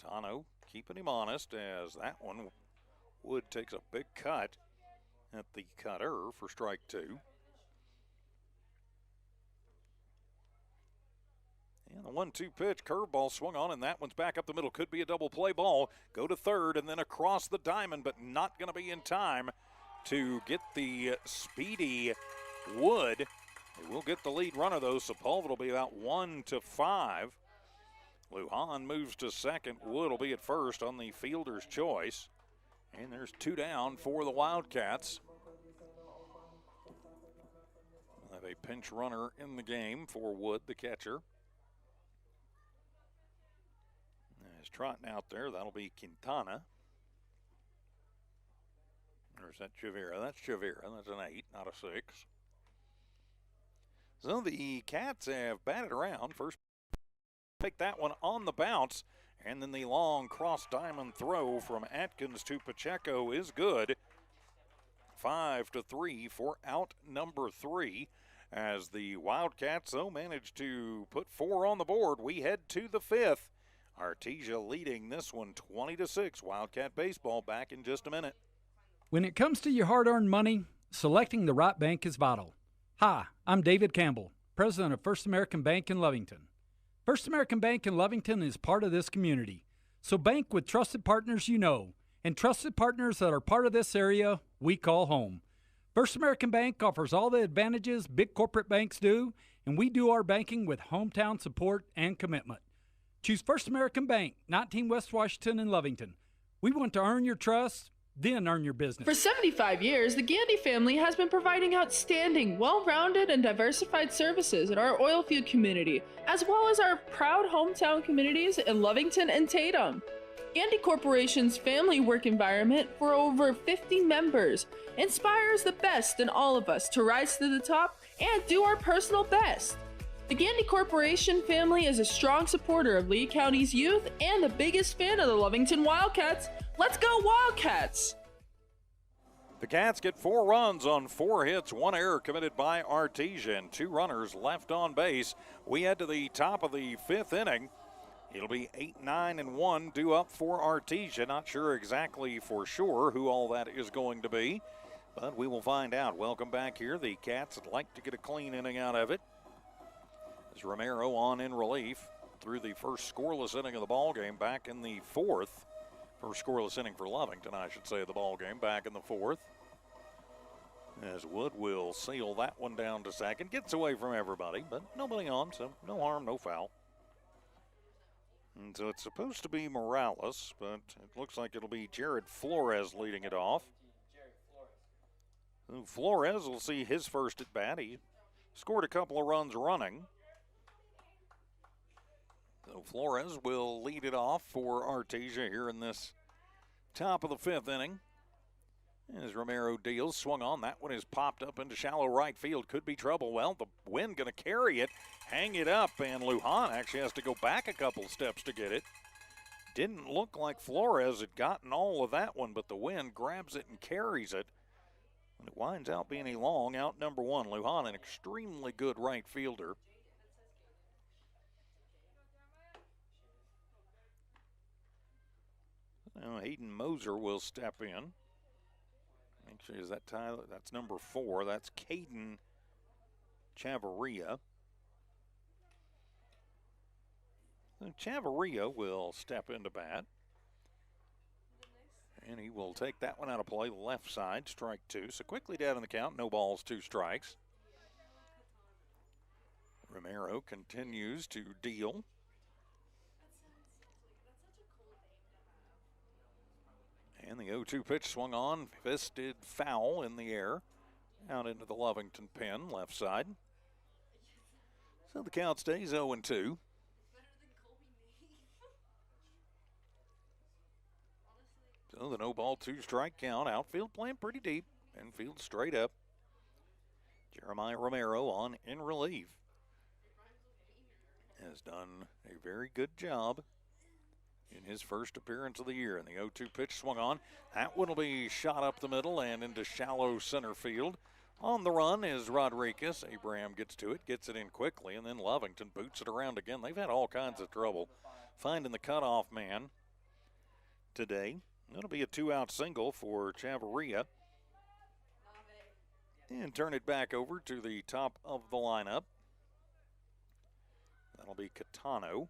Catano keeping him honest as that one, Wood takes a big cut at the cutter for strike 2. And the 1-2 pitch, curveball swung on, and that one's back up the middle. Could be a double play ball. Go to third and then across the diamond, but not going to be in time to get the speedy Wood. They will get the lead runner, though. Sepulveda will be about 1-5. Lujan moves to second. Wood will be at first on the fielder's choice. And there's 2 down for the Wildcats. We'll have a pinch runner in the game for Wood, the catcher. As trotting out there, that'll be Quintana. Or is that Chavira? That's Chavira. That's an 8, not a 6. So the Cats have batted around. First, take that one on the bounce. And then the long cross diamond throw from Atkins to Pacheco is good. 5-3 for out number 3. As the Wildcats, though, managed to put 4 on the board. We head to the 5th. Artesia leading this one 20-6. Wildcat baseball back in just a minute. When it comes to your hard-earned money, selecting the right bank is vital. Hi, I'm David Campbell, president of First American Bank in Lovington. First American Bank in Lovington is part of this community. So bank with trusted partners you know, and trusted partners that are part of this area we call home. First American Bank offers all the advantages big corporate banks do, and we do our banking with hometown support and commitment. Choose First American Bank, 19 West Washington in Lovington. We want to earn your trust, then earn your business. For 75 years, the Gandy family has been providing outstanding, well-rounded, and diversified services in our oil field community, as well as our proud hometown communities in Lovington and Tatum. Gandy Corporation's family work environment for over 50 members inspires the best in all of us to rise to the top and do our personal best. The Gandy Corporation family is a strong supporter of Lee County's youth and the biggest fan of the Lovington Wildcats. Let's go Wildcats! The Cats get 4 runs on 4 hits, 1 error committed by Artesia, and 2 runners left on base. We head to the top of the 5th inning. It'll be 8-9-1 due up for Artesia. Not sure exactly for sure who all that is going to be, but we will find out. Welcome back here. The Cats would like to get a clean inning out of it. As Romero on in relief through the first scoreless inning of the ball game, back in the 4th. First scoreless inning for Lovington, I should say, of the ball game, back in the 4th. As Wood will sail that one down to second. Gets away from everybody, but nobody on, so no harm, no foul. And so it's supposed to be Morales, but it looks like it'll be Jared Flores leading it off. So Flores will see his first at bat. He scored a couple of runs running. So Flores will lead it off for Artesia here in this top of the 5th inning. As Romero deals, swung on. That one is popped up into shallow right field. Could be trouble. Well, the wind going to carry it, hang it up, and Lujan actually has to go back a couple steps to get it. Didn't look like Flores had gotten all of that one, but the wind grabs it and carries it. And it winds out being a long out number 1. Lujan, an extremely good right fielder. Now Hayden Moser will step in. Actually, is that Tyler? That's number 4. That's Caden Chavarria. So Chavarria will step into bat. And he will take that one out of play, left side, strike 2. So quickly down in the count, no balls, 2 strikes. Romero continues to deal. And the 0-2 pitch swung on, fisted foul in the air, out into the Lovington pen, left side. So the count stays 0-2. So the no ball, 2 strike count. Outfield playing pretty deep. Infield straight up. Jeremiah Romero on in relief. Has done a very good job in his first appearance of the year. And the 0-2 pitch swung on. That one will be shot up the middle and into shallow center field. On the run is Rodriguez. Abraham gets to it, gets it in quickly, and then Lovington boots it around again. They've had all kinds of trouble finding the cutoff man today. It'll be a 2-out single for Chavarria. And turn it back over to the top of the lineup. That'll be Catano.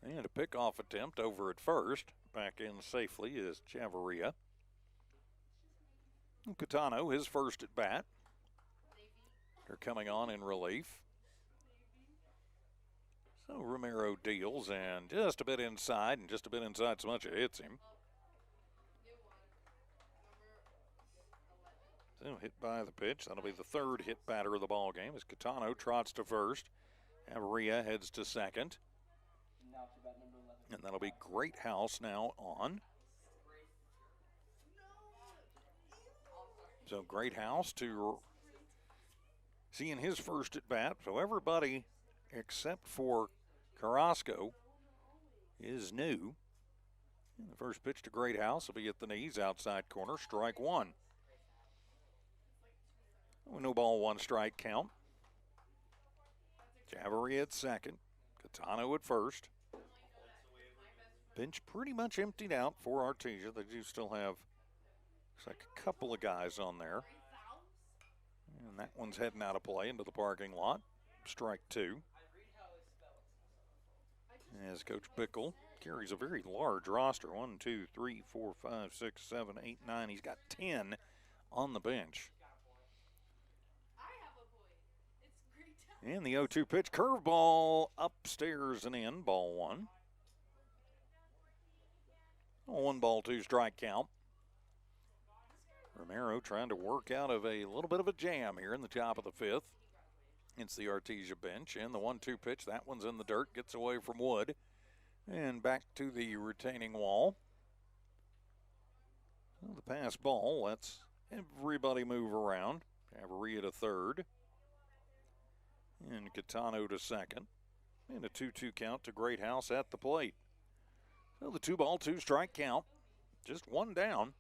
And a pickoff attempt over at first. Back in safely is Chavarria. Catano, his first at bat. They're coming on in relief. So Romero deals and just a bit inside, and just a bit inside so much it hits him. So hit by the pitch. That'll be the third hit batter of the ball game as Catano trots to first. Chavarria heads to second. And that'll be Greathouse now on. So Greathouse to seeing his first at bat. So everybody except for Carrasco is new. And the first pitch to Greathouse will be at the knees, outside corner, strike one. No ball, 1 strike count. Chavarria at second. Catano at first. Bench pretty much emptied out for Artesia. They do still have, looks like a couple of guys on there. And that one's heading out of play into the parking lot. Strike 2. As Coach Bickle carries a very large roster. 1, 2, 3, 4, 5, 6, 7, 8, 9. He's got 10 on the bench. And the 0-2 pitch, curveball upstairs and in, ball 1. 1 ball, 2 strike count. Romero trying to work out of a little bit of a jam here in the top of the 5th. It's the Artesia bench, and the 1-2 pitch, that one's in the dirt, gets away from Wood. And back to the retaining wall. Well, the pass ball lets everybody move around. Chavarria to third. And Catano to second. And a 2-2 count to Greathouse at the plate. So the 2 ball, 2 strike count. Just 1 down.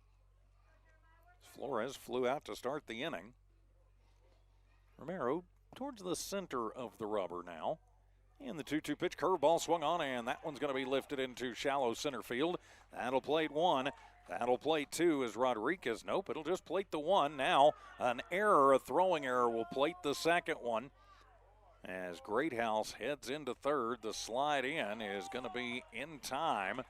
Flores flew out to start the inning. Romero towards the center of the rubber now. And the 2-2 pitch, curveball swung on, and that one's going to be lifted into shallow center field. That'll plate 1. That'll plate 2 is Rodriguez. Nope, it'll just plate the 1. Now an error, a throwing error, will plate the second one. As Greathouse heads into third, the slide in is going to be in time.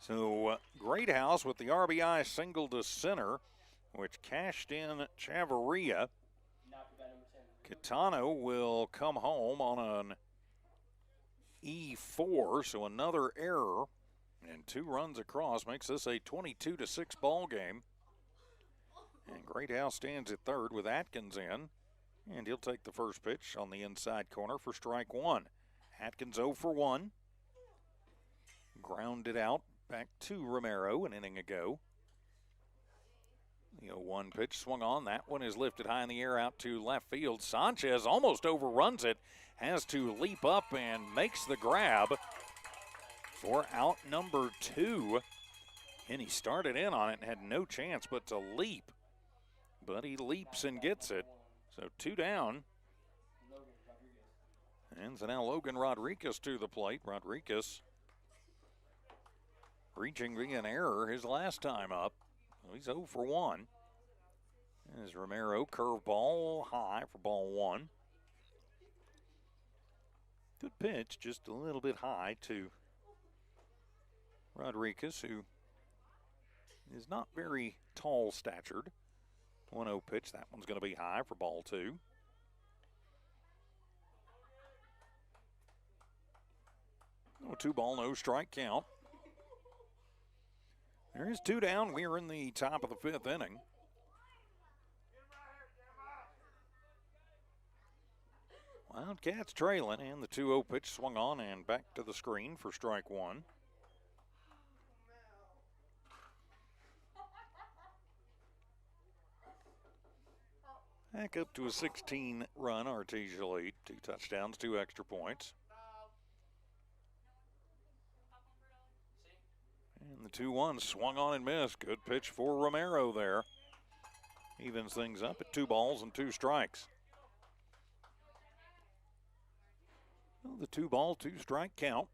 So Greathouse with the RBI single to center, which cashed in Chavarria. Catano will come home on an E4, so another error. And 2 runs across makes this a 22-6 ball game. And Greathouse stands at third with Atkins in. And he'll take the first pitch on the inside corner for strike 1. Atkins 0 for 1. Grounded out back to Romero an inning ago. The 0-1 pitch swung on. That one is lifted high in the air out to left field. Sanchez almost overruns it. Has to leap up and makes the grab for out number 2. And he started in on it and had no chance but to leap. But he leaps and gets it. So 2 down. And so now Logan Rodriguez to the plate. Rodriguez reaching via an error his last time up. He's 0 for 1. As Romero, curveball high for ball 1. Good pitch, just a little bit high to Rodriguez, who is not very tall statured. 1-0 pitch, that one's going to be high for ball 2. No 2 ball, no strike count. There is 2 down. We are in the top of the 5th inning. Wildcats trailing, and the 2-0 pitch swung on and back to the screen for strike 1. Back up to a 16-run Artesia lead. 2 touchdowns, 2 extra points. And the 2-1 swung on and missed. Good pitch for Romero there. Evens things up at 2 balls and 2 strikes. Well, the 2-ball, 2-strike count.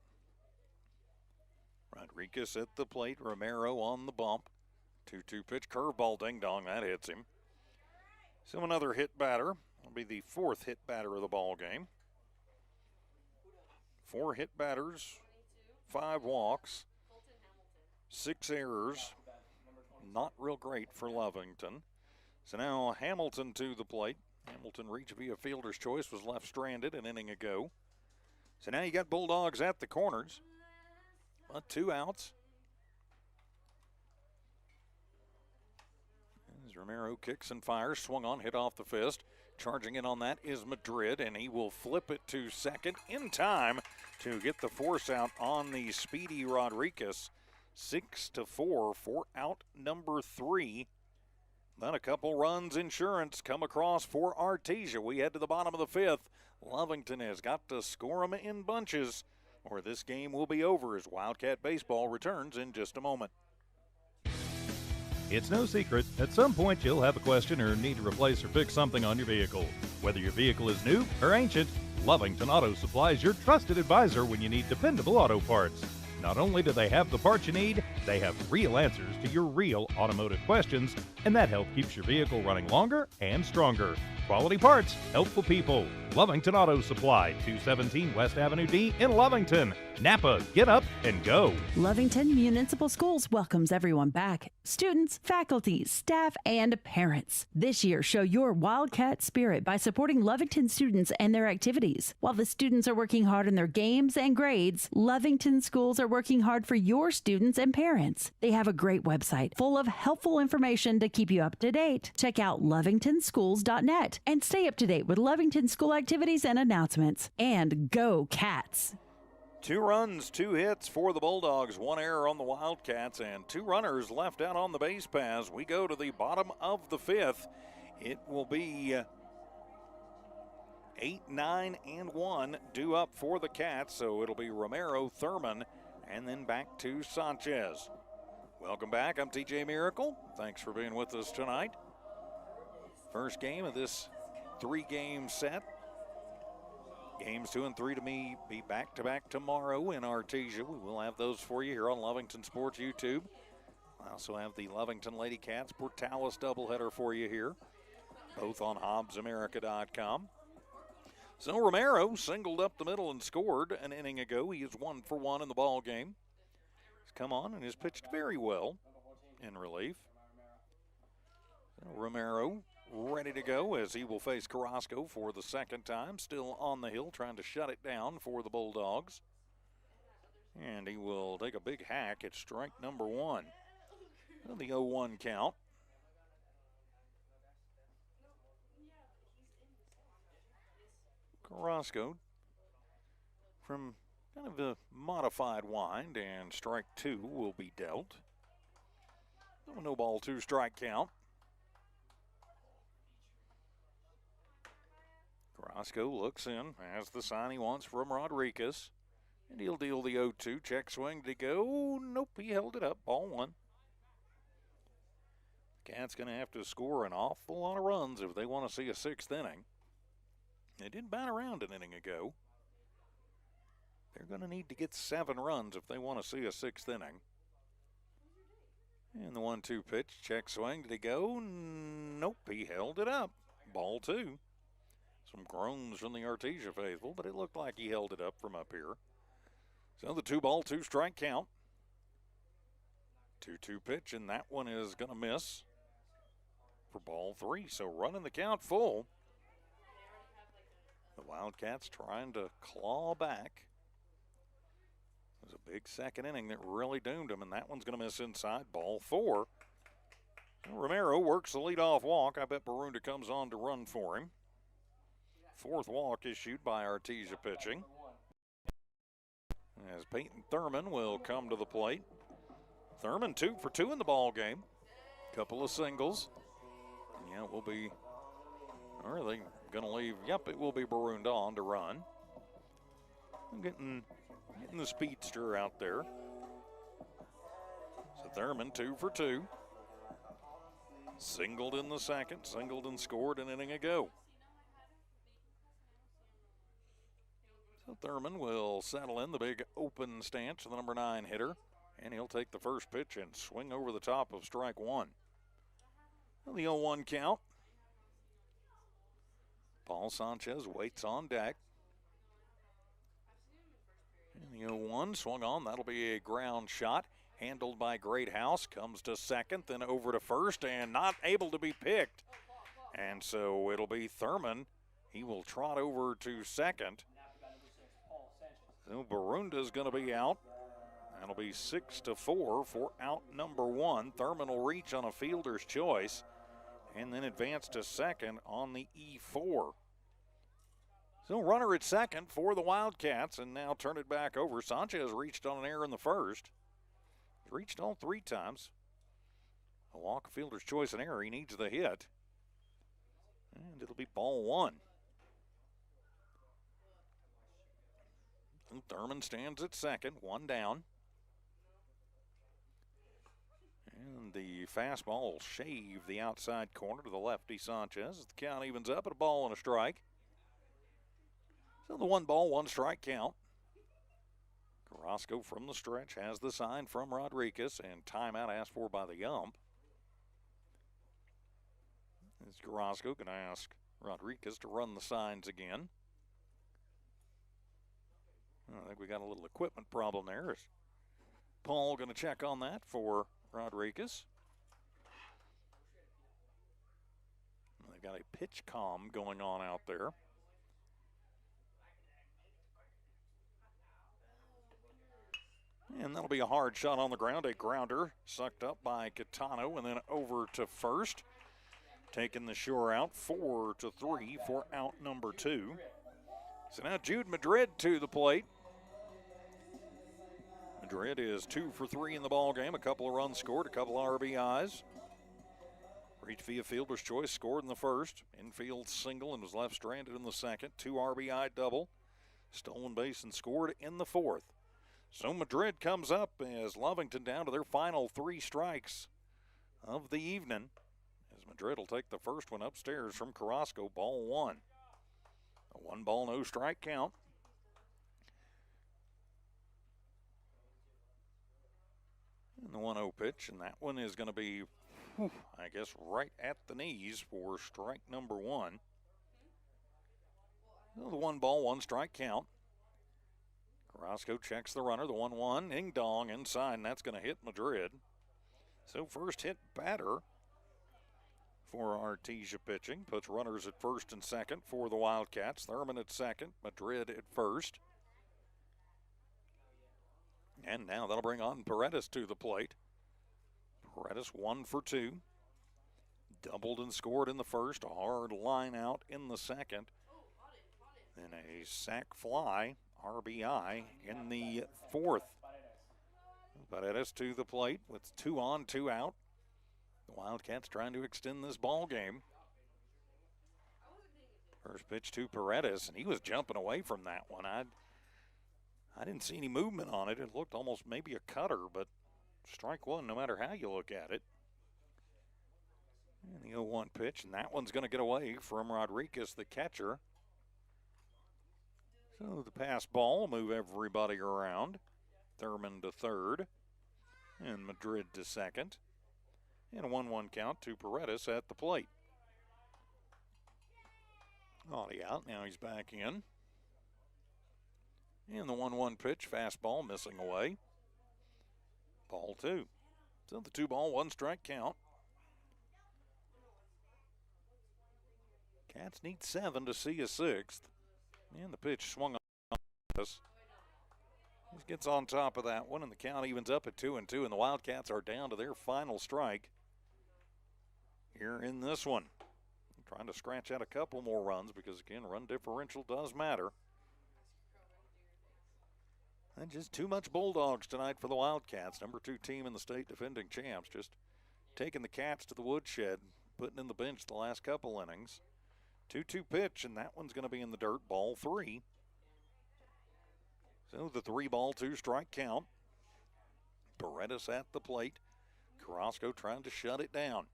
Rodriguez at the plate. Romero on the bump. 2-2 pitch, curveball, ding-dong. That hits him. So another hit batter. Will be the 4th hit batter of the ball game. 4 hit batters, 5 walks, 6 errors. Not real great for Lovington. So now Hamilton to the plate. Hamilton reached via fielder's choice, was left stranded an inning ago. So now you got Bulldogs at the corners, but 2 outs. As Romero kicks and fires, swung on, hit off the fist. Charging in on that is Madrid, and he will flip it to second in time to get the force out on the speedy Rodriguez. 6-4 for out number 3. Then a couple runs insurance come across for Artesia. We head to the bottom of the 5th. Lovington has got to score them in bunches, or this game will be over as Wildcat Baseball returns in just a moment. It's no secret, at some point you'll have a question or need to replace or fix something on your vehicle. Whether your vehicle is new or ancient, Lovington Auto Supply is your trusted advisor when you need dependable auto parts. Not only do they have the parts you need, they have real answers to your real automotive questions, and that help keeps your vehicle running longer and stronger. Quality parts, helpful people. Lovington Auto Supply, 217 West Avenue D in Lovington. Napa, get up and go. Lovington Municipal Schools welcomes everyone back. Students, faculty, staff, and parents. This year, show your Wildcat spirit by supporting Lovington students and their activities. While the students are working hard in their games and grades, Lovington schools are working hard for your students and parents. They have a great website full of helpful information to keep you up to date. Check out lovingtonschools.net and stay up to date with Lovington school activities and announcements. And go Cats! 2 runs, 2 hits for the Bulldogs, 1 error on the Wildcats, and 2 runners left out on the base paths. We go to the bottom of the 5th. It will be 8, 9, and 1 due up for the Cats, so it'll be Romero, Thurman, and then back to Sanchez. Welcome back. I'm TJ Miracle. Thanks for being with us tonight. First game of this 3-game set. Games 2 and 3 to me be back-to-back tomorrow in Artesia. We will have those for you here on Lovington Sports YouTube. I also have the Lovington Lady Cats Portales doubleheader for you here, both on HobbsAmerica.com. So Romero singled up the middle and scored an inning ago. He is 1 for 1 in the ball game. He's come on and has pitched very well in relief. So Romero ready to go as he will face Carrasco for the 2nd time. Still on the hill, trying to shut it down for the Bulldogs. And he will take a big hack at strike number 1. And the 0-1 count. Carrasco from kind of a modified wind, and strike 2 will be dealt. No ball, 2 strike count. Carrasco looks in, has the sign he wants from Rodriguez, and he'll deal the 0-2. Check swing to go. Nope, he held it up. Ball 1. The Cats going to have to score an awful lot of runs if they want to see a 6th inning. They did bat around an inning ago. They're going to need to get 7 runs if they want to see a 6th inning. And the 1-2 pitch, check swing, did he go? Nope, he held it up. Ball 2. Some groans from the Artesia faithful, but it looked like he held it up from up here. So the 2-ball, 2 strike count. 2-2 pitch, and that one is going to miss for ball 3. So running the count full. The Wildcats trying to claw back. It was a big 2nd inning that really doomed them, and that one's going to miss inside. Ball 4. Romero works the leadoff walk. I bet Barunda comes on to run for him. 4th walk issued by Artesia pitching. As Peyton Thurman will come to the plate. Thurman 2 for 2 in the ball game. Couple of singles. Yeah, it will be Or are they going to leave? Yep, it will be Barunda on to run. Getting the speedster out there. So Thurman 2 for 2. Singled in the second, singled and scored an inning ago. So Thurman will settle in the big open stance for the number 9 hitter. And he'll take the first pitch and swing over the top of strike one. The 0-1 count. Paul Sanchez waits on deck. And the 0-1 swung on. That'll be a ground shot. Handled by Greathouse. Comes to second, then over to first, and not able to be picked. And so it'll be Thurman. He will trot over to second. So Barunda's going to be out. That'll be 6-4 for out number 1. Thurman will reach on a fielder's choice and then advance to second on the E4. So runner at second for the Wildcats, and now turn it back over. Sanchez reached on an error in the first. He's reached all 3 times. A walk, a fielder's choice, and error. He needs the hit. And it'll be ball 1. And Thurman stands at second, 1 down. And the fastball will shave the outside corner to the lefty Sanchez as the count evens up at a ball and a strike. So the 1 ball, 1 strike count. Carrasco from the stretch has the sign from Rodriguez, and timeout asked for by the ump. Is Carrasco going to ask Rodriguez to run the signs again? I think we got a little equipment problem there. Is Paul going to check on that for Rodriguez? They've got a pitch comm going on out there. And that'll be a hard shot on the ground, a grounder sucked up by Catano and then over to first. Taking the shore out, 4-3 for out number 2. So now Jude Madrid to the plate. Madrid is 2 for 3 in the ball game. A couple of runs scored, a couple of RBIs. Reached via fielder's choice, scored in the first. Infield single and was left stranded in the second. 2 RBI double. Stolen base and scored in the fourth. So Madrid comes up as Lovington down to their final 3 strikes of the evening. As Madrid will take the first one upstairs from Carrasco, ball 1. A 1 ball, no strike count. And the 1-0 pitch, and that one is going to be, I guess, right at the knees for strike number 1. So the 1 ball, 1 strike count. Carrasco checks the runner, the 1-1, ding dong inside, and that's going to hit Madrid. So first hit batter for Artesia pitching. Puts runners at first and second for the Wildcats. Thurman at second, Madrid at first. And now that'll bring on Paredes to the plate. Paredes 1 for 2. Doubled and scored in the first. A hard line out in the second. Then a sac fly, RBI, in the fourth. Paredes to the plate with 2 on, 2 out. The Wildcats trying to extend this ball game. First pitch to Paredes, and he was jumping away from that one. I didn't see any movement on it. It looked almost maybe a cutter, but strike 1 no matter how you look at it. And the 0-1 pitch, and that one's going to get away from Rodriguez, the catcher. So the pass ball will move everybody around. Thurman to third, and Madrid to second. And a 1-1 count to Paredes at the plate. Audie out, now he's back in. And the 1-1 pitch, fastball missing away. Ball 2. So the 2 ball, 1 strike count. Cats need 7 to see a 6th. And the pitch swung on us. He gets on top of that one, and the count evens up at 2-2, and the Wildcats are down to their final strike here in this one. Trying to scratch out a couple more runs because, again, run differential does matter. And just too much Bulldogs tonight for the Wildcats. Number 2 team in the state, defending champs. Just taking the Cats to the woodshed, putting in the bench the last couple innings. 2-2 pitch, and that one's going to be in the dirt, ball 3. So the 3-ball, 2-strike count. Paredes at the plate. Carrasco trying to shut it down.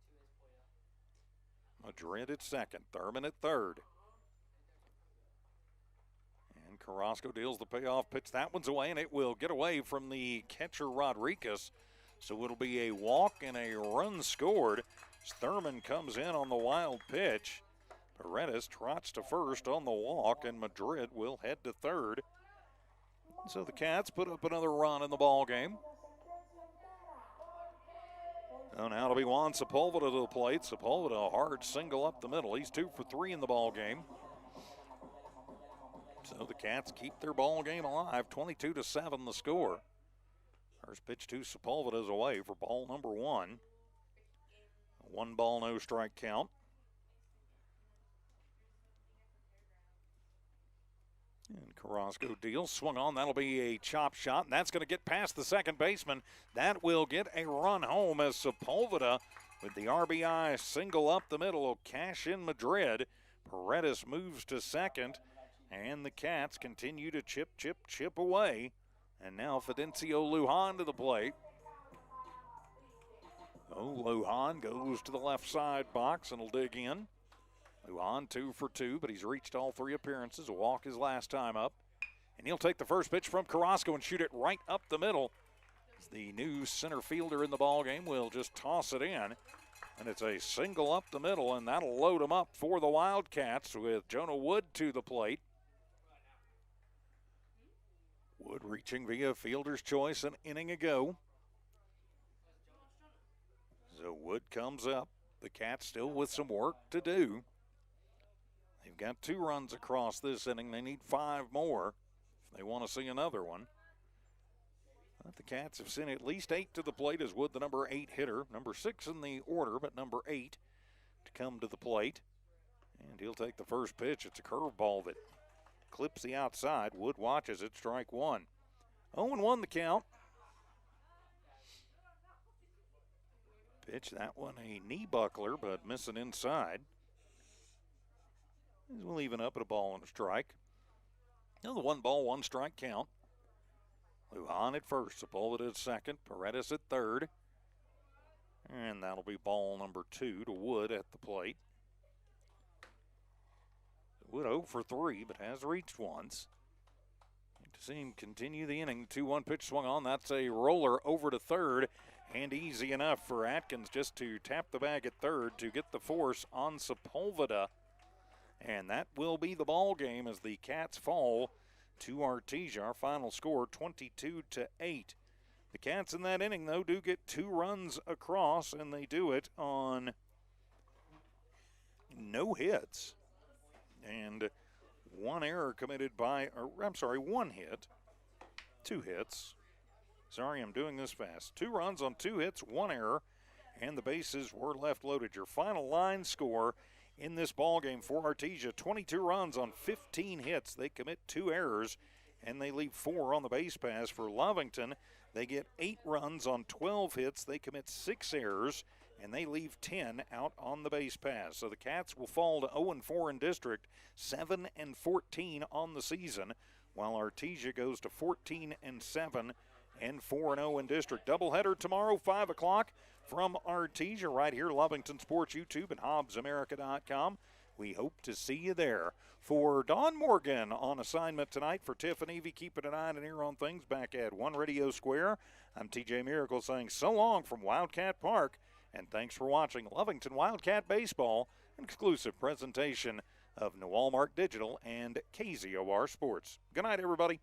Madrid at second, Thurman at third. And Carrasco deals the payoff pitch. That one's away, and it will get away from the catcher Rodriguez. So it'll be a walk and a run scored. Thurman comes in on the wild pitch. Paredes trots to first on the walk, and Madrid will head to third. So the Cats put up another run in the ball game. So now it'll be Juan Sepulveda to the plate. Sepulveda a hard single up the middle. He's 2 for 3 in the ball game. So the Cats keep their ball game alive. 22-7 the score. First pitch to Sepulveda is away for ball number 1. 1 ball, no strike count. And Carrasco deals, swung on. That'll be a chop shot, and that's going to get past the second baseman. That will get a run home as Sepulveda, with the RBI single up the middle, will cash in Madrid. Paredes moves to second, and the Cats continue to chip away. And now Fidencio Lujan to the plate. Oh, Lujan goes to the left side box and will dig in. Lujan 2 for 2, but he's reached all 3 appearances. A walk his last time up. And he'll take the first pitch from Carrasco and shoot it right up the middle. As the new center fielder in the ballgame will just toss it in. And it's a single up the middle, and that'll load him up for the Wildcats with Jonah Wood to the plate. Wood reaching via fielder's choice an inning ago. So Wood comes up. The Cats still with some work to do. They've got 2 runs across this inning. They need 5 more if they want to see another one. But the Cats have sent at least 8 to the plate as Wood, the number 8 hitter. Number 6 in the order, but number 8 to come to the plate. And he'll take the first pitch. It's a curveball that clips the outside. Wood watches it, strike 1. 0-1 the count. Pitch, that one a knee buckler, but missing inside. We'll even up at a ball and a strike. Now the 1 ball, 1 strike count. Lujan at first, Sepulveda at second, Paredes at third. And that'll be ball number 2 to Wood at the plate. Wood 0 for 3, but has reached once. To see him continue the inning, 2-1 pitch swung on. That's a roller over to third, and easy enough for Atkins just to tap the bag at third to get the force on Sepulveda. And that will be the ball game as the Cats fall to Artesia. Our final score, 22-8. The Cats in that inning, though, do get 2 runs across, and they do it on no hits. And 1 error committed by, or 1 hit, 2 hits. Sorry, I'm doing this fast. 2 runs on 2 hits, 1 error, and the bases were left loaded. Your final line score in this ball game for Artesia, 22 runs on 15 hits. They commit 2 errors, and they leave 4 on the base paths. For Lovington, they get 8 runs on 12 hits. They commit 6 errors, and they leave 10 out on the base paths. So the Cats will fall to 0-4 in district, 7-14 on the season, while Artesia goes to 14-7 and 4-0 in district. Doubleheader tomorrow, 5 o'clock from Artesia right here, Lovington Sports YouTube and HobbsAmerica.com. We hope to see you there. For Don Morgan on assignment tonight for Tiff and Evie, keeping an eye and an ear on things back at One Radio Square, I'm TJ Miracle saying so long from Wildcat Park, and thanks for watching Lovington Wildcat Baseball, an exclusive presentation of New Walmart Digital and KZOR Sports. Good night, everybody.